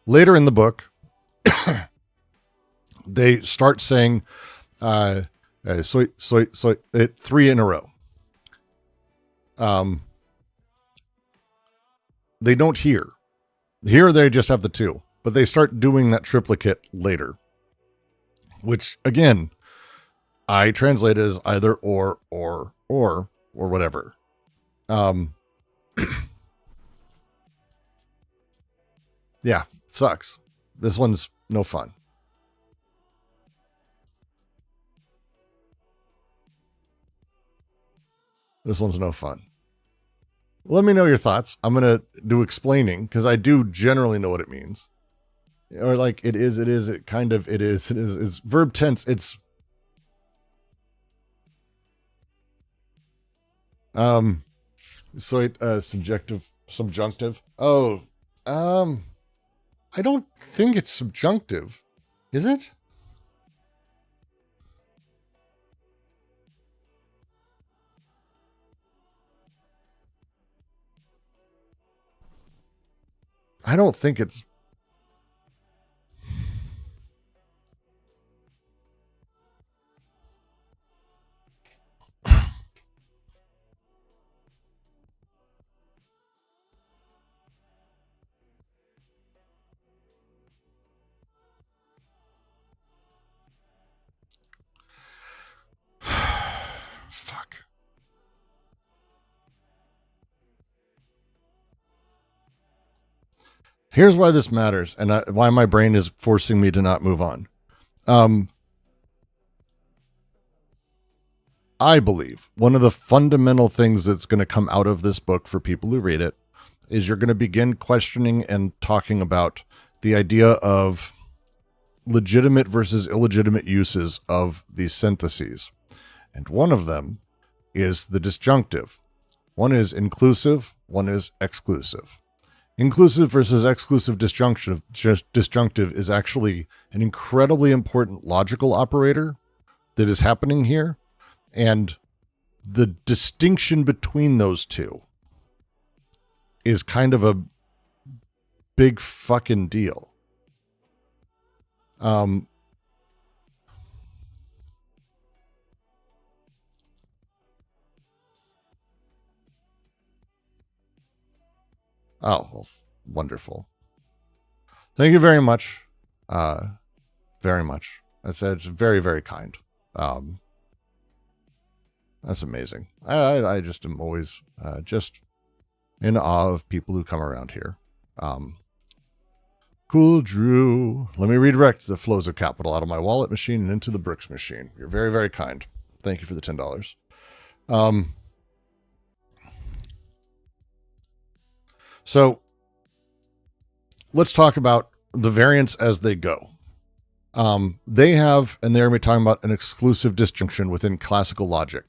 Later in the book, they start saying, so 3 in a row. They don't hear. Here they just have the 2, but they start doing that triplicate later, which again, I translate as either or whatever. Yeah, it sucks. This one's no fun. This one's no fun. Let me know your thoughts. I'm going to do explaining because I do generally know what it means. Or like it is, it kind of, it is. It's verb tense. It's, subjunctive. Oh, I don't think it's subjunctive. Is it? I don't think it's. Fuck. Here's why this matters and why my brain is forcing me to not move on. I believe one of the fundamental things that's going to come out of this book for people who read it is you're going to begin questioning and talking about the idea of legitimate versus illegitimate uses of these syntheses. And one of them is the disjunctive. One is inclusive, one is exclusive. Inclusive versus exclusive disjunctive is actually an incredibly important logical operator that is happening here. And the distinction between those two is kind of a big fucking deal. Oh, well, wonderful. Thank you very much. Very much. It's very, very kind. That's amazing. I just am always just in awe of people who come around here. Cool, Drew. Let me redirect the flows of capital out of my wallet machine and into the bricks machine. You're very, very kind. Thank you for the $10. So let's talk about the variants as they go. They have, and they're going to be talking about an exclusive disjunction within classical logic.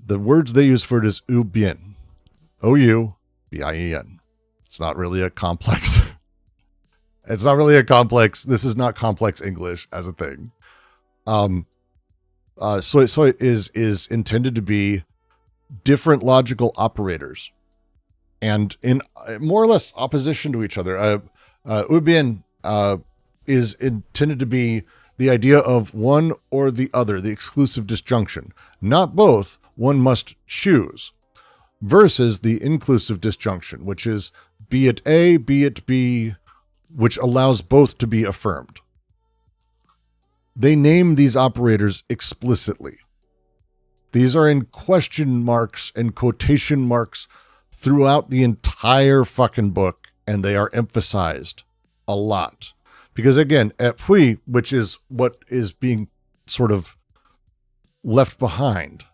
The words they use for it is ou bien. O-U-B-I-E-N. It's not really a complex. It's not really a complex. This is not complex English as a thing. So it is intended to be different logical operators, and in more or less opposition to each other. Ou bien is intended to be the idea of one or the other, the exclusive disjunction, not both. One must choose, versus the inclusive disjunction, which is be it A, be it B, which allows both to be affirmed. They name these operators explicitly. These are in question marks and quotation marks throughout the entire fucking book, and they are emphasized a lot. Because again, puis, which is what is being sort of left behind,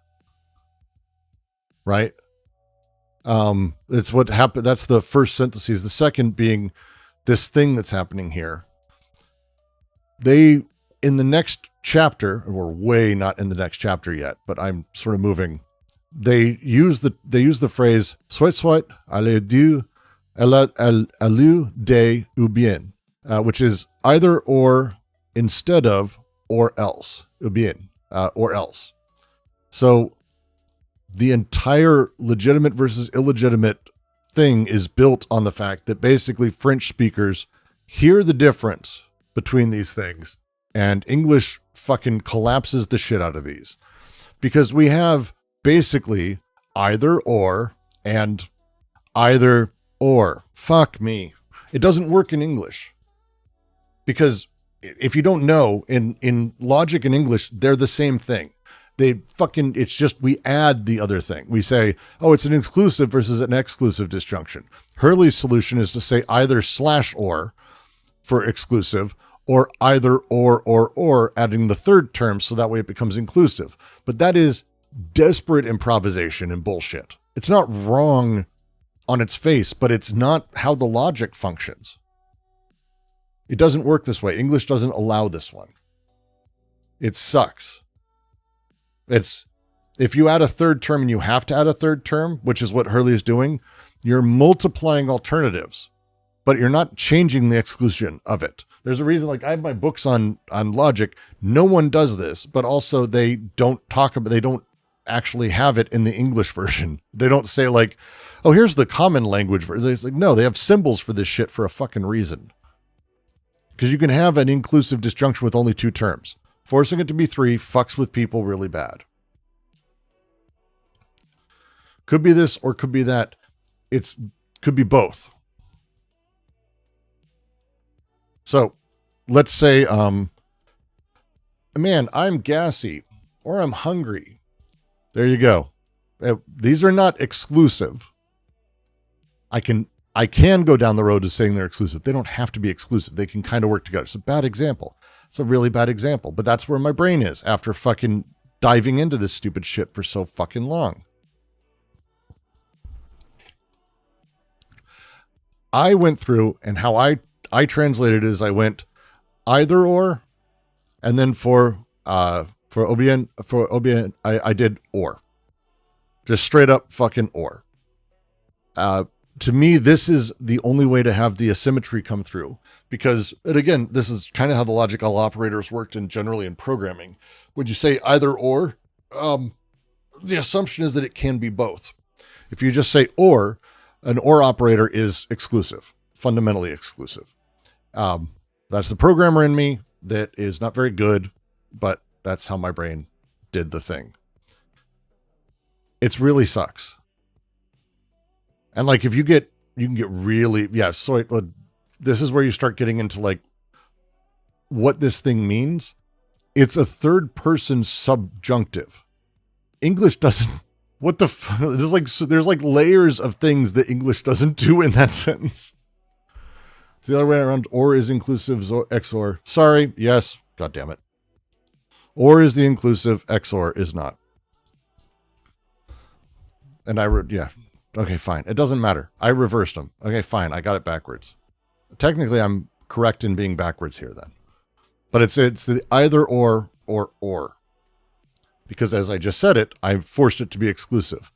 right? It's what happened. That's the first synthesis. The second being this thing that's happening here. They, in the next chapter, we're way not in the next chapter yet, but I'm sort of moving. They use the phrase soit allez de ou bien, which is either or, instead of, or else, ou bien, or else. So the entire legitimate versus illegitimate thing is built on the fact that basically French speakers hear the difference between these things, and English fucking collapses the shit out of these, because we have basically either or and either or. Fuck me. It doesn't work in English, because if you don't know, in logic and English, they're the same thing. It's just, we add the other thing. We say, oh, it's an inclusive versus an exclusive disjunction. Hurley's solution is to say either / or for exclusive, or either or, adding the third term so that way it becomes inclusive. But that is desperate improvisation and bullshit. It's not wrong on its face, but it's not how the logic functions. It doesn't work this way. English doesn't allow this one. It sucks. It's, if you add a third term and you have to add a third term, which is what Hurley is doing, you're multiplying alternatives, but you're not changing the exclusion of it. There's a reason, like I have my books on logic. No one does this, but also they don't actually have it in the English version. They don't say like, oh, here's the common language version. It's like, no, they have symbols for this shit for a fucking reason. Because you can have an inclusive disjunction with only two terms. Forcing it to be three fucks with people really bad. Could be this or could be that. Could be both. So let's say, man, I'm gassy or I'm hungry. There you go. These are not exclusive. I can go down the road to saying they're exclusive. They don't have to be exclusive. They can kind of work together. It's a bad example. It's a really bad example, but that's where my brain is after fucking diving into this stupid shit for so fucking long. I went through, and how I translated is I went either or, and then for OBN, I did or. Just straight up fucking or. To me, this is the only way to have the asymmetry come through. Because, and again, this is kind of how the logical operators worked generally in programming. Would you say either or? The assumption is that it can be both. If you just say or, an or operator is exclusive, fundamentally exclusive. That's the programmer in me that is not very good, but that's how my brain did the thing. It's really sucks. And like, if you can get really, so this is where you start getting into like what this thing means. It's a third person subjunctive. English doesn't, there's like layers of things that English doesn't do in that sentence. It's the other way around. Or is inclusive, XOR. Sorry, yes, God damn it. Or is the inclusive, XOR is not. And I wrote, okay, fine. It doesn't matter. I reversed them. Okay, fine. I got it backwards. Technically, I'm correct in being backwards here then. But it's the either or. Because as I just said it, I forced it to be exclusive.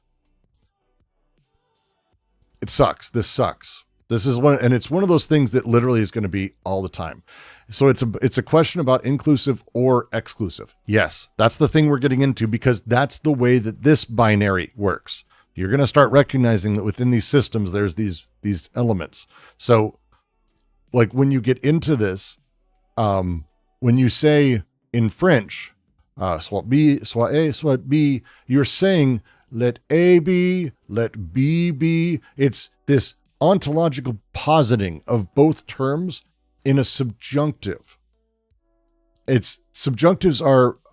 It sucks. This sucks. This is and it's one of those things that literally is going to be all the time. So it's a question about inclusive or exclusive. Yes, that's the thing we're getting into, because that's the way that this binary works. You're going to start recognizing that within these systems, there's these elements. So like when you get into this, when you say in French, soit B, soit A, soit B, you're saying let A be, let B be. It's this ontological positing of both terms in a subjunctive. Subjunctives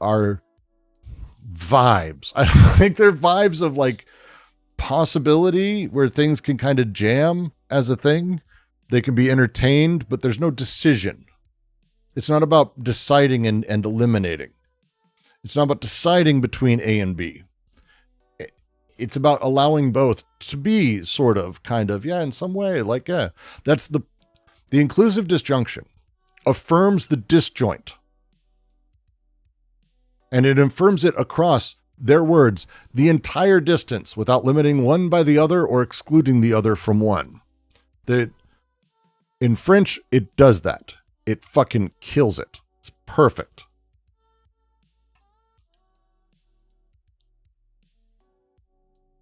are vibes. I think they're vibes of like possibility, where things can kind of jam as a thing. They can be entertained, but there's no decision. It's not about deciding and eliminating. It's not about deciding between A and B. It's about allowing both to be sort of, kind of, in some way, like, That's the inclusive disjunction affirms the disjoint. And it affirms it across their words the entire distance without limiting one by the other or excluding the other from one. In French, it does that. It fucking kills it. It's perfect.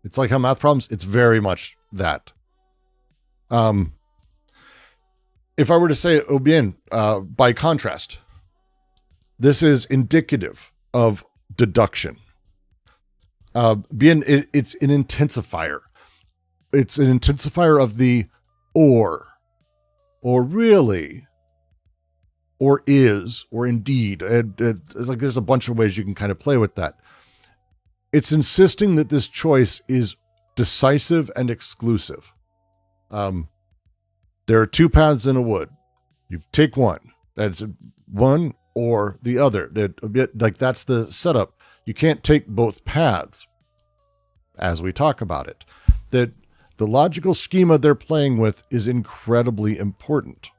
It's like how math problems, it's very much that. If I were to say, oh bien, by contrast, this is indicative of deduction. Bien, it's an intensifier. It's an intensifier of the or really, or is, or indeed. Like there's a bunch of ways you can kind of play with that. It's insisting that this choice is decisive and exclusive. There are two paths in a wood. You take one. That's one or the other. That's the setup. You can't take both paths as we talk about it. That the logical schema they're playing with is incredibly important.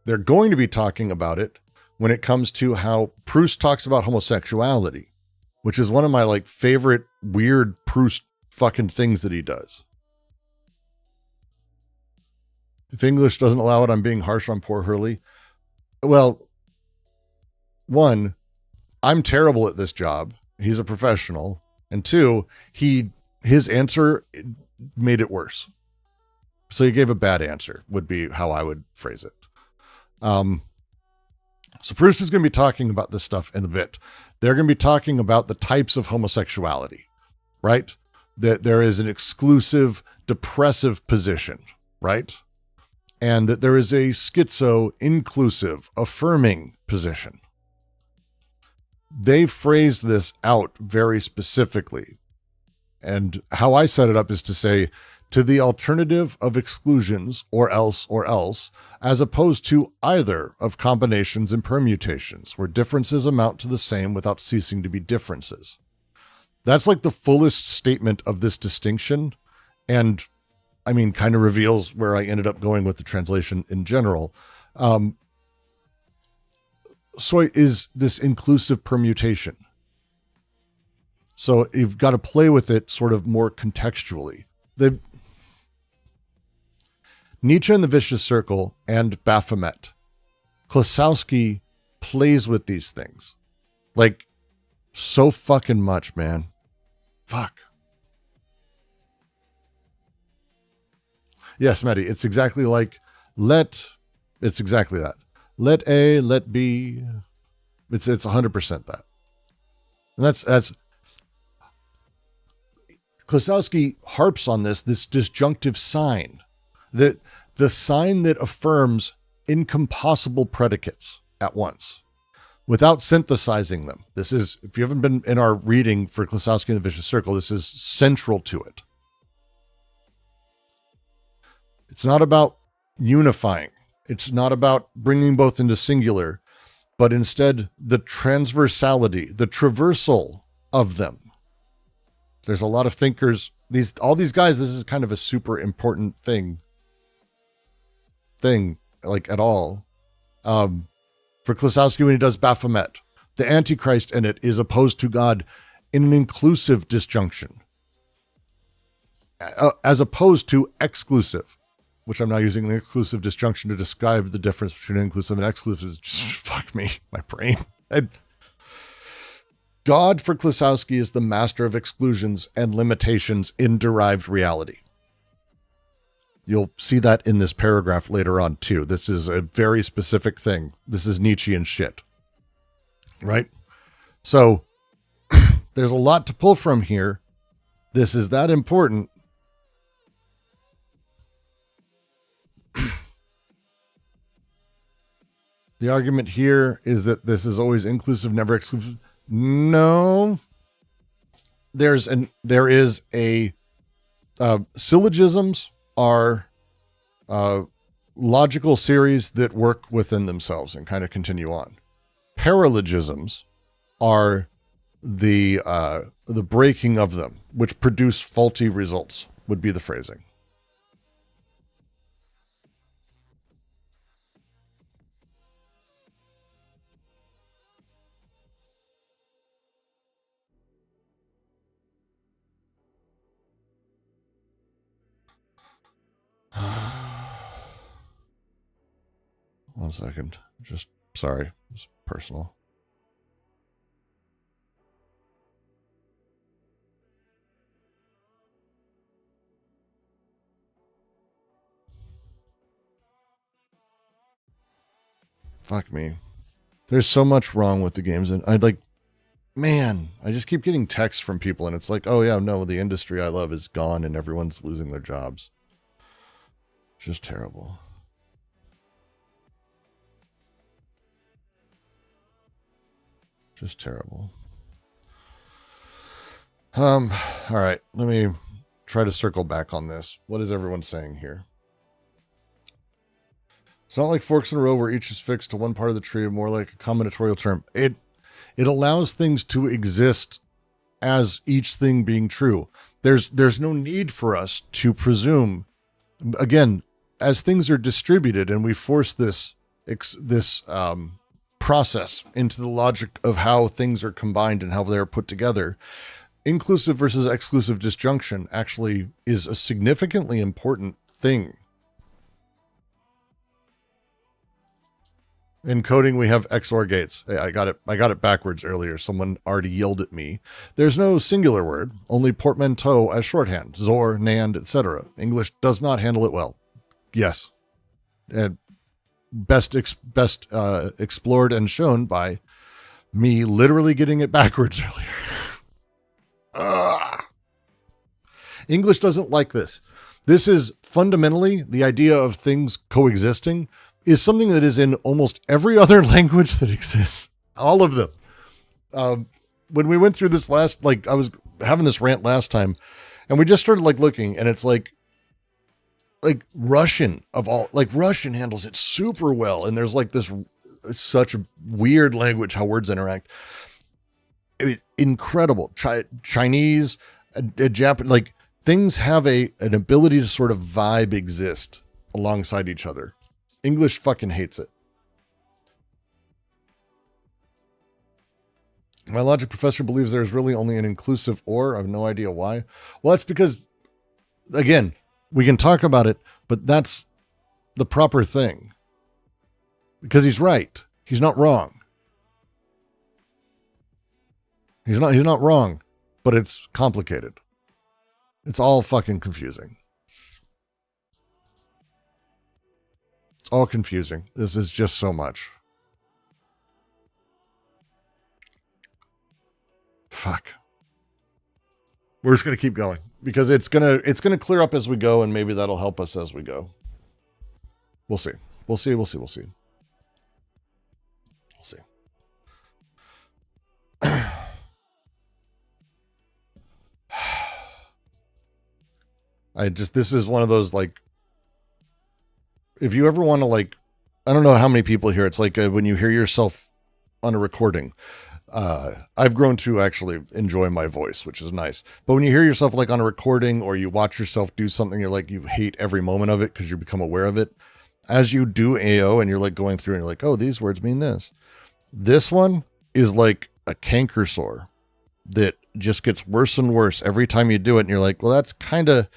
They're going to be talking about it when it comes to how Proust talks about homosexuality, which is one of my like favorite weird Proust fucking things that he does. If English doesn't allow it, I'm being harsh on poor Hurley. Well, one, I'm terrible at this job. He's a professional. And two, his answer made it worse. So he gave a bad answer, would be how I would phrase it. So Proust is going to be talking about this stuff in a bit. They're going to be talking about the types of homosexuality, right? That there is an exclusive depressive position, right? And that there is a schizo-inclusive affirming position. They phrase this out very specifically. And how I set it up is to say, to the alternative of exclusions or else, as opposed to either of combinations and permutations, where differences amount to the same without ceasing to be differences. That's like the fullest statement of this distinction, and I mean, kind of reveals where I ended up going with the translation in general. So is this inclusive permutation. So you've got to play with it sort of more contextually. Nietzsche and the Vicious Circle and Baphomet. Klosowski plays with these things. Like, so fucking much, man. Fuck. Yes, Mehdi, it's exactly like it's exactly that. Let A, let B. It's 100% that. And that's Klosowski harps on this disjunctive sign, that the sign that affirms incompossible predicates at once without synthesizing them. This is, if you haven't been in our reading for Klosowski and the Vicious Circle, this is central to it. It's not about unifying. It's not about bringing both into singular, but instead the transversality, the traversal of them. There's a lot of thinkers, all these guys, this is kind of a super important thing like at all. For Klosowski, when he does Baphomet, the Antichrist in it is opposed to God in an inclusive disjunction, as opposed to exclusive, which I'm now using an inclusive disjunction to describe the difference between inclusive and exclusive. Just, fuck me, my brain. God for Klosowski is the master of exclusions and limitations in derived reality. You'll see that in this paragraph later on too. This is a very specific thing. This is Nietzschean shit, right? So there's a lot to pull from here. This is that important. The argument here is that this is always inclusive, never exclusive. No. There is a syllogisms are logical series that work within themselves and kind of continue on. Paralogisms are the breaking of them, which produce faulty results, would be the phrasing. One second. Just sorry. It's personal. Fuck me. There's so much wrong with the games, and I just keep getting texts from people, and it's like, oh yeah, no, the industry I love is gone and everyone's losing their jobs. It's just terrible. Just terrible. All right, let me try to circle back on this. What is everyone saying here? It's not like forks in a row where each is fixed to one part of the tree, more like a combinatorial term. It allows things to exist as each thing being true. There's no need for us to presume, again, as things are distributed and we force this process into the logic of how things are combined and how they're put together, inclusive versus exclusive disjunction actually is a significantly important thing. In coding, we have XOR gates. Hey, I got it backwards earlier. Someone already yelled at me. There's no singular word, only portmanteau as shorthand, XOR, NAND, etc. English does not handle it well. Yes. And best explored and shown by me literally getting it backwards earlier. English doesn't like this. This is fundamentally the idea of things coexisting is something that is in almost every other language that exists. All of them. When we went through this I was having this rant last time, and we just started looking, and it's like, like Russian Russian handles it super well. And there's like this, it's such a weird language, how words interact. Incredible. Chinese, Japanese, like things have an ability to sort of vibe exist alongside each other. English fucking hates it. My logic professor believes there's really only an inclusive or. I have no idea why. Well, that's because, again, we can talk about it, but that's the proper thing. Because he's right. He's not wrong. He's not wrong, but it's complicated. It's all fucking confusing. It's all confusing. This is just so much. Fuck. We're just going to keep going because it's going to clear up as we go, and maybe that'll help us as we go. We'll see. We'll see. This is one of those, like, if you ever want to, like, I don't know how many people hear, it's like when you hear yourself on a recording. I've grown to actually enjoy my voice, which is nice. But when you hear yourself like on a recording or you watch yourself do something, you're like, you hate every moment of it because you become aware of it. As you do AO and you're like going through and you're like, oh, these words mean this. This one is like a canker sore that just gets worse and worse every time you do it. And you're like, well, that's kind of,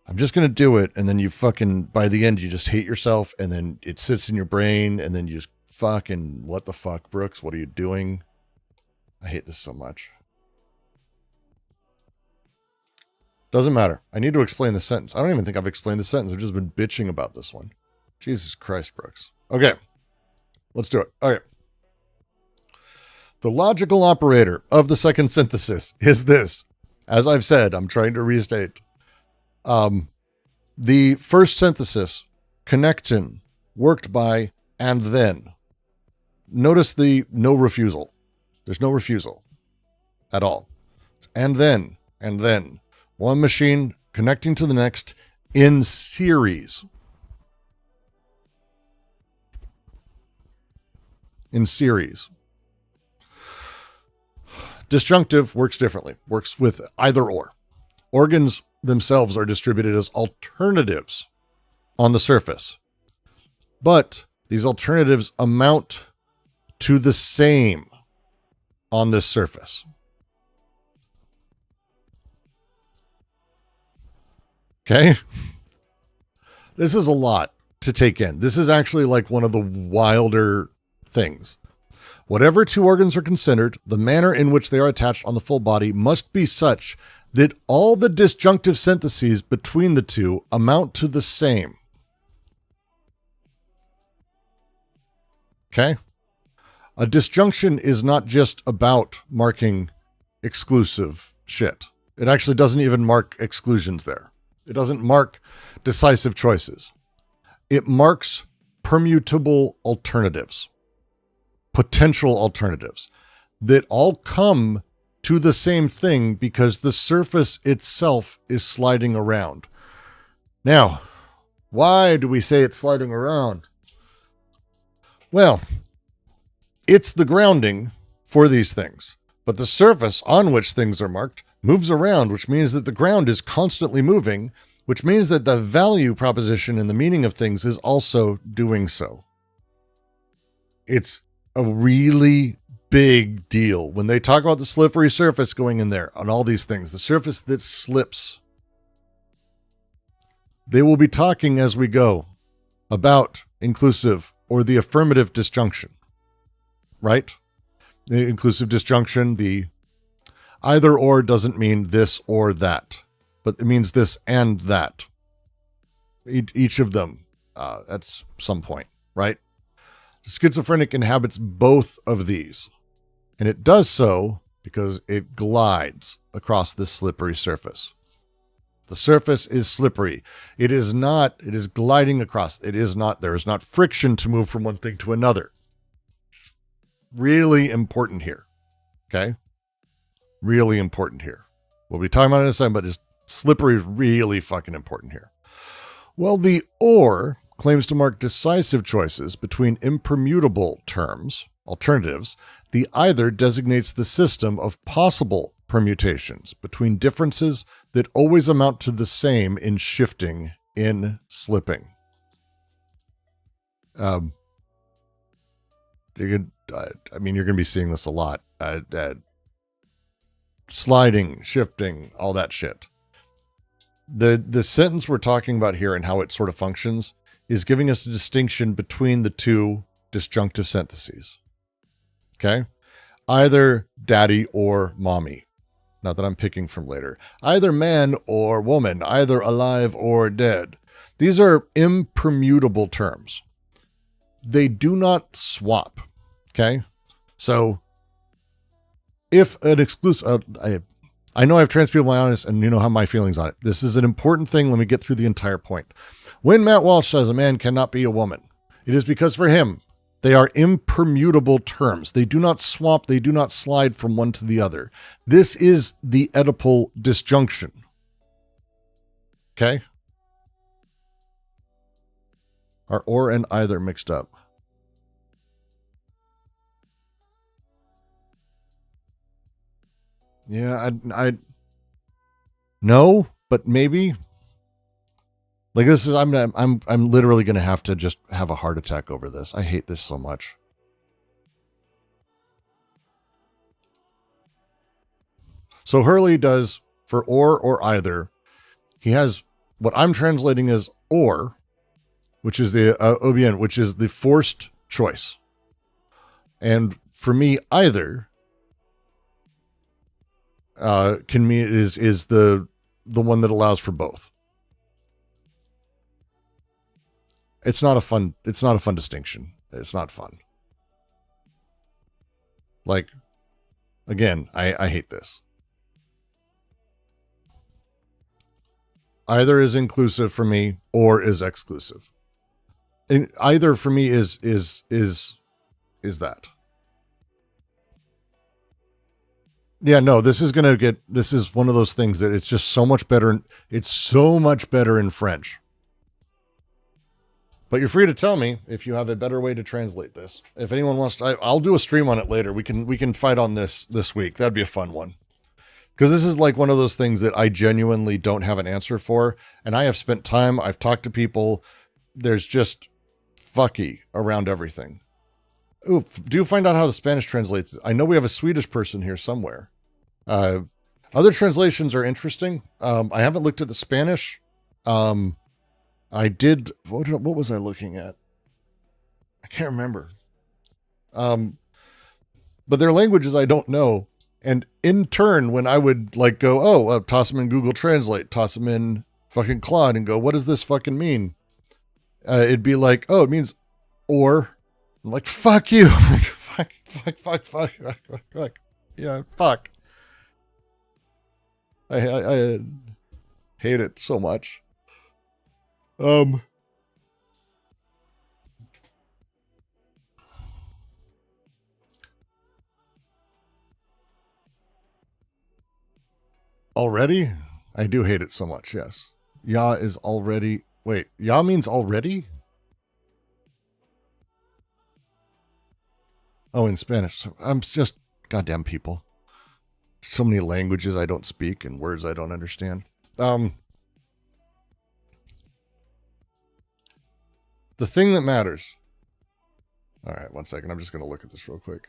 I'm just going to do it. And then you fucking, by the end, you just hate yourself. And then it sits in your brain and then you just fucking, what the fuck, Brooks? What are you doing? I hate this so much. Doesn't matter. I need to explain the sentence. I don't even think I've explained the sentence. I've just been bitching about this one. Jesus Christ, Brooks. Okay. Let's do it. Okay. The logical operator of the second synthesis is this. As I've said, I'm trying to restate. The first synthesis, connection, worked by, and then. Notice the no refusal. There's no refusal at all. It's and then. One machine connecting to the next in series. In series. Disjunctive works differently. Works with either or. Organs themselves are distributed as alternatives on the surface. But these alternatives amount to the same on this surface. Okay? This is a lot to take in. This is actually like one of the wilder things. Whatever two organs are considered, the manner in which they are attached on the full body must be such that all the disjunctive syntheses between the two amount to the same. Okay? A disjunction is not just about marking exclusive shit. It actually doesn't even mark exclusions there. It doesn't mark decisive choices. It marks permutable alternatives, potential alternatives that all come to the same thing because the surface itself is sliding around. Now, why do we say it's sliding around? Well, it's the grounding for these things, but the surface on which things are marked moves around, which means that the ground is constantly moving, which means that the value proposition and the meaning of things is also doing so. It's a really big deal when they talk about the slippery surface going in there on all these things, the surface that slips. They will be talking as we go about inclusive or the affirmative disjunction. Right? The inclusive disjunction, the either or doesn't mean this or that, but it means this and that. Each of them at some point, right? Schizophrenic inhabits both of these, and it does so because it glides across this slippery surface. The surface is slippery. It is gliding across. There is not friction to move from one thing to another. Really important here. Okay? Really important here. We'll be talking about it in a second, but slippery is really fucking important here. Well, the or claims to mark decisive choices between impermutable terms, alternatives. The either designates the system of possible permutations between differences that always amount to the same in shifting, in slipping. You're going to be seeing this a lot. Sliding, shifting, all that shit. The sentence we're talking about here and how it sort of functions is giving us a distinction between the two disjunctive syntheses. Okay? Either daddy or mommy. Not that I'm picking from later. Either man or woman. Either alive or dead. These are impermutable terms. They do not swap. Okay? So, if an exclusive... I know I've transmuted my honest and you know how my feelings on it. This is an important thing. Let me get through the entire point. When Matt Walsh says a man cannot be a woman, it is because for him, they are impermutable terms. They do not swap. They do not slide from one to the other. This is the Oedipal disjunction. Okay? Are or and either mixed up? Yeah, I no, but maybe. Like this is, I'm literally going to have to just have a heart attack over this. I hate this so much. So Hurley does for or either. He has what I'm translating as or, which is the OBN, which is the forced choice. And for me, either can mean is the one that allows for both. It's not a fun distinction. It's not fun. Like, again, I hate this. Either is inclusive for me or is exclusive. And either for me is that. Yeah, no, this is one of those things that it's just so much better. It's so much better in French. But you're free to tell me if you have a better way to translate this. If anyone wants to, I'll do a stream on it later. We can fight on this week. That'd be a fun one. Because this is like one of those things that I genuinely don't have an answer for. And I have spent time, I've talked to people. There's just fucky around everything. Ooh, do find out how the Spanish translates. I know we have a Swedish person here somewhere. Other translations are interesting. I haven't looked at the Spanish. I did. What was I looking at? I can't remember. But there are languages I don't know. And in turn, when I would like go, toss them in Google Translate, toss them in fucking Claude and go, what does this fucking mean? It'd be like, oh, it means or. I'm like, fuck you. fuck. Yeah, fuck. I hate it so much. Already? I do hate it so much, yes. Ya is already... Wait, ya means already? Oh, in Spanish. I'm just... Goddamn people. So many languages I don't speak and words I don't understand. The thing that matters... All right, one second. I'm just going to look at this real quick.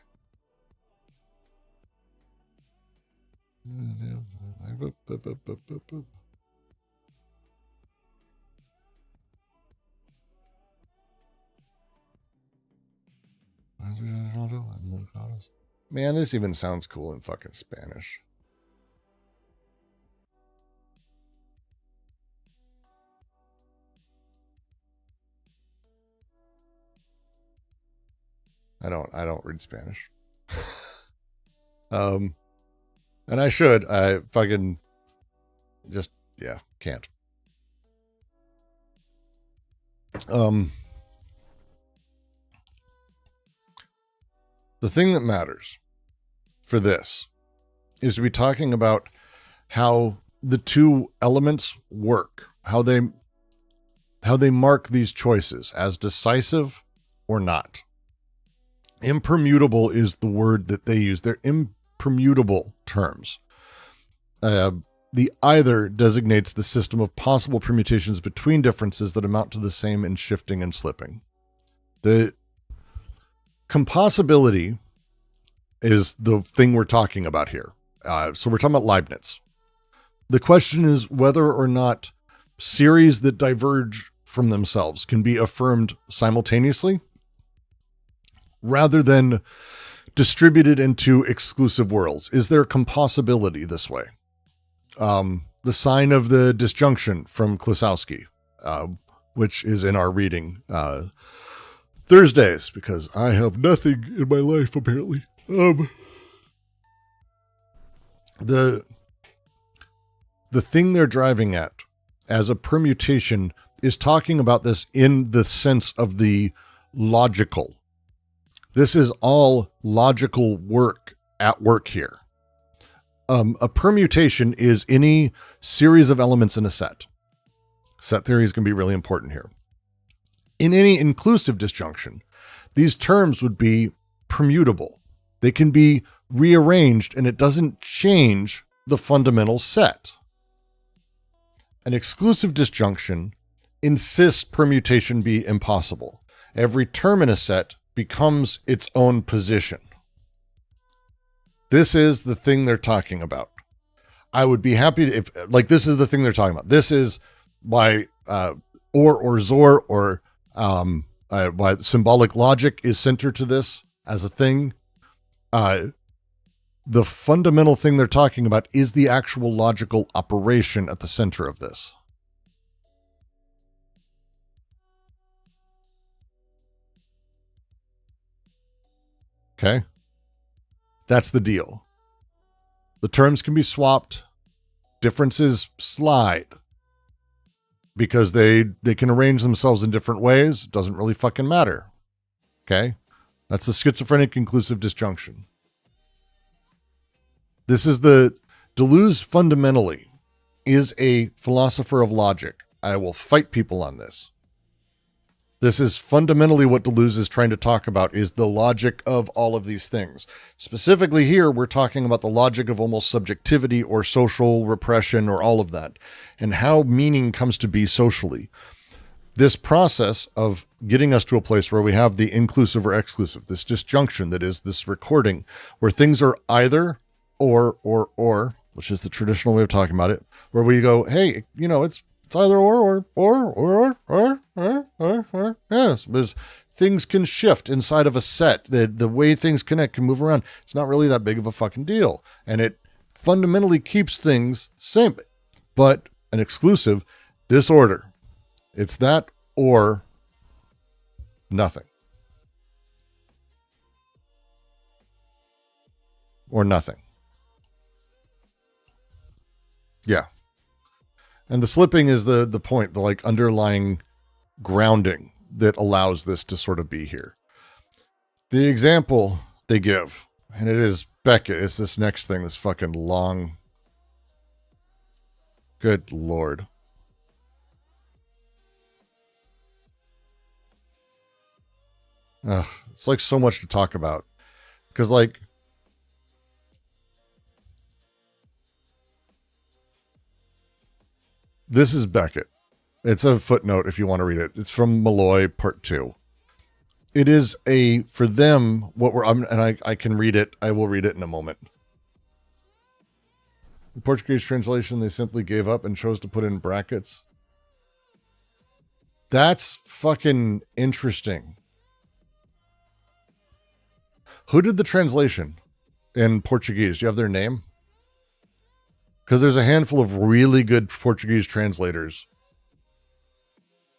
Man, this even sounds cool in fucking Spanish. I don't read Spanish. And I should. I fucking just, yeah, can't. The thing that matters for this is to be talking about how the two elements work, how how they mark these choices as decisive or not. Impermutable is the word that they use. They're impermutable terms. The either designates the system of possible permutations between differences that amount to the same in shifting and slipping. The compossibility is the thing we're talking about here. So we're talking about Leibniz. The question is whether or not series that diverge from themselves can be affirmed simultaneously rather than distributed into exclusive worlds. Is there compossibility this way? The sign of the disjunction from Klosowski, which is in our reading Thursdays, because I have nothing in my life, apparently. The thing they're driving at as a permutation is talking about this in the sense of the logical. This is all logical work at work here. A permutation is any series of elements in a set. Set theory is going to be really important here. In any inclusive disjunction, these terms would be permutable. They can be rearranged and it doesn't change the fundamental set. An exclusive disjunction insists permutation be impossible. Every term in a set becomes its own position. This is the thing they're talking about. I would be happy to, if, like, this is the thing they're talking about. This is why, or Zor, or why symbolic logic is centered to this as a thing. The fundamental thing they're talking about is the actual logical operation at the center of this. Okay? That's the deal. The terms can be swapped. Differences slide. Because they can arrange themselves in different ways. It doesn't really fucking matter. Okay? That's the schizophrenic inclusive disjunction. This is Deleuze fundamentally is a philosopher of logic. I will fight people on this. This is fundamentally what Deleuze is trying to talk about, is the logic of all of these things. Specifically here, we're talking about the logic of almost subjectivity or social repression or all of that, and how meaning comes to be socially. This process of getting us to a place where we have the inclusive or exclusive, this disjunction that is this recording, where things are either or, which is the traditional way of talking about it, where we go, hey, you know, it's either or. Yes, because things can shift inside of a set. The way things connect can move around. It's not really that big of a fucking deal. And it fundamentally keeps things the same. But an exclusive, this order, it's that or nothing. Or nothing. Yeah. And the slipping is the point, the like underlying grounding that allows this to sort of be here. The example they give, and it is Beckett, it's this next thing, this fucking long. Good Lord. It's like so much to talk about. Because like, this is Beckett. It's a footnote if you want to read it. It's from Malloy, part 2. It is for them, what we're, and I can read it. I will read it in a moment. The Portuguese translation, they simply gave up and chose to put in brackets. That's fucking interesting. Who did the translation in Portuguese? Do you have their name? Because there's a handful of really good Portuguese translators.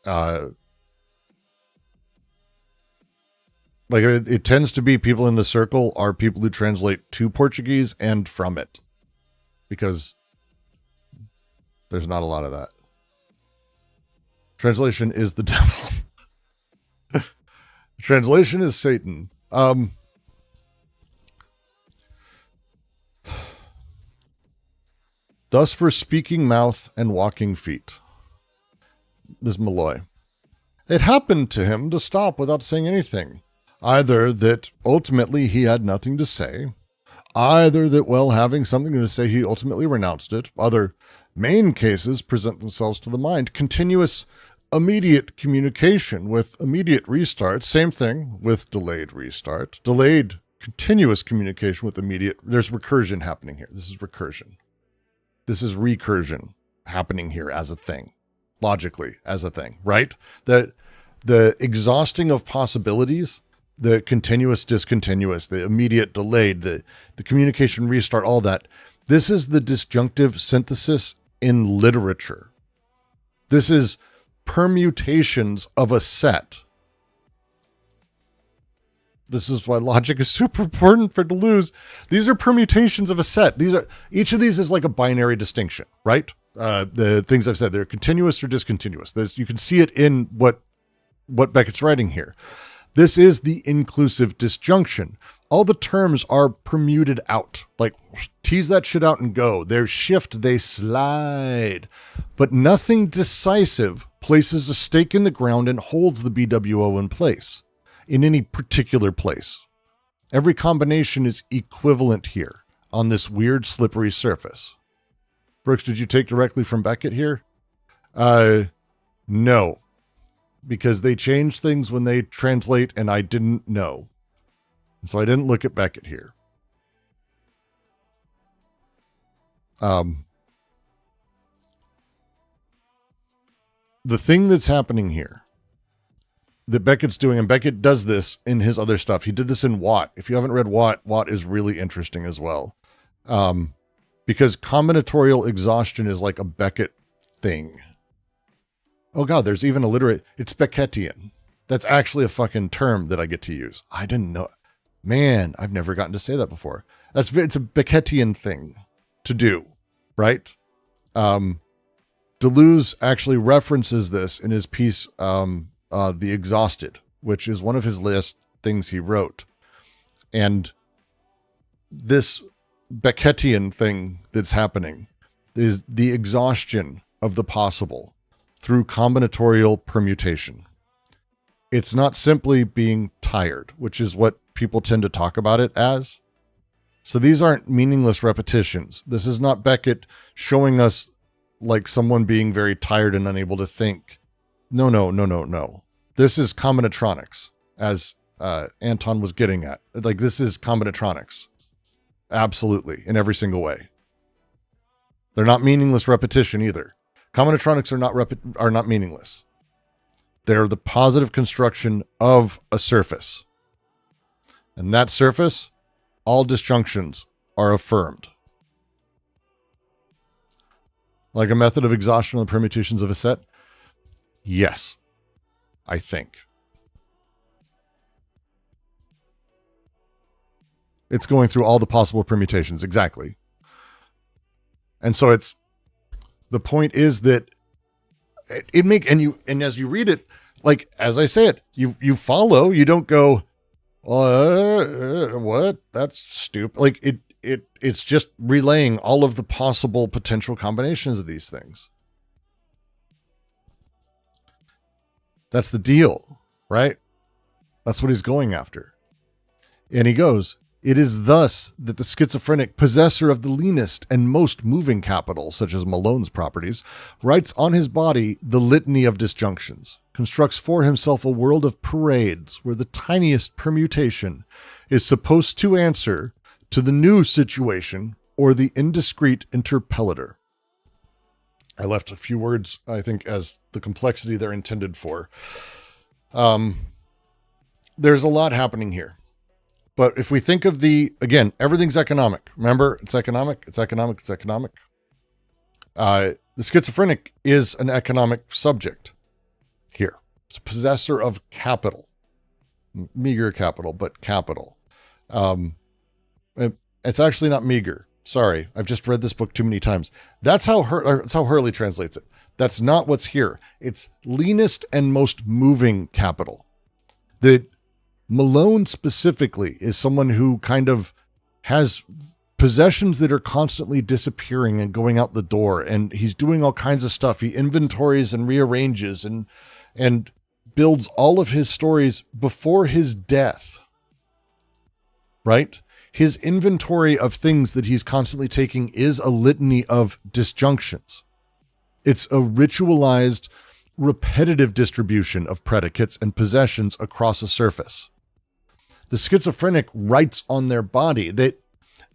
Like it tends to be people in the circle are people who translate to Portuguese and from it. Because there's not a lot of that. Translation is the devil. Translation is Satan. Thus for speaking mouth and walking feet. This is Malloy. It happened to him to stop without saying anything. Either that ultimately he had nothing to say, either that, well, having something to say, he ultimately renounced it. Other main cases present themselves to the mind. Continuous immediate communication with immediate restart. Same thing with delayed restart. Delayed continuous communication with immediate. There's recursion happening here. This is recursion. This is recursion happening here as a thing. Logically as a thing, right? The exhausting of possibilities, the continuous discontinuous, the immediate delayed, the communication restart, all that. This is the disjunctive synthesis in literature. This is permutations of a set. This is why logic is super important for Deleuze. These are permutations of a set. Each of these is like a binary distinction, right? The things I've said, they're continuous or discontinuous. You can see it in what Beckett's writing here. This is the inclusive disjunction. All the terms are permuted out. Like, tease that shit out and go. They shift, they slide. But nothing decisive places a stake in the ground and holds the BWO in place, in any particular place. Every combination is equivalent here on this weird slippery surface. Brooks, did you take directly from Beckett here? No. Because they change things when they translate, and I didn't know. So I didn't look at Beckett here. The thing that's happening here, that Beckett's doing, and Beckett does this in his other stuff. He did this in Watt. If you haven't read Watt, Watt is really interesting as well. Because combinatorial exhaustion is like a Beckett thing. Oh God, there's even it's Beckettian. That's actually a fucking term that I get to use. I didn't know. Man, I've never gotten to say that before. It's a Beckettian thing to do, right? Deleuze actually references this in his piece, The Exhausted, which is one of his last things he wrote. And this Beckettian thing that's happening is the exhaustion of the possible through combinatorial permutation. It's not simply being tired, which is what people tend to talk about it as. So these aren't meaningless repetitions. This is not Beckett showing us like someone being very tired and unable to think. No. This is combinatronics, as Anton was getting at. Like, this is combinatronics. Absolutely, in every single way. They're not meaningless repetition either. Combinatronics are not meaningless. They're the positive construction of a surface. And that surface, all disjunctions are affirmed. Like a method of exhaustion on the permutations of a set? Yes, I think. It's going through all the possible permutations, exactly. And so the point is that and as you read it, like, as I say it, you follow, you don't go, what? That's stupid. Like, it's just relaying all of the possible potential combinations of these things. That's the deal, right? That's what he's going after. And he goes, it is thus that the schizophrenic, possessor of the leanest and most moving capital, such as Malone's properties, writes on his body the litany of disjunctions, constructs for himself a world of parades where the tiniest permutation is supposed to answer to the new situation or the indiscrete interpellator. I left a few words, I think, as the complexity they're intended for. There's a lot happening here. But if we think of again, everything's economic. Remember, it's economic. The schizophrenic is an economic subject here. It's a possessor of capital. Meager capital, but capital. It's actually not meager. Sorry, I've just read this book too many times. That's how Hurley translates it. That's not what's here. It's leanest and most moving capital. Malone specifically is someone who kind of has possessions that are constantly disappearing and going out the door, and he's doing all kinds of stuff. He inventories and rearranges, and builds all of his stories before his death, right? His inventory of things that he's constantly taking is a litany of disjunctions. It's a ritualized, repetitive distribution of predicates and possessions across a surface. The schizophrenic writes on their body. They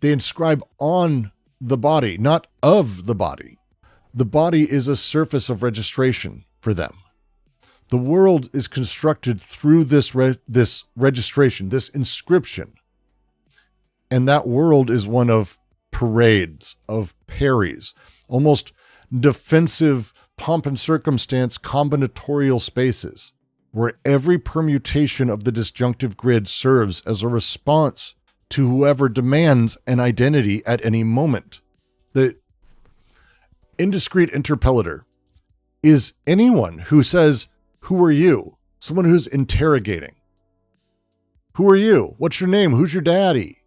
inscribe on the body, not of the body. The body is a surface of registration for them. The world is constructed through this registration, this inscription. And that world is one of parades, of parries, almost defensive pomp and circumstance combinatorial spaces, where every permutation of the disjunctive grid serves as a response to whoever demands an identity at any moment. The indiscrete interpellator is anyone who says, "Who are you?" Someone who's interrogating. Who are you? What's your name? Who's your daddy?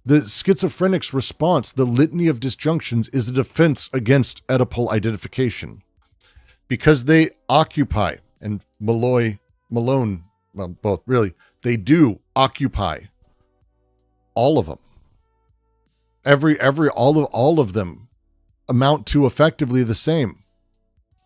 The schizophrenic's response, the litany of disjunctions, is a defense against Oedipal identification. Because they occupy, and Malone, well, both really, they do occupy all of them. All of them amount to effectively the same.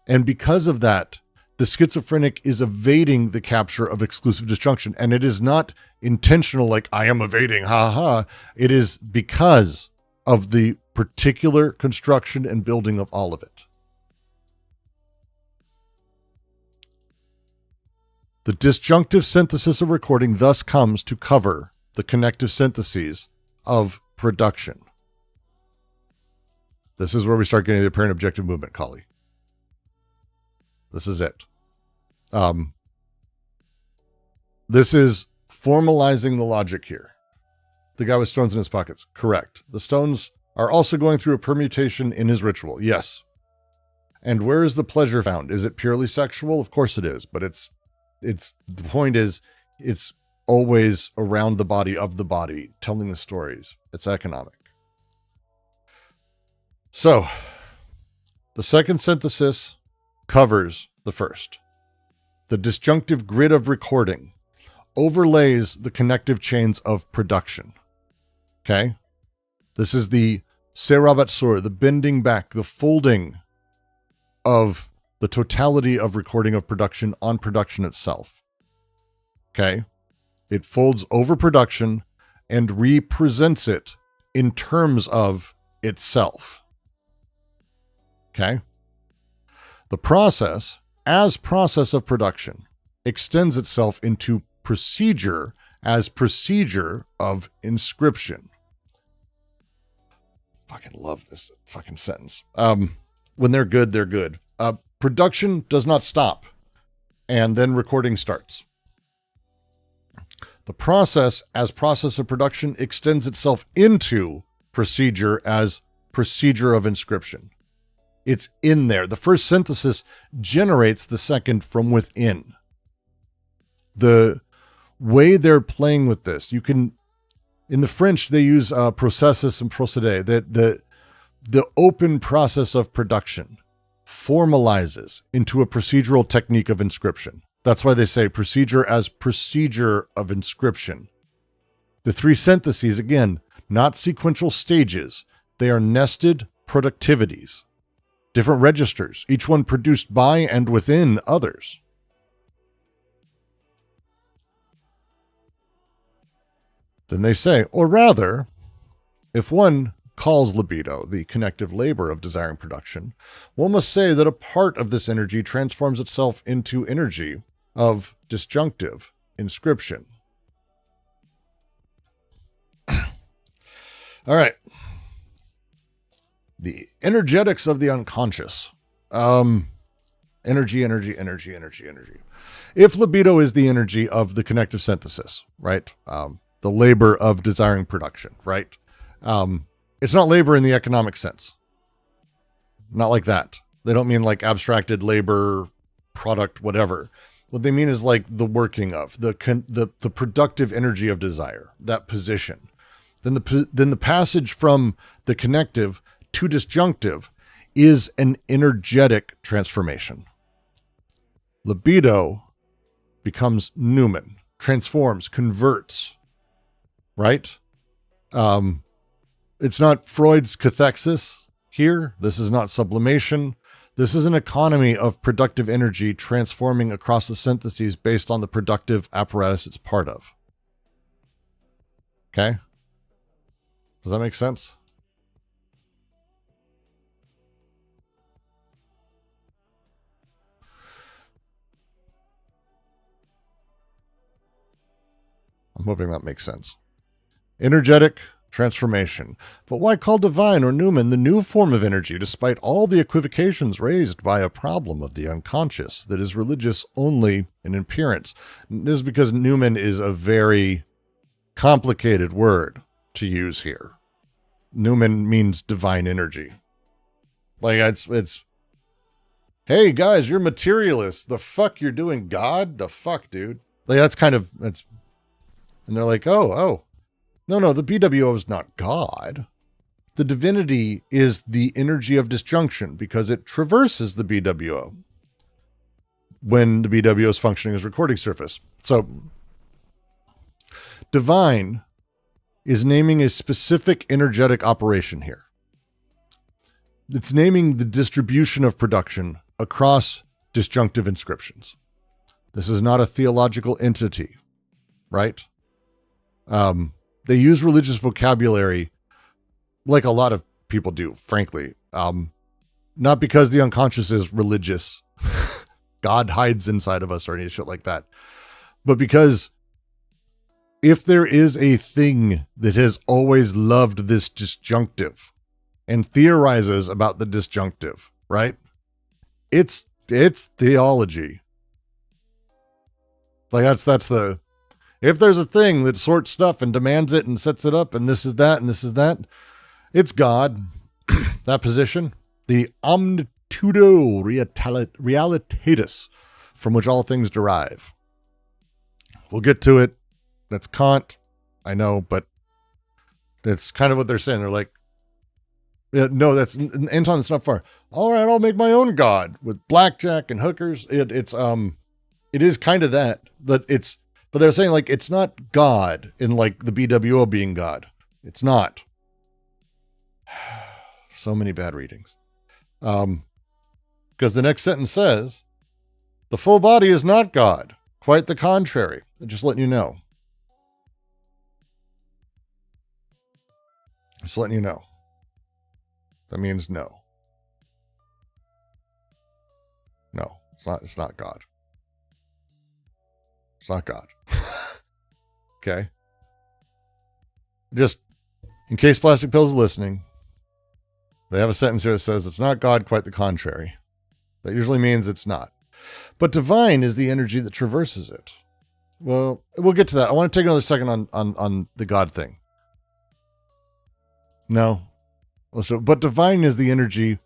And because of that, the schizophrenic is evading the capture of exclusive disjunction. And it is not intentional, like, I am evading, ha ha. It is because of the particular construction and building of all of it. The disjunctive synthesis of recording thus comes to cover the connective syntheses of production. This is where we start getting the apparent objective movement, Kali. This is it. This is formalizing the logic here. The guy with stones in his pockets. Correct. The stones are also going through a permutation in his ritual. Yes. And where is the pleasure found? Is it purely sexual? Of course it is. But the point is, it's always around the body of the body, telling the stories. It's economic. So, the second synthesis covers the first. The disjunctive grid of recording overlays the connective chains of production. Okay? This is the serabatsur, the bending back, the folding of the totality of recording of production on production itself. Okay? It folds over production and represents it in terms of itself. Okay? The process, as process of production, extends itself into procedure as procedure of inscription. Fucking love this fucking sentence. When they're good, they're good. Production does not stop, and then recording starts. The process as process of production extends itself into procedure as procedure of inscription. It's in there. The first synthesis generates the second from within. The way they're playing with this, you can, in the French, they use processus and procédé. The open process of production formalizes into a procedural technique of inscription. That's why they say procedure as procedure of inscription. The three syntheses, again, not sequential stages. They are nested productivities. Different registers, each one produced by and within others. Then they say, or rather, if one calls libido the connective labor of desiring production, one must say that a part of this energy transforms itself into energy of disjunctive inscription. All right. The energetics of the unconscious. Energy. If libido is the energy of the connective synthesis, right? The labor of desiring production, right? It's not labor in the economic sense. Not like that. They don't mean like abstracted labor, product, whatever. What they mean is like the working of, the productive energy of desire, that position. Then the passage from the connective to disjunctive is an energetic transformation. Libido becomes noumen, transforms, converts, right? It's not Freud's cathexis here. This is not sublimation. This is an economy of productive energy transforming across the syntheses based on the productive apparatus it's part of. Okay? Does that make sense? I'm hoping that makes sense. Energetic transformation. But why call divine or noumen the new form of energy, despite all the equivocations raised by a problem of the unconscious that is religious only in appearance? This is because noumen is a very complicated word to use here. Noumen means divine energy. Like, it's hey guys, you're materialists. The fuck you're doing, God? The fuck, dude? Like, that's and they're like, oh. No, the BWO is not God. The divinity is the energy of disjunction because it traverses the BWO when the BWO is functioning as recording surface. So, divine is naming a specific energetic operation here. It's naming the distribution of production across disjunctive inscriptions. This is not a theological entity, right? They use religious vocabulary like a lot of people do, frankly. Not because the unconscious is religious. God hides inside of us or any shit like that. But because if there is a thing that has always loved this disjunctive and theorizes about the disjunctive, right? It's theology. Like if there's a thing that sorts stuff and demands it and sets it up and this is that and this is that, it's God. That position, the omnitudo realitatis, from which all things derive. We'll get to it. That's Kant, I know, but that's kind of what they're saying. They're like, yeah, no, that's Anton. It's not far. All right, I'll make my own God with blackjack and hookers. It is kind of that, but they're saying like it's not God in like the BWO being God. It's not. So many bad readings. Because the next sentence says, the full body is not God. Quite the contrary. Just letting you know. Just letting you know. That means no. No, it's not God. It's not God. Okay. Just in case Plastic Pills is listening, they have a sentence here that says it's not God, quite the contrary. That usually means it's not. But divine is the energy that traverses it. Well, we'll get to that. I want to take another second on the God thing. No. But divine is the energy,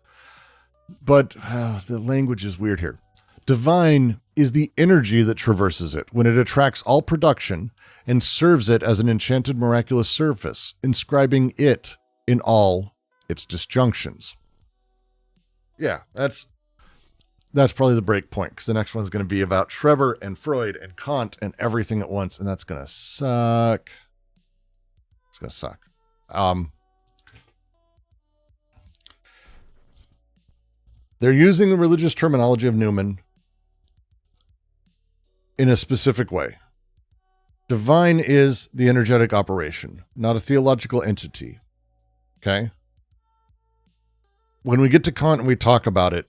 but the language is weird here. Divine is the energy that traverses it when it attracts all production and serves it as an enchanted miraculous surface, inscribing it in all its disjunctions. Yeah, that's probably the break point, because the next one's going to be about Schreber and Freud and Kant and everything at once, and that's going to suck. It's going to suck. They're using the religious terminology of noumen in a specific way. Divine is the energetic operation, not a theological entity. Okay? When we get to Kant and we talk about it,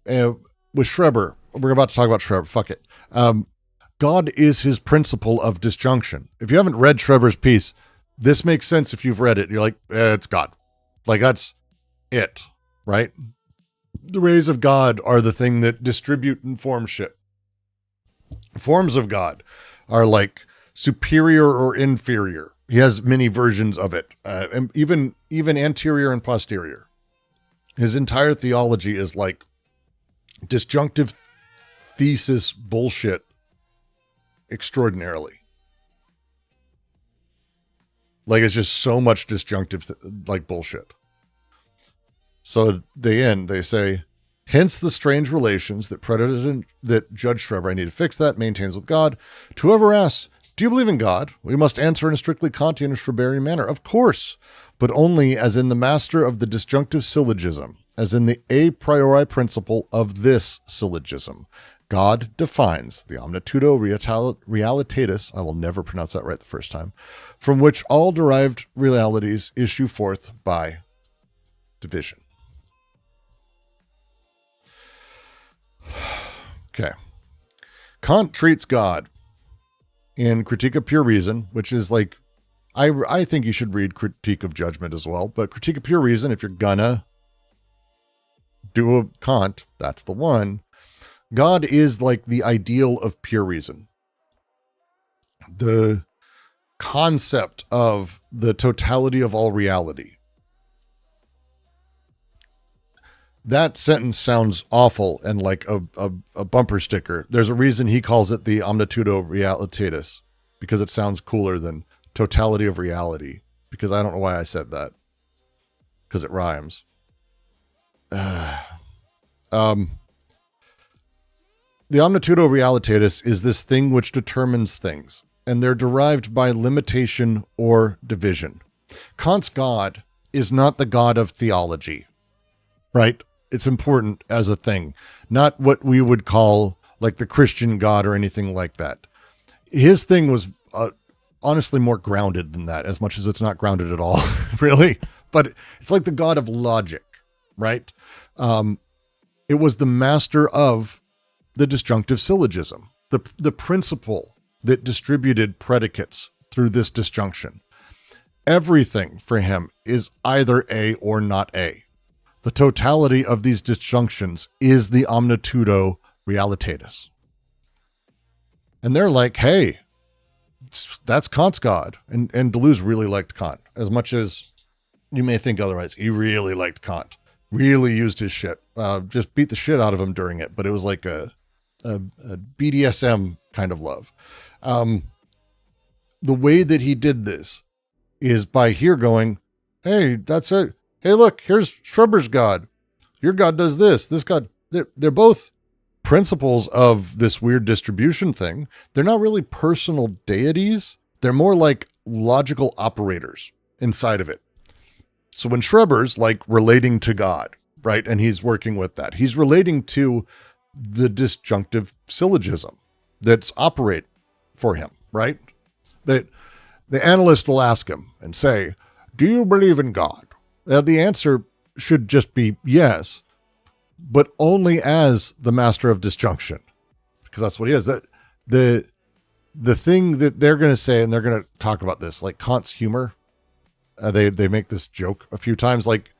with Schreber, we're about to talk about Schreber, fuck it. God is his principle of disjunction. If you haven't read Schreber's piece, this makes sense if you've read it. You're like, it's God. Like, that's it, right? The rays of God are the thing that distribute and form shit. Forms of God are like superior or inferior. He has many versions of it, and even anterior and posterior. His entire theology is like disjunctive thesis bullshit extraordinarily. Like, it's just so much disjunctive like bullshit. So they say, Hence the strange relations that Judge Schreber, I need to fix that, maintains with God. To whoever asks, do you believe in God? We must answer in a strictly Kantian or Schreberian manner. Of course, but only as in the master of the disjunctive syllogism, as in the a priori principle of this syllogism. God defines the omnitudo realitatis, I will never pronounce that right the first time, from which all derived realities issue forth by division. Okay. Kant treats God in Critique of Pure Reason, which is like, I think you should read Critique of Judgment as well, but Critique of Pure Reason, if you're gonna do a Kant, that's the one. God is like the ideal of pure reason. The concept of the totality of all reality. That sentence sounds awful and like a bumper sticker. There's a reason he calls it the omnitudo realitatis, because it sounds cooler than totality of reality, because I don't know why I said that, because it rhymes. The omnitudo realitatis is this thing which determines things, and they're derived by limitation or division. Kant's God is not the God of theology, right? It's important as a thing, not what we would call like the Christian God or anything like that. His thing was honestly more grounded than that, as much as it's not grounded at all, really. But it's like the God of logic, right? It was the master of the disjunctive syllogism, the principle that distributed predicates through this disjunction. Everything for him is either A or not A. The totality of these disjunctions is the omnitudo realitatis. And they're like, hey, that's Kant's God. And Deleuze really liked Kant, as much as you may think otherwise. He really liked Kant, really used his shit, just beat the shit out of him during it. But it was like a BDSM kind of love. The way that he did this is by here going, hey, that's it. Hey, look, here's Schreber's God. Your God does this. This God, they're both principles of this weird distribution thing. They're not really personal deities. They're more like logical operators inside of it. So when Schreber's like relating to God, right, and he's working with that, he's relating to the disjunctive syllogism that's operate for him, right? That the analyst will ask him and say, do you believe in God? The answer should just be yes, but only as the master of disjunction, because that's what he is. That the thing that they're going to say, and they're going to talk about this, like Kant's humor. They make this joke a few times, like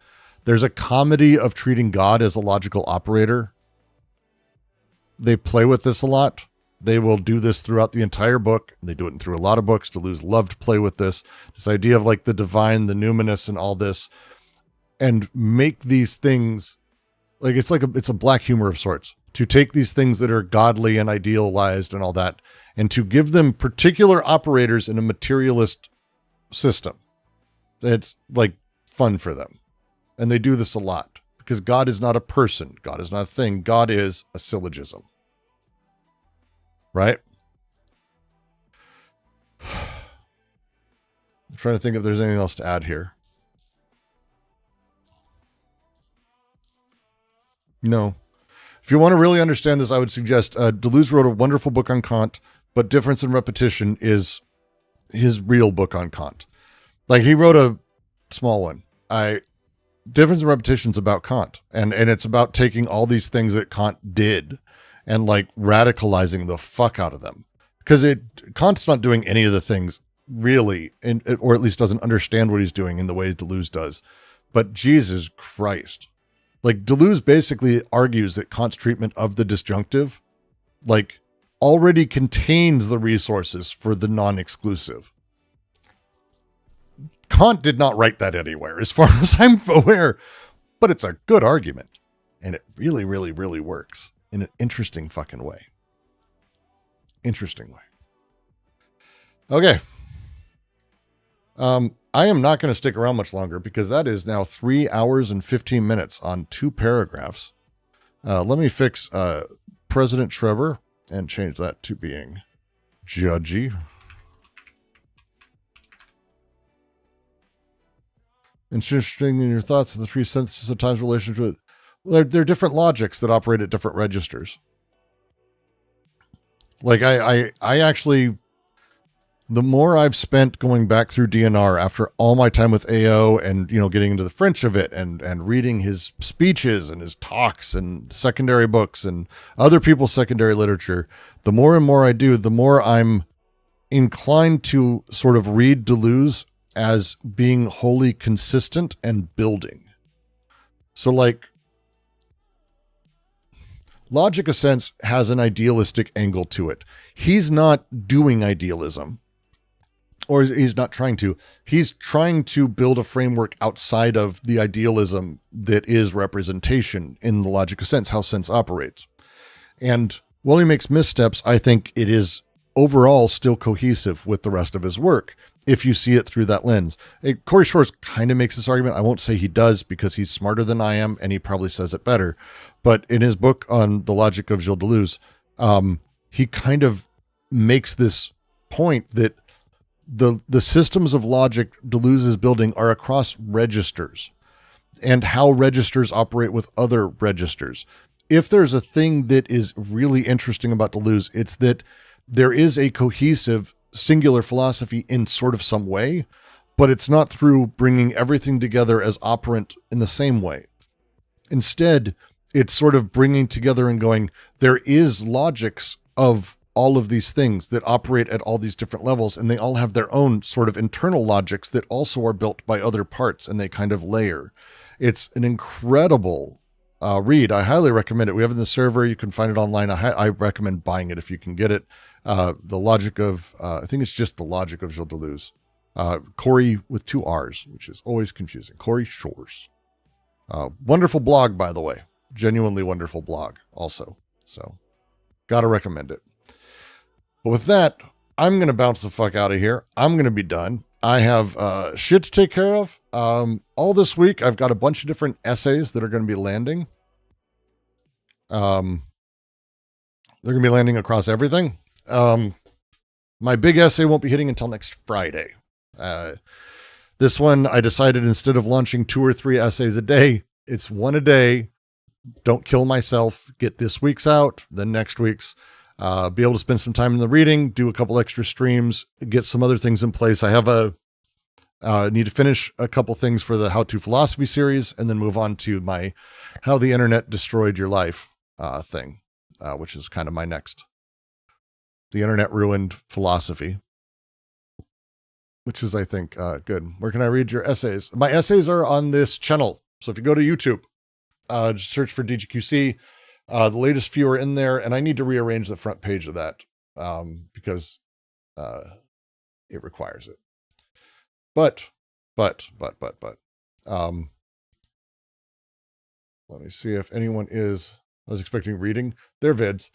there's a comedy of treating God as a logical operator. They play with this a lot. They will do this throughout the entire book. They do it through a lot of books. Deleuze loved to play with this idea of like the divine, the numinous, and all this, and make these things like it's a black humor of sorts, to take these things that are godly and idealized and all that, and to give them particular operators in a materialist system. It's like fun for them. And they do this a lot because God is not a person. God is not a thing. God is a syllogism. Right? I'm trying to think if there's anything else to add here. No. If you want to really understand this, I would suggest Deleuze wrote a wonderful book on Kant, but Difference and Repetition is his real book on Kant. Like he wrote a small one. Difference and Repetition is about Kant, and it's about taking all these things that Kant did and like radicalizing the fuck out of them. Because Kant's not doing any of the things really, or at least doesn't understand what he's doing in the way Deleuze does. But Jesus Christ. Like Deleuze basically argues that Kant's treatment of the disjunctive like already contains the resources for the non-exclusive. Kant did not write that anywhere as far as I'm aware, but it's a good argument. And it really, really, really works in an interesting fucking way. Interesting way. Okay. I am not going to stick around much longer because that is now 3 hours and 15 minutes on 2 paragraphs. Let me fix President Schreber and change that to being judgy. Interesting in your thoughts of the three synthesis of times relation to it. Well, they're different logics that operate at different registers. Like I actually, the more I've spent going back through DNR after all my time with AO and, you know, getting into the French of it and reading his speeches and his talks and secondary books and other people's secondary literature, the more and more I do, the more I'm inclined to sort of read Deleuze as being wholly consistent and building. So like, Logic of Sense has an idealistic angle to it. He's not doing idealism, or he's not trying to. He's trying to build a framework outside of the idealism that is representation in the Logic of Sense, how sense operates. And while he makes missteps, I think it is overall still cohesive with the rest of his work, if you see it through that lens. Corey Shores kind of makes this argument. I won't say he does because he's smarter than I am and he probably says it better. But in his book on the logic of Gilles Deleuze, he kind of makes this point that the systems of logic Deleuze is building are across registers and how registers operate with other registers. If there's a thing that is really interesting about Deleuze, it's that there is a cohesive singular philosophy in sort of some way, but it's not through bringing everything together as operant in the same way. Instead, it's sort of bringing together and going, there is logics of all of these things that operate at all these different levels, and they all have their own sort of internal logics that also are built by other parts, and they kind of layer. It's an incredible read. I highly recommend it. We have it in the server. You can find it online. I recommend buying it if you can get it. The logic of, I think it's just the logic of Gilles Deleuze. Corey with 2 R's, which is always confusing. Corey Shores. Wonderful blog, by the way. Genuinely wonderful blog also. So, gotta recommend it. But with that, I'm going to bounce the fuck out of here. I'm going to be done. I have shit to take care of. All this week, I've got a bunch of different essays that are going to be landing. They're going to be landing across everything. My big essay won't be hitting until next Friday. This one, I decided instead of launching 2 or 3 essays a day, it's 1 a day. Don't kill myself. Get this week's out, then next week's. Be able to spend some time in the reading, do a couple extra streams, get some other things in place. I have need to finish a couple things for the How to Philosophy series, and then move on to my How the Internet Destroyed Your Life thing, which is kind of my next. The Internet Ruined Philosophy, which is, I think, good. Where can I read your essays? My essays are on this channel. So if you go to YouTube, just search for DGQC. The latest few are in there, and I need to rearrange the front page of that because it requires it. But, let me see if anyone is, I was expecting reading their vids.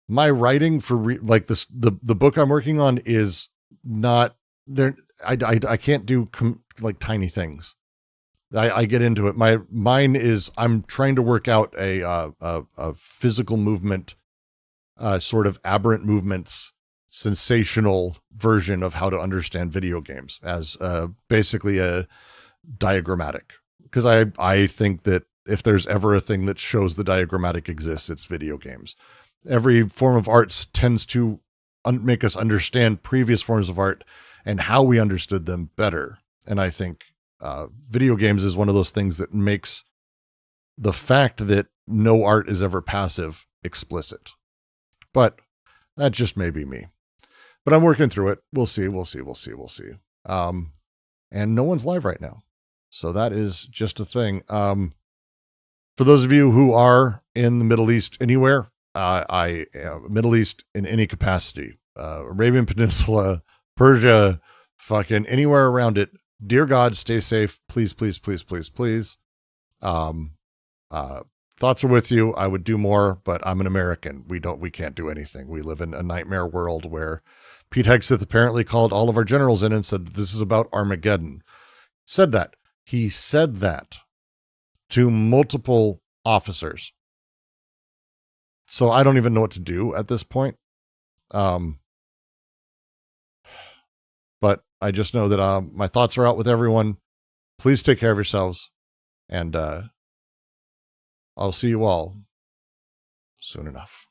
My writing for like this, the book I'm working on is not there. I can't do like tiny things. I get into it. Mine is, I'm trying to work out a physical movement, sort of aberrant movements, sensational version of how to understand video games as basically a diagrammatic. Because I think that if there's ever a thing that shows the diagrammatic exists, it's video games. Every form of art tends to make us understand previous forms of art and how we understood them better. And I think video games is one of those things that makes the fact that no art is ever passive explicit. But that just may be me. But I'm working through it. We'll see. And no one's live right now. So that is just a thing. For those of you who are in the Middle East anywhere, Middle East in any capacity, Arabian Peninsula, Persia, fucking anywhere around it. Dear God, stay safe. Please. Thoughts are with you. I would do more, but I'm an American. We can't do anything. We live in a nightmare world where Pete Hegseth apparently called all of our generals in and said that this is about Armageddon. He said that. to multiple officers. So I don't even know what to do at this point. But I just know that my thoughts are out with everyone. Please take care of yourselves. And I'll see you all soon enough.